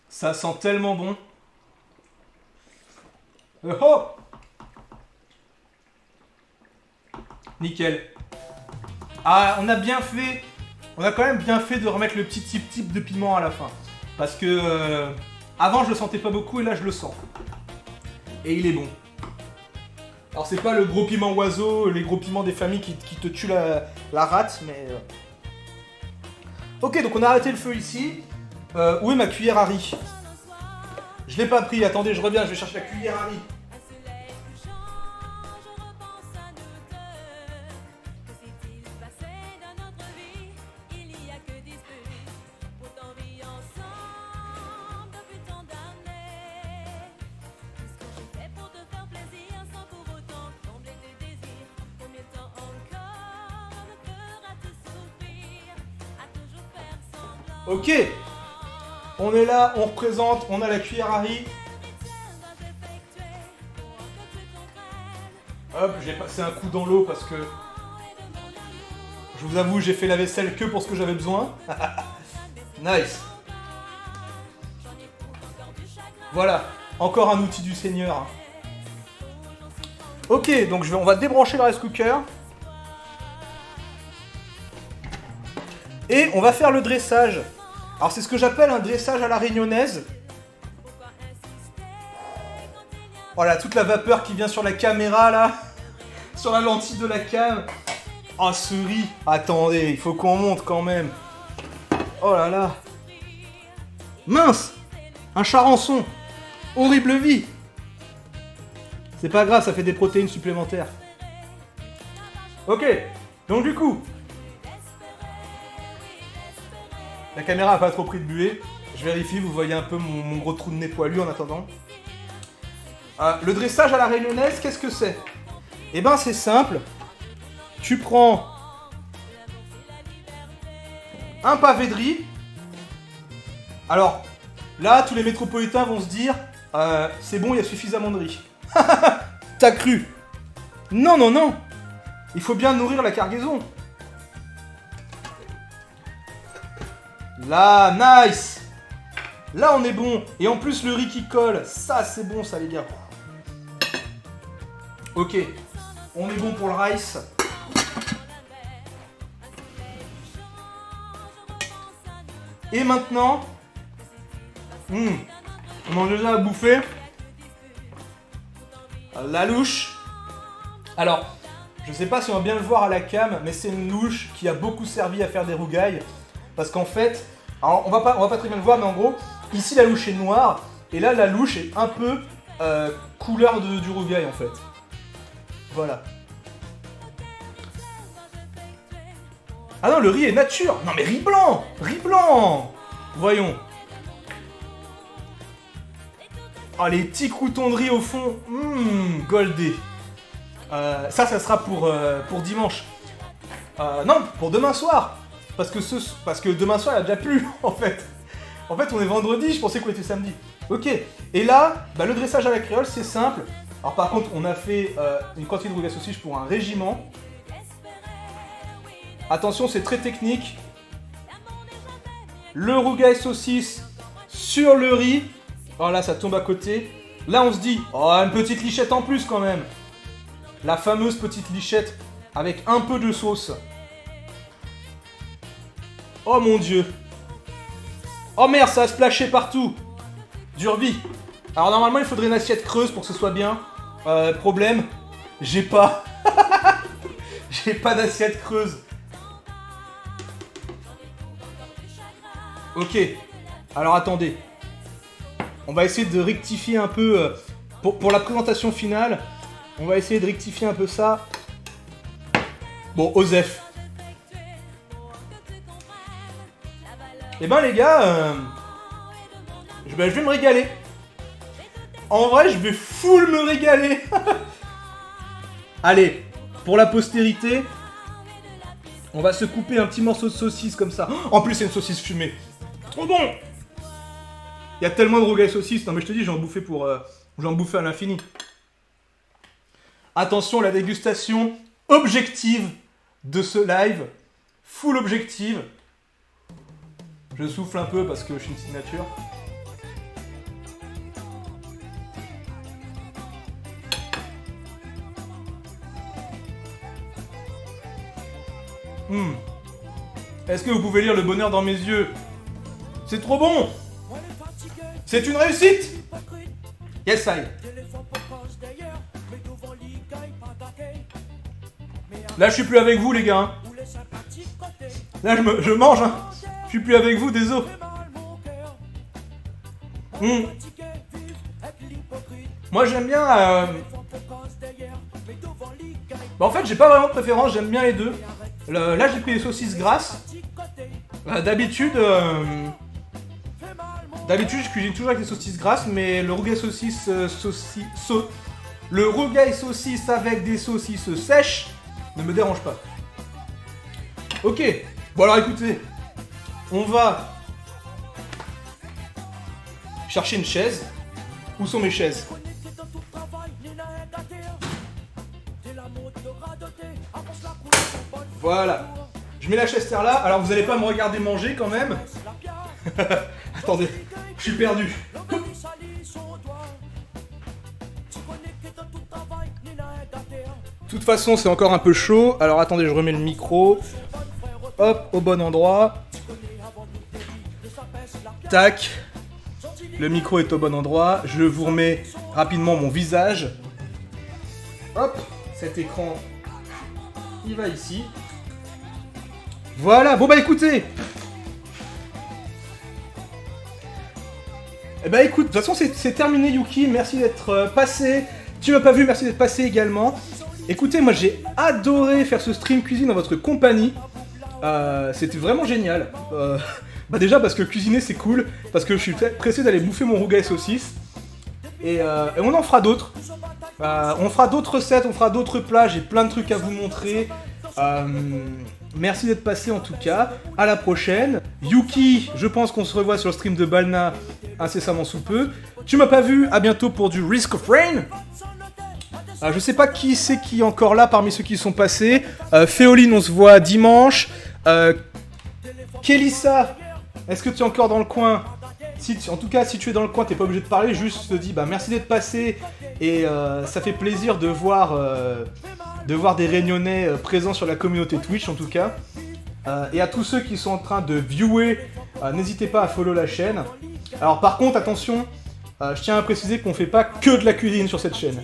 Ça sent tellement bon. Oh! Nickel. Ah, on a bien fait. On a quand même bien fait de remettre le petit type de piment à la fin. Parce que avant je le sentais pas beaucoup et là je le sens. Et il est bon. Alors c'est pas le gros piment oiseau, les gros piments des familles qui te tuent la rate, mais... Ok, donc on a arrêté le feu ici. Où est ma cuillère à riz? Je l'ai pas pris, attendez, je reviens, je vais chercher la cuillère à riz. Ok, on est là, on représente, on a la cuillère à riz. Hop, j'ai passé un coup dans l'eau parce que... Je vous avoue, j'ai fait la vaisselle que pour ce que j'avais besoin. Nice. Voilà, encore un outil du Seigneur. Ok, donc on va débrancher le rice cooker. Et on va faire le dressage. Alors c'est ce que j'appelle un dressage à la réunionnaise. Voilà, toute la vapeur qui vient sur la caméra là. Sur la lentille de la cam. Oh ce riz. Attendez, il faut qu'on monte quand même. Oh là là. Mince. Un charançon. Horrible vie. C'est pas grave, ça fait des protéines supplémentaires. Ok, donc du coup... La caméra a pas trop pris de buée. Je vérifie, vous voyez un peu mon gros trou de nez poilu en attendant. Le dressage à la réunionnaise, qu'est-ce que c'est? Eh ben c'est simple. Tu prends un pavé de riz. Alors, là, tous les métropolitains vont se dire c'est bon, il y a suffisamment de riz. T'as cru? Non, non, non. Il faut bien nourrir la cargaison. Là, nice. Là, on est bon. Et en plus, le riz qui colle. Ça, c'est bon, ça, les gars. Ok. On est bon pour le rice. Et maintenant... on mange déjà à bouffer. La louche. Alors, je sais pas si on va bien le voir à la cam, mais c'est une louche qui a beaucoup servi à faire des rougailles. Parce qu'en fait, alors on va pas très bien le voir, mais en gros, ici la louche est noire, et là la louche est un peu couleur du rougail en fait. Voilà. Ah non, le riz est nature. Non mais riz blanc. Riz blanc. Voyons. Oh, les petits croutons de riz au fond. Goldé. Ça sera pour dimanche. Non, pour demain soir. Parce que demain soir, il a déjà plu, en fait. En fait, on est vendredi, je pensais qu'on était samedi. Ok. Et là, le dressage à la créole, c'est simple. Alors par contre, on a fait une quantité de rougail saucisse pour un régiment. Attention, c'est très technique. Le rougail saucisse sur le riz. Oh là, ça tombe à côté. Là, on se dit, oh, une petite lichette en plus quand même. La fameuse petite lichette avec un peu de sauce. Oh mon dieu. Oh merde, ça a splashé partout. Durbi. Alors normalement, il faudrait une assiette creuse pour que ce soit bien. Problème, j'ai pas. J'ai pas d'assiette creuse. Ok. Alors attendez. On va essayer de rectifier un peu pour la présentation finale. On va essayer de rectifier un peu ça. Bon, Osef. Eh ben les gars, je vais me régaler. En vrai, je vais full me régaler. Allez, pour la postérité, on va se couper un petit morceau de saucisse comme ça. En plus, c'est une saucisse fumée. Trop bon. Il y a tellement de rougail saucisse. Non mais je te dis, j'en bouffais à l'infini. Attention, la dégustation objective de ce live. Full objective. Je souffle un peu parce que je suis une signature. Est-ce que vous pouvez lire le bonheur dans mes yeux? C'est trop bon. C'est une réussite. Yes, I. Là, je suis plus avec vous, les gars. Hein. Là, je mange. Hein. Je suis plus avec vous, désolé. Moi, j'aime bien... en fait, j'ai pas vraiment de préférence. J'aime bien les deux. Là, j'ai pris les saucisses grasses. D'habitude, je cuisine toujours avec les saucisses grasses, mais le rougail saucisse, le rougail saucisse avec des saucisses sèches ne me dérange pas. Ok. Bon alors, écoutez, on va chercher une chaise. Où sont mes chaises? Voilà. Je mets la chaise terre là. Alors vous allez pas me regarder manger quand même. Attendez, je suis perdu. De toute façon, c'est encore un peu chaud. Alors attendez, je remets le micro. Hop, au bon endroit. Tac. Le micro est au bon endroit. Je vous remets rapidement mon visage. Hop, cet écran, il va ici. Voilà, bon bah écoutez. Eh bah écoute, de toute façon c'est terminé Yuki, merci d'être passé. Tu m'as pas vu, merci d'être passé également. Écoutez, moi j'ai adoré faire ce stream cuisine en votre compagnie. C'était vraiment génial. Bah déjà parce que cuisiner c'est cool, parce que je suis pressé d'aller bouffer mon rougail saucisse. Et on en fera d'autres. On fera d'autres recettes, on fera d'autres plats, j'ai plein de trucs à vous montrer. Merci d'être passé en tout cas. À la prochaine. Yuki, je pense qu'on se revoit sur le stream de Balna incessamment sous peu. Tu m'as pas vu, à bientôt pour du Risk of Rain. Je sais pas qui c'est qui est encore là parmi ceux qui sont passés. Féoline, on se voit dimanche. Kélissa, est-ce que tu es encore dans le coin? En tout cas, si tu es dans le coin, t'es pas obligé de parler, juste te dis merci d'être passé et ça fait plaisir de voir des Réunionnais présents sur la communauté Twitch en tout cas. Et à tous ceux qui sont en train de viewer, n'hésitez pas à follow la chaîne. Alors par contre, attention, je tiens à préciser qu'on fait pas que de la cuisine sur cette chaîne.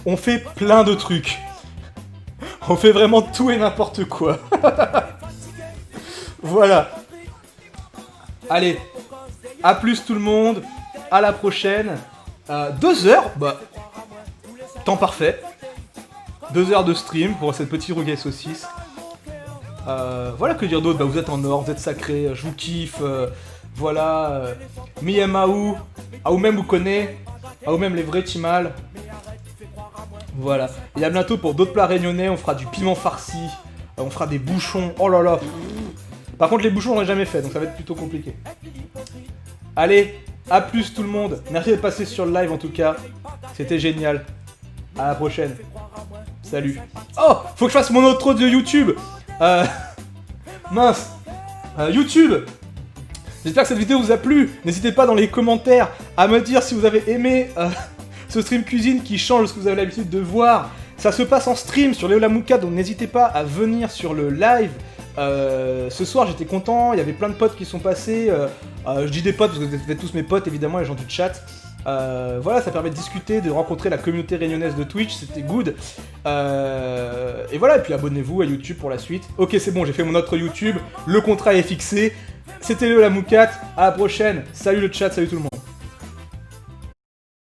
On fait plein de trucs. On fait vraiment tout et n'importe quoi. Voilà. Allez, à plus tout le monde, à la prochaine. 2 heures, temps parfait. 2 heures de stream pour cette petite rougaille saucisse. Voilà, que dire d'autre, vous êtes en or, vous êtes sacrés, je vous kiffe. Voilà, Miyamaou, Aoumem vous connaît, Aoumem les vrais Timal. Voilà, et à bientôt pour d'autres plats réunionnais, on fera du piment farci, on fera des bouchons, oh là là. Par contre les bouchons on l'a jamais fait, donc ça va être plutôt compliqué. Allez, à plus tout le monde, merci d'être passé sur le live en tout cas, c'était génial. À la prochaine. Salut. Oh, faut que je fasse mon outro de YouTube. Mince. YouTube. J'espère que cette vidéo vous a plu. N'hésitez pas dans les commentaires à me dire si vous avez aimé ce stream cuisine qui change de ce que vous avez l'habitude de voir. Ça se passe en stream sur Léo Lamouka, donc n'hésitez pas à venir sur le live. Ce soir j'étais content, il y avait plein de potes qui sont passés. Je dis des potes parce que vous êtes tous mes potes évidemment, les gens du chat. Voilà, ça permet de discuter, de rencontrer la communauté réunionnaise de Twitch, c'était good. Et voilà, et puis abonnez-vous à YouTube pour la suite. Ok, c'est bon, j'ai fait mon autre YouTube, le contrat est fixé. C'était Léo Lamoukat, à la prochaine. Salut le chat, salut tout le monde.